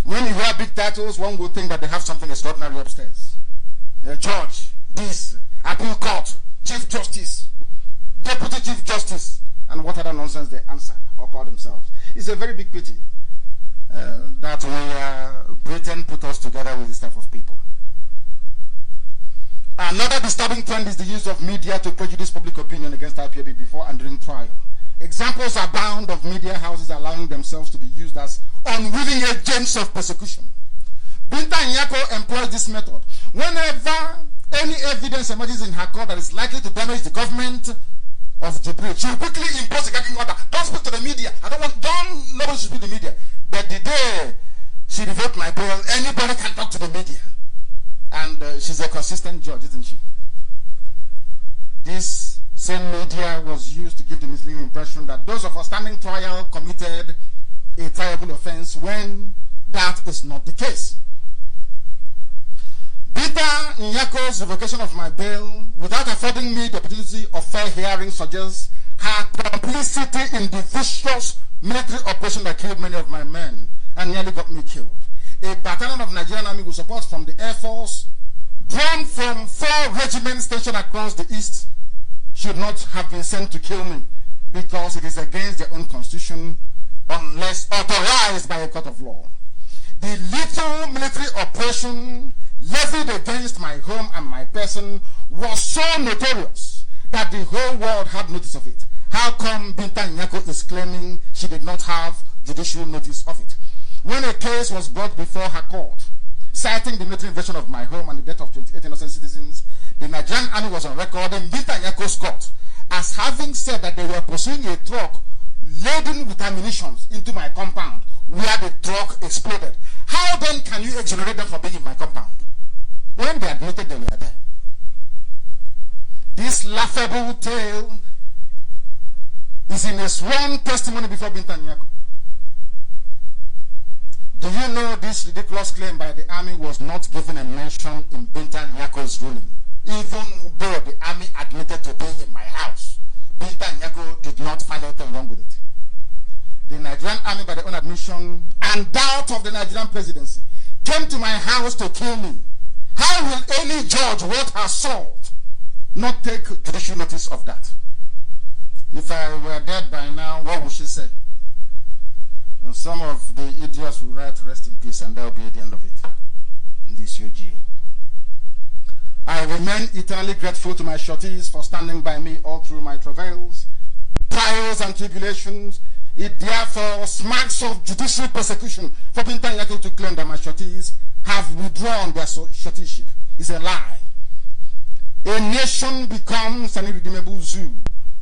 When you hear big titles, one would think that they have something extraordinary upstairs. A judge, this, appeal court, chief justice, deputy chief justice, and what other nonsense they answer or call themselves. It's a very big pity that Britain put us together with this type of people. Another disturbing trend is the use of media to prejudice public opinion against IPOB before and during trial. Examples abound of media houses allowing themselves to be used as unwilling agents of persecution. Binta Nyako employs this method. Whenever any evidence emerges in her court that is likely to damage the government of Jubilee, she will quickly impose a gagging order. Don't speak to the media. Nobody should speak to the media. But the day she revoked my bail, anybody can talk to the media. And she's a consistent judge, isn't she? This same media was used to give the misleading impression that those of us standing trial committed a triable offense when that is not the case. Binta Nyako's revocation of my bail without affording me the opportunity of fair hearing suggests her complicity in the vicious military operation that killed many of my men and nearly got me killed. A battalion of Nigerian Army with support from the Air Force, drawn from 4 regiments stationed across the East, should not have been sent to kill me because it is against their own constitution unless authorized by a court of law. The lethal military operation levied against my home and my person was so notorious that the whole world had notice of it. How come Binta Nyako is claiming she did not have judicial notice of it? When a case was brought before her court, citing the military invasion of my home and the death of 28 innocent citizens, the Nigerian Army was on record in Binta Nyako's court as having said that they were pursuing a truck laden with ammunition into my compound where the truck exploded. How then can you exonerate them for being in my compound? When they admitted they were there. This laughable tale is in a sworn testimony before Binta Nyako. Do you know this ridiculous claim by the army was not given a mention in Binta Nyako's ruling? Even though the army admitted to being in my house, Binta Nyako did not find anything wrong with it. The Nigerian army, by their own admission and doubt of the Nigerian presidency, came to my house to kill me. How will any judge worth her salt not take judicial notice of that? If I were dead by now, what would she say? And some of the idiots will write rest in peace, and that will be the end of it. This UG. I remain eternally grateful to my shorties for standing by me all through my travails, trials, and tribulations. It therefore smacks of judicial persecution for Binta Nyako to claim that my shorties have withdrawn their shortyship. It's a lie. A nation becomes an irredeemable zoo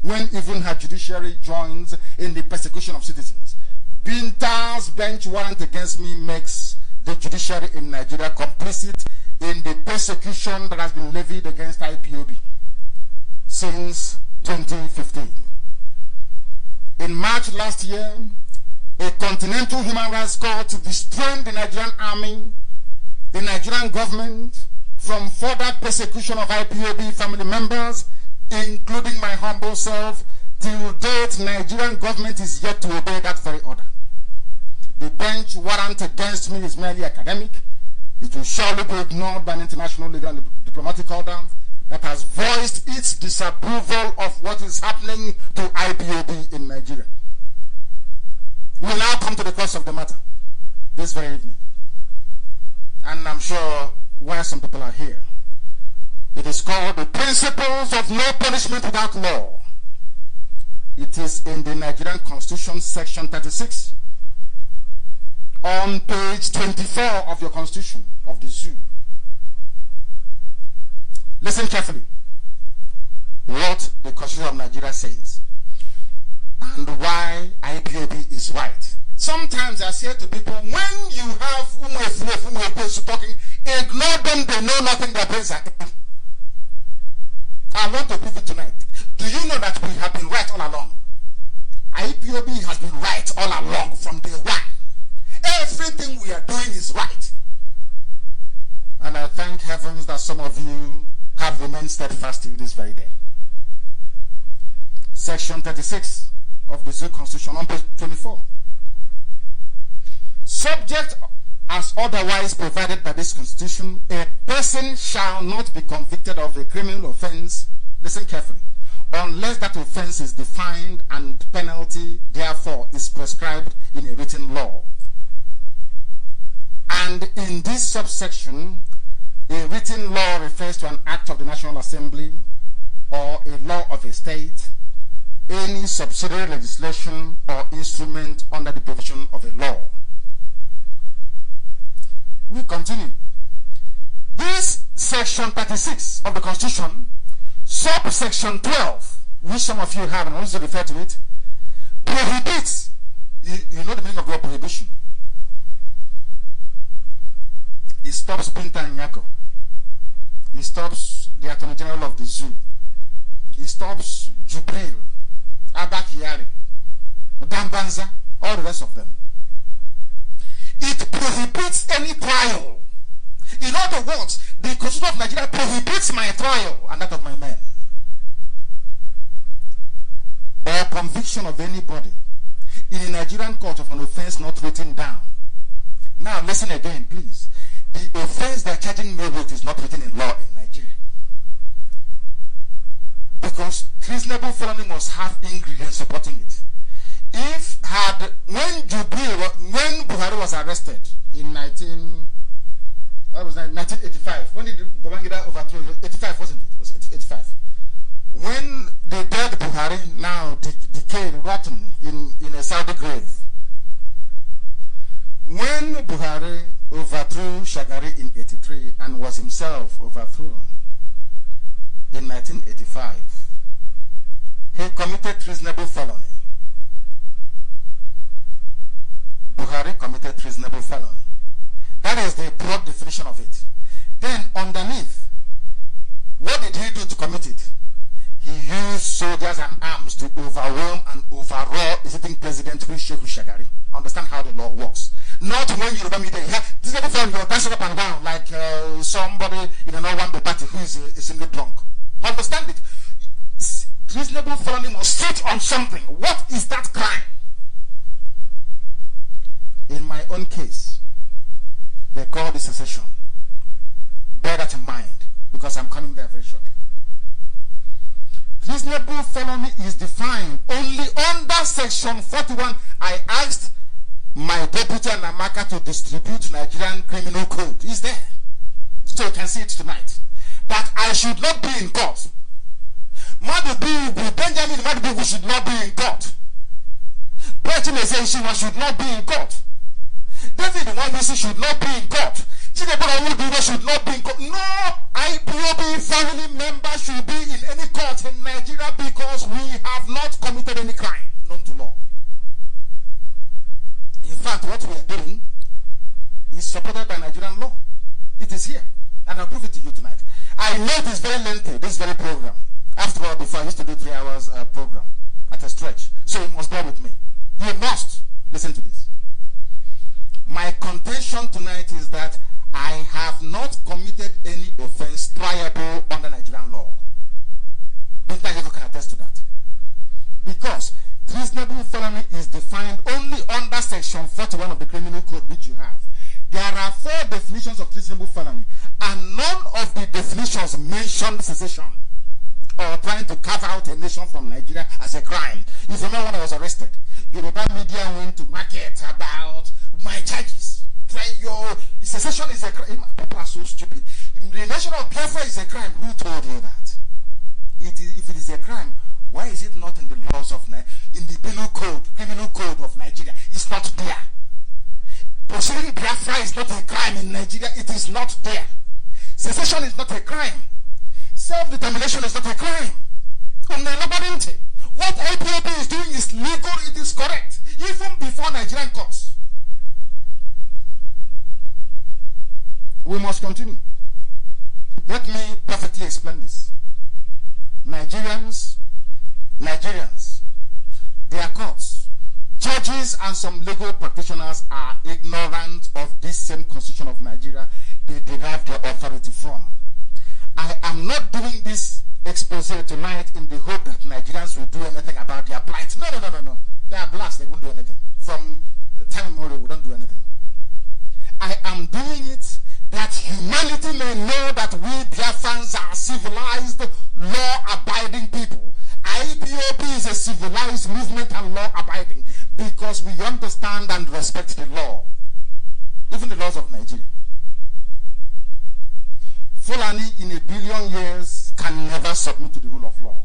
when even her judiciary joins in the persecution of citizens. Binta's bench warrant against me makes the judiciary in Nigeria complicit in the persecution that has been levied against IPOB since 2015. In March last year, a Continental Human Rights Court restrained the Nigerian Army, the Nigerian government, from further persecution of IPOB family members, including my humble self. Till date, Nigerian government is yet to obey that very order. The bench warrant against me is merely academic. It will surely be ignored by an international legal and diplomatic order that has voiced its disapproval of what is happening to IPOB in Nigeria. We will now come to the crux of the matter this very evening. And I'm sure why some people are here. It is called the Principles of No Punishment Without Law. It is in the Nigerian Constitution, section 36. On page 24 of your Constitution of the zoo. Listen carefully. What the Constitution of Nigeria says. And why IPOB is right. Sometimes I say to people, when you have Umwe talking, ignore them, they know nothing, their brains are empty. I want to prove it tonight. Do you know that we have been right all along? IPOB has been right all along from day one. Everything we are doing is right. And I thank heavens that some of you have remained steadfast till this very day. Section 36 of the Zoo Constitution on page 24. Subject as otherwise provided by this Constitution, a person shall not be convicted of a criminal offense, listen carefully, unless that offense is defined and penalty, therefore, is prescribed in a written law. And in this subsection, a written law refers to an act of the National Assembly or a law of a state, any subsidiary legislation or instrument under the provision of a law. We continue. This section 36 of the Constitution, subsection 12, which some of you have and also refer to it, prohibits, you know the meaning of the word prohibition. It stops Pinta and Nyako. It stops the Attorney General of the Zoo. It stops Jubril, Abakiyari, Dambanza, all the rest of them. It prohibits any trial. In other words, the Constitution of Nigeria prohibits my trial and that of my men, or conviction of anybody in a Nigerian court of an offense not written down. Now listen again, please. The offense they're charging me with is not written in law in Nigeria. Because treasonable felony must have ingredients supporting it. When Buhari was arrested in 1985, when did Babangida overthrow? 85, wasn't it? Was it 85? When the dead Buhari, now decayed, rotten in a Saudi grave. When Buhari overthrew Shagari in 83 and was himself overthrown in 1985, he committed treasonable felony. Buhari committed treasonable felony. That is the broad definition of it. Then underneath, what did he do to commit it? He used soldiers and arms to overwhelm and overraw the sitting president, Sheikh Shagari. Understand how the law works. Not when you remember media, this is the you're dancing up and down like somebody in an one party who is simply drunk. Understand it. Reasonable felony must sit on something. What is that crime? In my own case, they call this secession. Bear that in mind, because I'm coming there very shortly. Reasonable felony is defined only under section 41. I asked my deputy and Amaka to distribute Nigerian criminal code. It's there. So you can see it tonight. But I should not be in court. Benjamin Madubu should not be in court. Bertinization should not be in court. David Wambisi should not be in court. Chidebora should not be in court. No IPOB family member should be in any court in Nigeria because we have not committed any crime known to law. In fact, what we are doing is supported by Nigerian law. It is here. And I'll prove it to you tonight. I know it is very lengthy, this very program. After all, before I used to do 3 hours program at a stretch. So you must bear with me. You must listen to this. My contention tonight is that I have not committed any offense triable under Nigerian law. Binta can attest to that. Because treasonable felony is defined only under section 41 of the criminal code which you have. There are 4 definitions of treasonable felony, and none of the definitions mention secession or trying to carve out a nation from Nigeria as a crime. If you remember when I was arrested, Yoruba media went to market about my charges. Secession is a crime. People are so stupid. The nation of BIAFRA is a crime. Who told you that? If it is a crime, Why is it not in the laws of in the criminal code of Nigeria? It's not there. Pursuing Biafra is not a crime in Nigeria. It is not there. Secession is not a crime. Self-determination is not a crime. What IPOB is doing is legal. It is correct. Even before Nigerian courts. We must continue. Let me perfectly explain this. Nigerians, their courts, judges and some legal practitioners are ignorant of this same constitution of Nigeria they derive their authority from. I am not doing this expose tonight in the hope that Nigerians will do anything about their plight. No. They are blacks, they won't do anything. From the time immemorial, we don't do anything. I am doing it that humanity may know that we Biafrans are civilized, law-abiding people. IPOB is a civilized movement and law-abiding because we understand and respect the law, even the laws of Nigeria. Fulani in a billion years can never submit to the rule of law.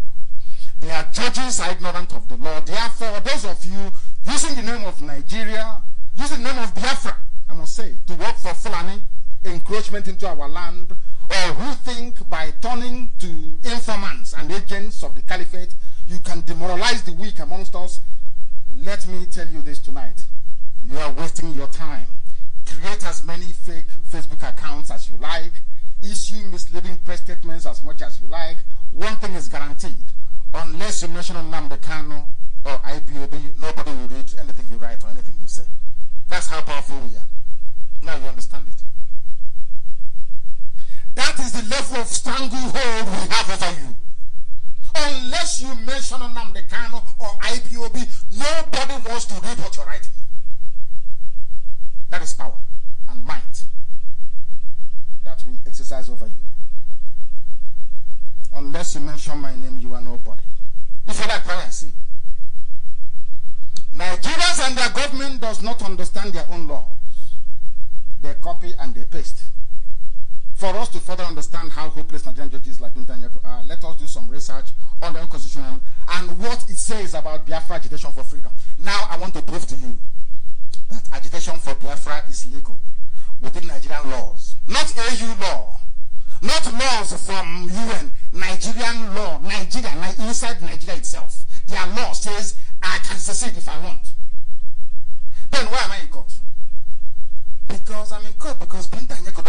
Their judges are ignorant of the law. Therefore, those of you using the name of Nigeria, using the name of Biafra, I must say, to work for Fulani, encroachment into our land, or who think by turning to informants and agents of the caliphate, you can demoralize the weak amongst us. Let me tell you this tonight. You are wasting your time. Create as many fake Facebook accounts as you like. Issue misleading press statements as much as you like. One thing is guaranteed. Unless you mention Nnamdi Kanu or IPOB, nobody will read anything you write or anything you say. That's how powerful we are. Now you understand it. That is the level of stranglehold we have over you. Unless you mention Nnamdi Kanu or IPOB, nobody wants to read what you're writing. That is power and might that we exercise over you. Unless you mention my name, you are nobody. If you like, try and see. Nigerians and their government does not understand their own laws. They copy and they paste. For us to further understand how hopeless Nigerian judges like Nnamdi Kanu are, let us do some research on the constitution and what it says about Biafra agitation for freedom. Now I want to prove to you that agitation for Biafra is legal within Nigerian laws. Not AU law, not laws from UN, Nigerian law, inside Nigeria itself. Their law says I can secede if I want. Then why am I in court? Because I'm in court because Binta Nyeko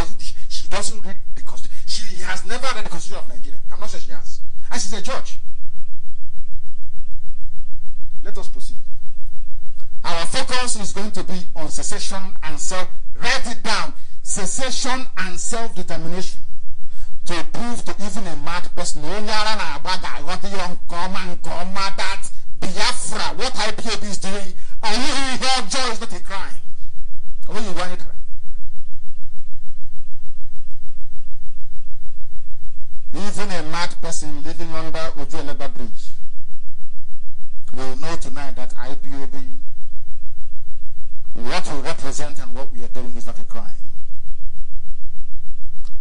doesn't read the Constitution. She has never read the Constitution of Nigeria. I'm not sure she has. And she's a judge. Let us proceed. Our focus is going to be on secession and write it down. Secession and self-determination. To prove to even a mad person, that Biafra, what IPOB is doing, and your joy is not a crime. When you want it. Even a mad person living under Ojuelegba Bridge will know tonight that IPOB, what we represent and what we are doing is not a crime.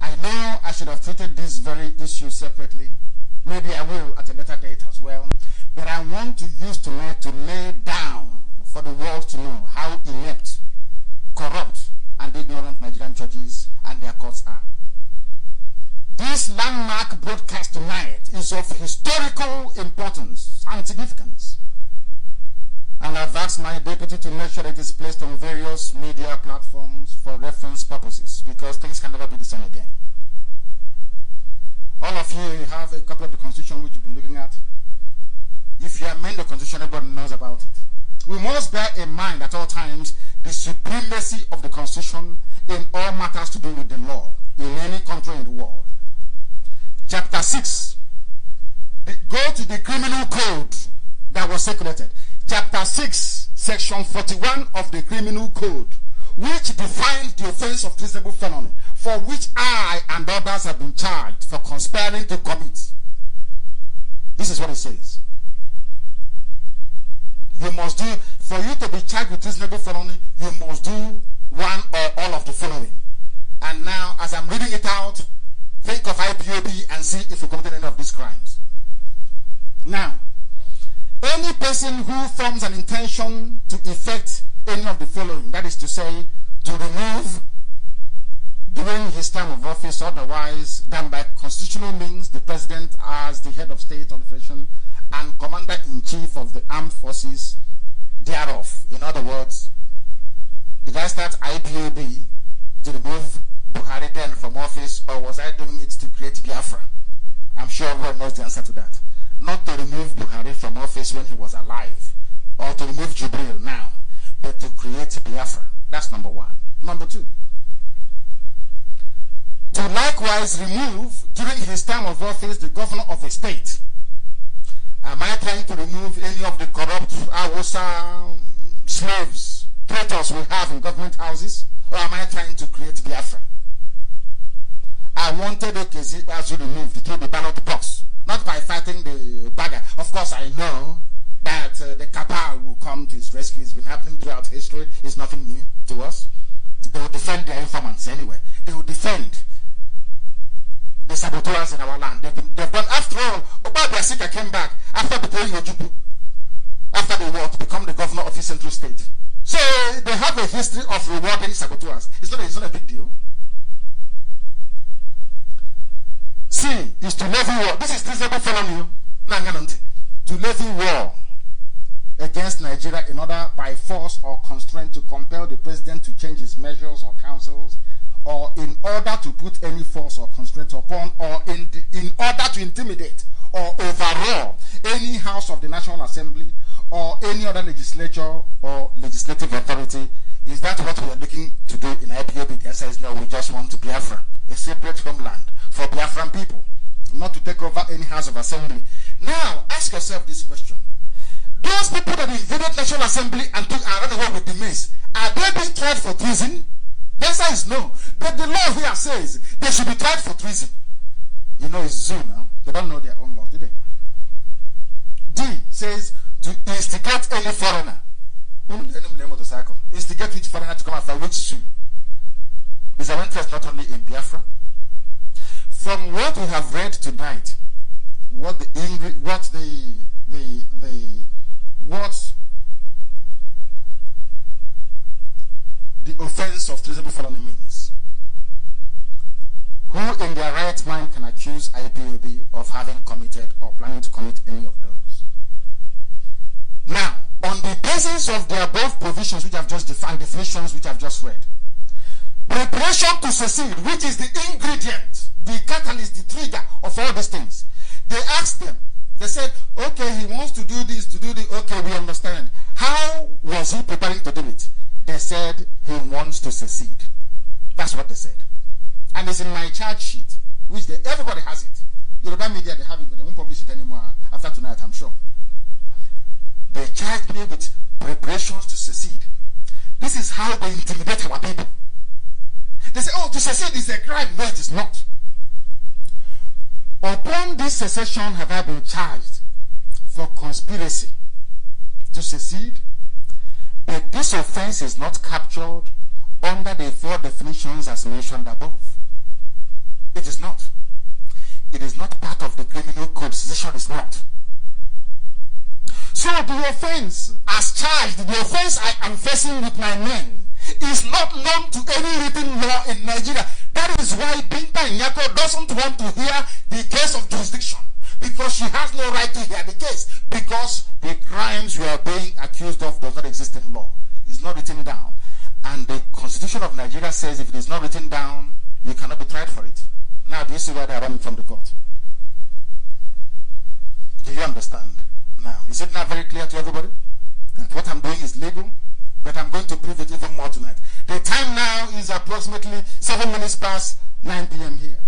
I know I should have treated this very issue separately. Maybe I will at a later date as well. But I want to use tonight to lay down for the world to know how inept, corrupt, and ignorant Nigerian judges and their courts are. This landmark broadcast tonight is of historical importance and significance. And I've asked my deputy to make sure that it is placed on various media platforms for reference purposes, because things can never be the same again. All of you have a copy of the Constitution which you've been looking at. If you amend the Constitution, everybody knows about it. We must bear in mind at all times the supremacy of the Constitution in all matters to do with the law in any country in the world. Chapter 6. Go to the criminal code that was circulated. Chapter 6, section 41 of the criminal code, which defines the offense of treasonable felony, for which I and others have been charged for conspiring to commit. This is what it says. You must do, for you to be charged with treasonable felony, you must do one or all of the following. And now, as I'm reading it out, think of IPOB and see if you committed any of these crimes. Now, Any person who forms an intention to effect any of the following, that is to say, to remove during his term of office, otherwise done by constitutional means, the president as the head of state of the nation and commander-in-chief of the armed forces thereof. In other words, did I start IPOB to remove Buhari then from office, or was I doing it to create Biafra? I'm sure everyone knows the answer to that. Not to remove Buhari from office when he was alive, or to remove Jubril now, but to create Biafra. That's number one. Number two, to likewise remove, during his term of office, the governor of a state. Am I trying to remove any of the corrupt Awusa slaves, traitors we have in government houses, or am I trying to create Biafra? I wanted Okezi to remove through the ballot box, not by fighting the bagger. Of course, I know that the Kappa will come to his rescue. It's been happening throughout history. It's nothing new to us. They will defend their informants anyway. They will defend the saboteurs in our land. They've done, after all, Obabasika came back after betraying Ojubu, after the war, to become the governor of his central state. So they have a history of rewarding saboteurs. It's not a big deal. C is to levy war. This is treasonable felony. To levy war against Nigeria in order by force or constraint to compel the president to change his measures or counsels, or in order to put any force or constraint upon, or in order to intimidate or overrule any house of the National Assembly or any other legislature or legislative authority. Is that what we are looking to do in IPOB? The answer is no. We just want to Biafra, a separate homeland for Biafran people, not to take over any house of assembly. Now, ask yourself this question. Those people that invaded National Assembly and ran away with the mace, are they being tried for treason? The answer is no. But the law here says they should be tried for treason. You know, it's zoo now. They don't know their own law, do they? D says to instigate any foreigner. Instigate which foreigner to come after which zoo. Is our interest not only in Biafra? From what we have read tonight, what the offense of treasonable felony means. Who in their right mind can accuse IPOB of having committed or planning to commit any of those? Now, on the basis of the above provisions which I've just defined, definitions which I've just read, preparation to secede, which is the ingredient, the catalyst, the trigger of all these things. They asked them, they said, okay, he wants to do this, okay, we understand. How was he preparing to do it? They said he wants to secede. That's what they said. And it's in my charge sheet, which everybody has it. Yoruba media, they have it, but they won't publish it anymore after tonight, I'm sure. They charged me with preparations to secede. This is how they intimidate our people. They say, oh, to secede is a crime. No, it is not. Upon this secession have I been charged for conspiracy to secede, but this offense is not captured under the 4 definitions as mentioned above. It is not. It is not part of the criminal code. Secession is not. So the offense as charged, the offense I am facing with my men, is not known to any written law in Nigeria. That is why Binta Nyako doesn't want to hear the case of jurisdiction, because she has no right to hear the case, because the crimes you are being accused of does not exist in law. It's not written down. And the Constitution of Nigeria says if it is not written down, you cannot be tried for it. Now, do you see why they are running from the court? Do you understand? Now, is it not very clear to everybody that what I'm doing is legal? But I'm going to prove it even more tonight. The time now is approximately 7 minutes past 9 p.m. here.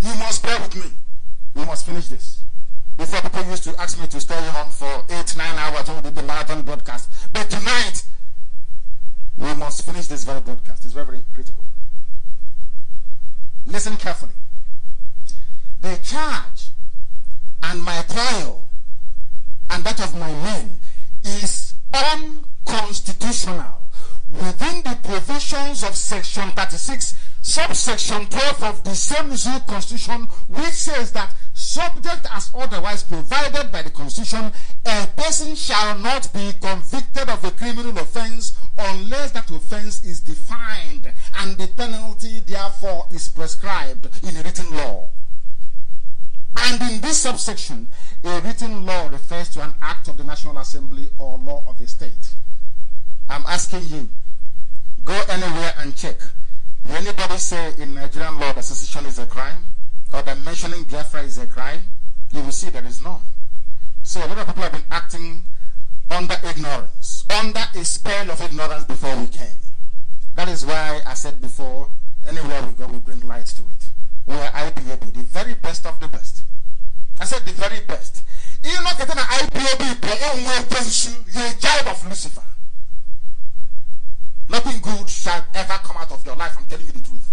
You must bear with me. We must finish this. Before, people used to ask me to stay on for 8-9 hours when we did the marathon broadcast. But tonight, we must finish this very broadcast. It's very, very critical. Listen carefully. The charge and my trial and that of my men is unconstitutional within the provisions provisions of Section 36, subsection 12 of the same zoo Constitution, which says that subject as otherwise provided by the Constitution, a person shall not be convicted of a criminal offense unless that offense is defined and the penalty therefore is prescribed in a written law. And in this subsection, a written law refers to an act of the National Assembly or law of the state. I'm asking you, go anywhere and check. Will anybody say in Nigerian law that secession is a crime? Or that mentioning Biafra is a crime? You will see there is none. So a lot of people have been acting under ignorance, under a spell of ignorance before we came. That is why I said before, anywhere we go, we bring light to it. We are IPOB, the very best of the best. I said the very best. You're not getting an IPOB, you're a child of Lucifer. Nothing good shall ever come out of your life, I'm telling you the truth.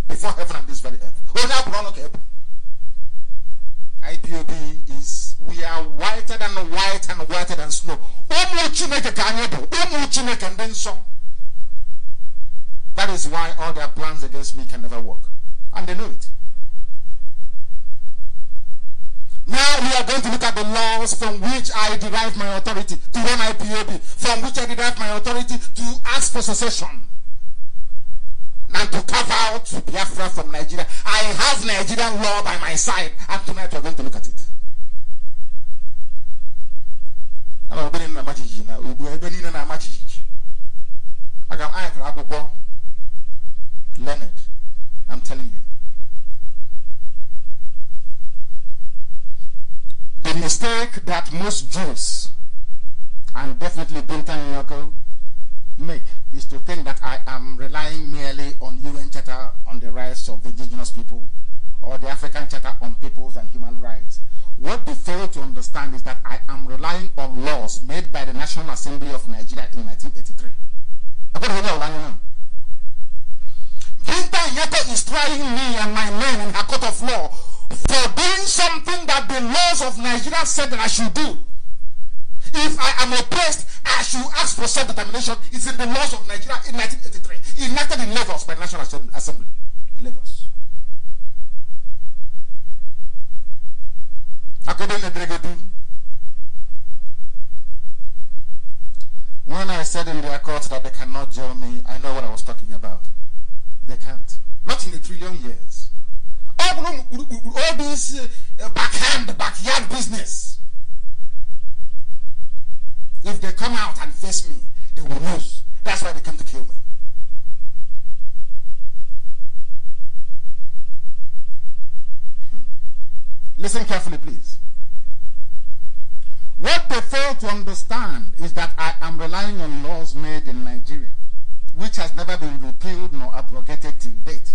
Before heaven and this very earth. IPOB is, we are whiter than white and whiter than snow. That is why all their plans against me can never work. And they know it. Now we are going to look at the laws from which I derive my authority to run IPOB, from which I derive my authority to ask for secession and to carve out Biafra from Nigeria. I have Nigerian law by my side, and tonight we are going to look at it. Leonard, I'm telling you. The mistake that most Jews, and definitely Binta Nyoko, make is to think that I am relying merely on UN Charter on the rights of the indigenous people or the African Charter on peoples and human rights. What they fail to understand is that I am relying on laws made by the National Assembly of Nigeria in 1983. Binta Nyoko is trying me and my men in her court of law for doing something that the laws of Nigeria said that I should do. If I am oppressed, I should ask for self-determination. It's in the laws of Nigeria in 1983, enacted in Lagos by the National Assembly in Lagos. When I said in their court that they cannot jail me, I know what I was talking about. They can't. Not in a trillion years. All this backyard business. If they come out and face me, they will lose. That's why they came to kill me. Listen carefully, please. What they fail to understand is that I am relying on laws made in Nigeria, which has never been repealed nor abrogated till date.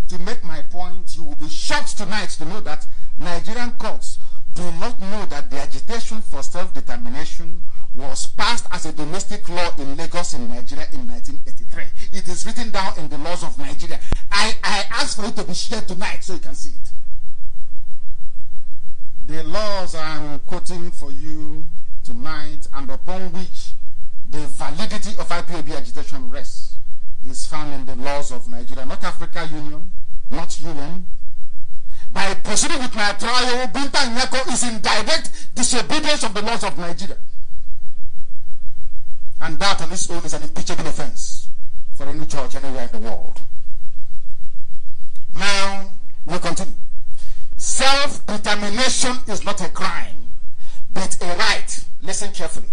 To make my point, you will be shocked tonight to know that Nigerian courts do not know that the agitation for self-determination was passed as a domestic law in Lagos in Nigeria in 1983. It is written down in the laws of Nigeria. I ask for it to be shared tonight so you can see it. The laws I am quoting for you tonight and upon which the validity of IPOB agitation rests is found in the laws of Nigeria, not Africa Union, not UN. By proceeding with my trial, Binta Nyoko is in direct disobedience of the laws of Nigeria. And that on its own is an impeachable offense for any judge anywhere in the world. Now, we'll continue. Self-determination is not a crime, but a right. Listen carefully.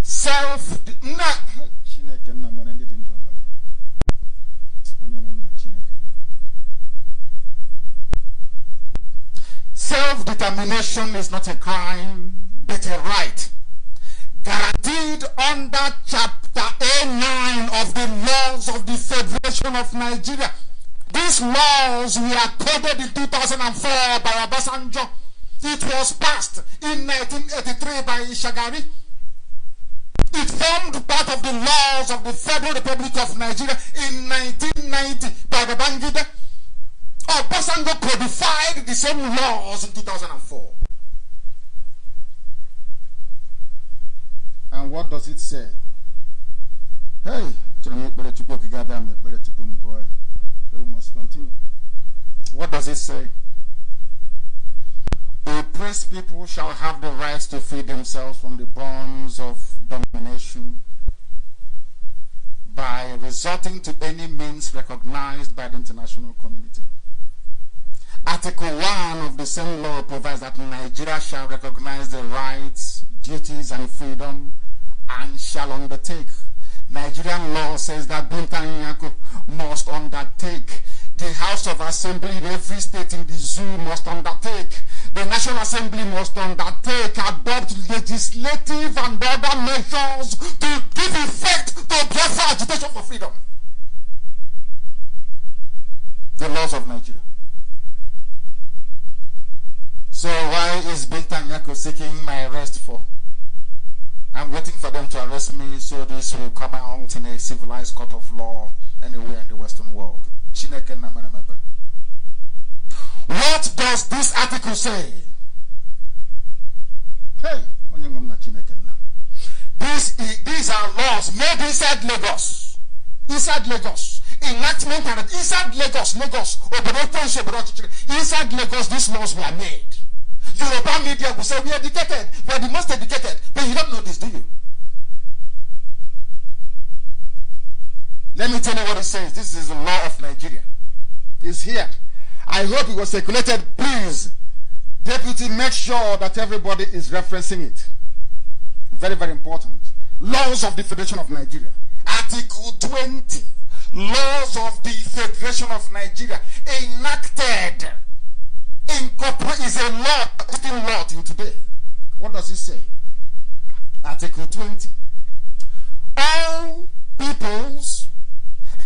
Self-determination is not a crime, but a right, guaranteed under Chapter A9 of the laws of the Federation of Nigeria. These laws were coded in 2004 by Obasanjo. It was passed in 1983 by Shagari. It formed part of the laws of the Federal Republic of Nigeria in 1990 by Babangida. Obasanjo codified the same laws in 2004. And what does it say? Hey, we must continue. What does it say? Oppressed people shall have the right to free themselves from the bonds of domination by resorting to any means recognized by the international community. Article 1 of the same law provides that Nigeria shall recognize the rights, duties, and freedom and shall undertake. Nigerian law says that Binta Nyako must undertake. The House of Assembly in every state in the zoo must undertake. The National Assembly must undertake, adopt legislative and other measures to give effect to Biafra agitation for freedom. The laws of Nigeria. So why is Binta Nyako seeking my arrest for? I'm waiting for them to arrest me so this will come out in a civilized court of law anywhere in the Western world. What does this article say? Hey, these are laws made inside Lagos. Inside Lagos. Enactment and inside Lagos. Inside Lagos, these laws were made. European media will say we are educated, we are the most educated, but you don't know this, do you? Let me tell you what it says. This is the law of Nigeria. It's here. I hope it was circulated. Please, Deputy, make sure that everybody is referencing it. Very, very important. Laws of the Federation of Nigeria. Article 20. Laws of the Federation of Nigeria. Enacted. Incorporate is a law, still law till today. What does it say? Article 20. All peoples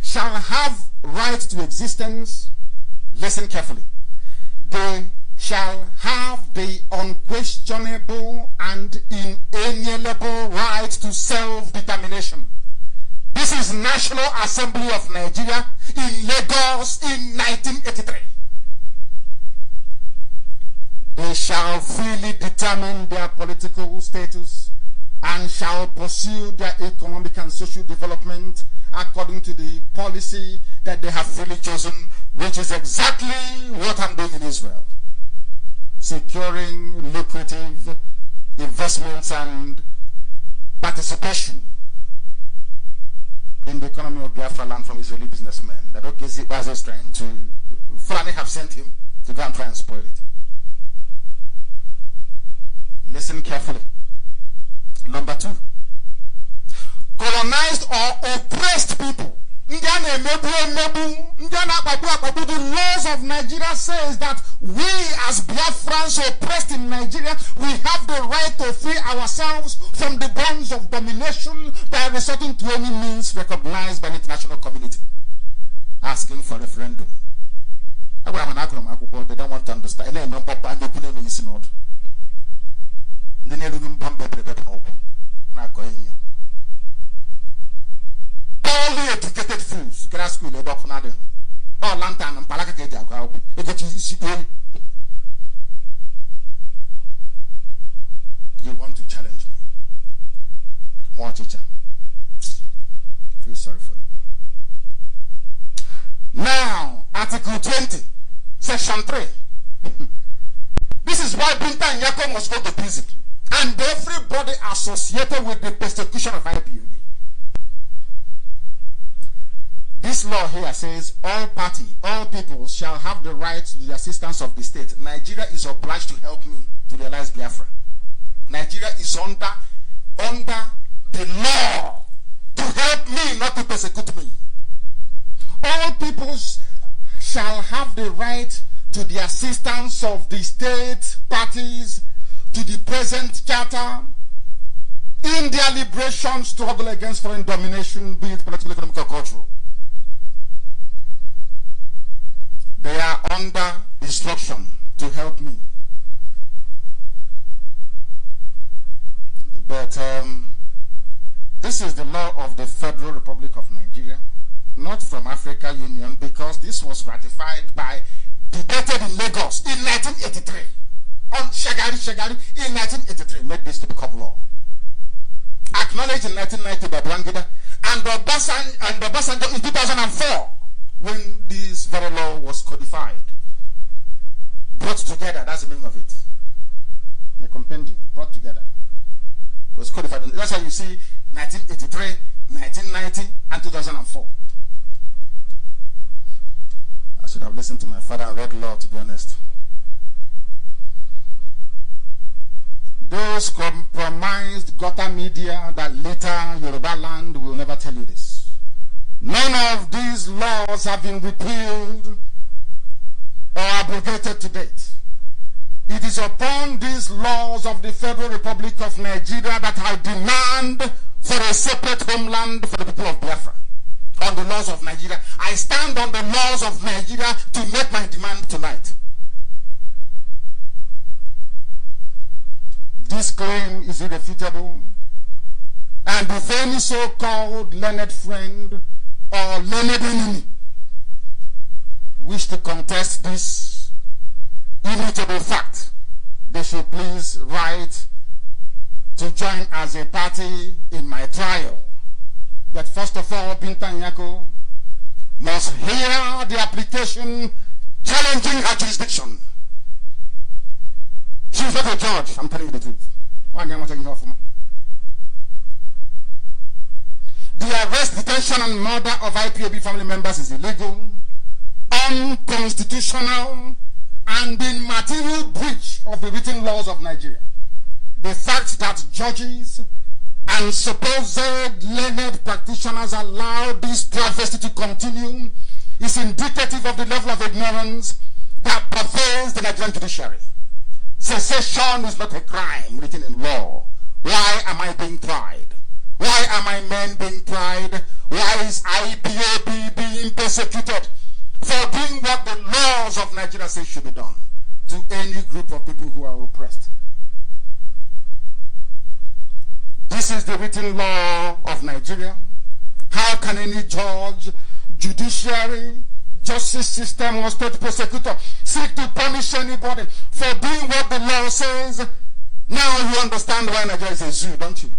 shall have right to existence. Listen carefully. They shall have the unquestionable and inalienable right to self-determination. This is National Assembly of Nigeria in Lagos in 1983. They shall freely determine their political status and shall pursue their economic and social development according to the policy that they have freely chosen, which is exactly what I'm doing in Israel. Securing lucrative investments and participation in the economy of Biafra land from Israeli businessmen. That Okezikbaze is trying to, Fulani have sent him to go and try and spoil it. Listen carefully. Number 2. Colonized or oppressed people. The laws of Nigeria says that we as Biafrans oppressed in Nigeria, we have the right to free ourselves from the bonds of domination by resorting to any means recognized by the international community. Asking for referendum. They don't want to understand. All the educated fools, grad school, all lantern and palaka. You want to challenge me? More teacher. Feel sorry for you. Now, Article 20, Section 3. This is why Binta Nyako must go to prison. And everybody associated with the persecution of IPOB. This law here says all people shall have the right to the assistance of the state. Nigeria is obliged to help me to realize Biafra. Nigeria is under the law to help me, not to persecute me. All peoples shall have the right to the assistance of the state parties to the present charter in their liberation struggle against foreign domination, be it political, economic, or cultural. They are under instruction to help me. But this is the law of the Federal Republic of Nigeria, not from Africa Union, because this was ratified by, debated in Lagos in 1983. On Shagari in 1983 made this to become law. acknowledged in 1990 by Babangida, and Obasanjo in 2004, when this very law was codified. Brought together, that's the meaning of it. The compendium, brought together. Was codified. That's why you see 1983, 1990, and 2004. I should have listened to my father and read law, to be honest. Those compromised gutter media that later Yoruba land will never tell you this. None of these laws have been repealed or abrogated to date. It is upon these laws of the Federal Republic of Nigeria that I demand for a separate homeland for the people of Biafra. On the laws of Nigeria. I stand on the laws of Nigeria to make my demand tonight. This claim is irrefutable, and if any so-called learned friend or learned enemy wish to contest this immutable fact, they should please write to join as a party in my trial. But first of all, Binta Nyako must hear the application challenging her jurisdiction. She's not a judge, I'm telling you the truth. The arrest, detention, and murder of IPOB family members is illegal, unconstitutional, and in material breach of the written laws of Nigeria. The fact that judges and supposed learned practitioners allow this travesty to continue is indicative of the level of ignorance that pervades the Nigerian judiciary. Secession is not a crime written in law. Why am I being tried? Why are my men being tried? Why is IPOB being persecuted for doing what the laws of Nigeria say should be done to any group of people who are oppressed? This is the written law of Nigeria. How can any judge, judiciary, justice system, or state prosecutor seek to punish anybody for doing what the law says? Now you understand why Nigeria is a zoo, don't you?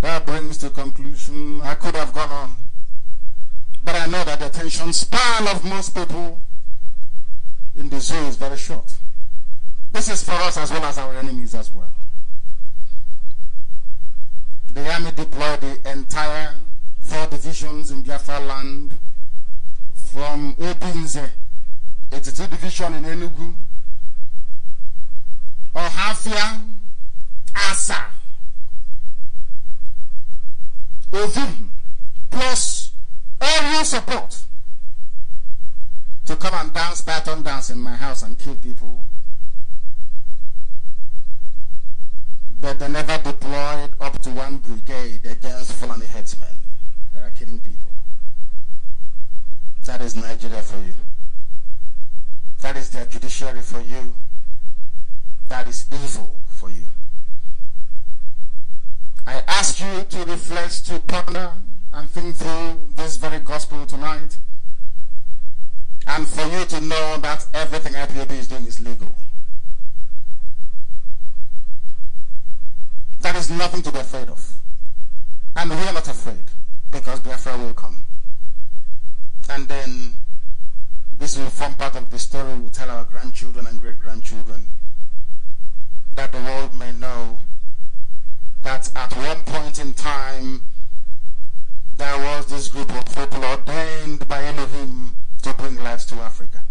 That brings to conclusion. I could have gone on, but I know that the attention span of most people in the zoo is very short. This is for us as well as our enemies as well. The army deployed the entire 4 divisions in Biafra land, from Obinze, 82 division in Enugu, Ohafia, Asa, Ovim, plus aerial support to come and dance pattern dance in my house and kill people. But they never deployed up to 1 brigade against Fulani headsmen that are killing people. That is Nigeria for you. That is their judiciary for you. That is evil for you. I ask you to reflect, to ponder, and think through this very gospel tonight, and for you to know that everything IPOB is doing is legal. There is nothing to be afraid of. And we are not afraid, because Biafra will come. And then this will form part of the story we'll tell our grandchildren and great-grandchildren, that the world may know that at one point in time there was this group of people ordained by Elohim to bring light to Africa.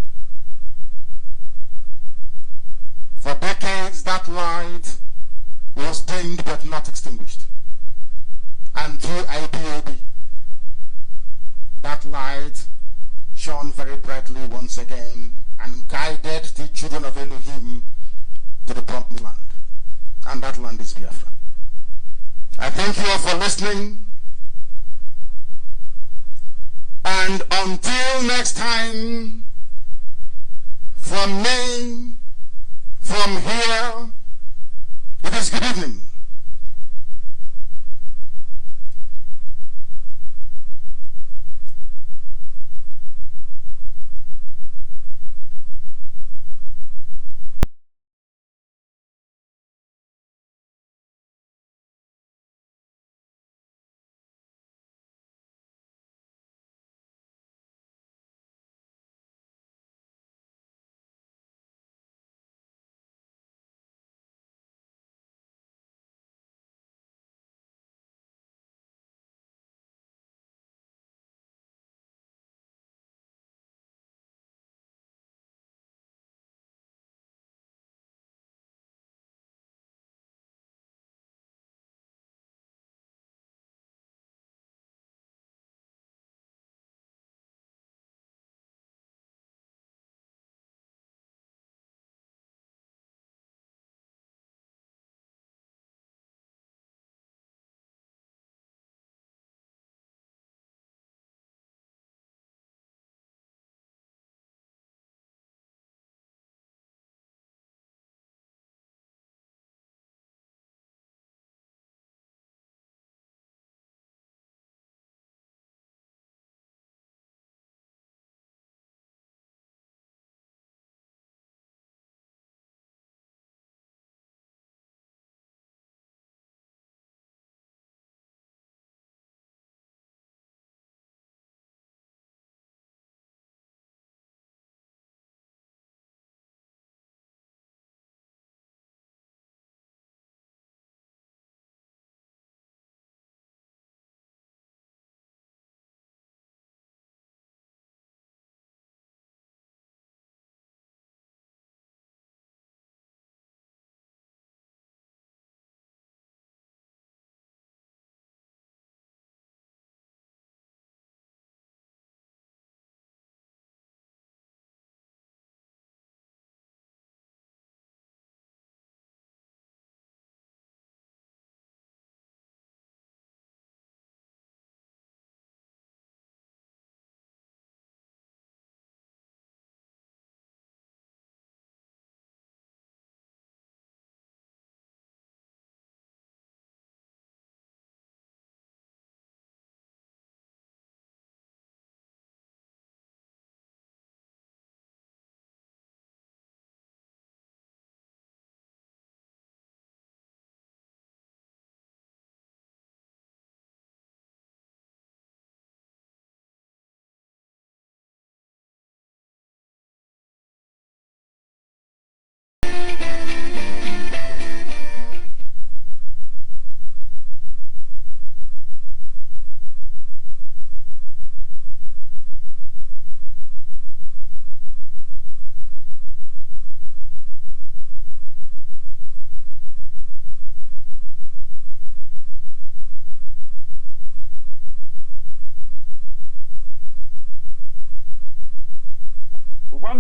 For decades that light was dimmed but not extinguished. And through IPOB, that light shone very brightly once again and guided the children of Elohim to the promised land. And that land is Biafra. I thank you all for listening. And until next time, from me, from here, it is good evening.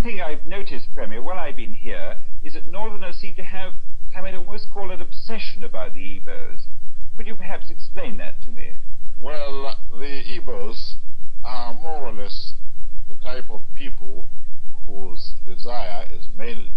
thing I've noticed, Premier, while I've been here, is that Northerners seem to have, I might almost call it, obsession about the Igbos. Could you perhaps explain that to me? Well, the Igbos are more or less the type of people whose desire is mainly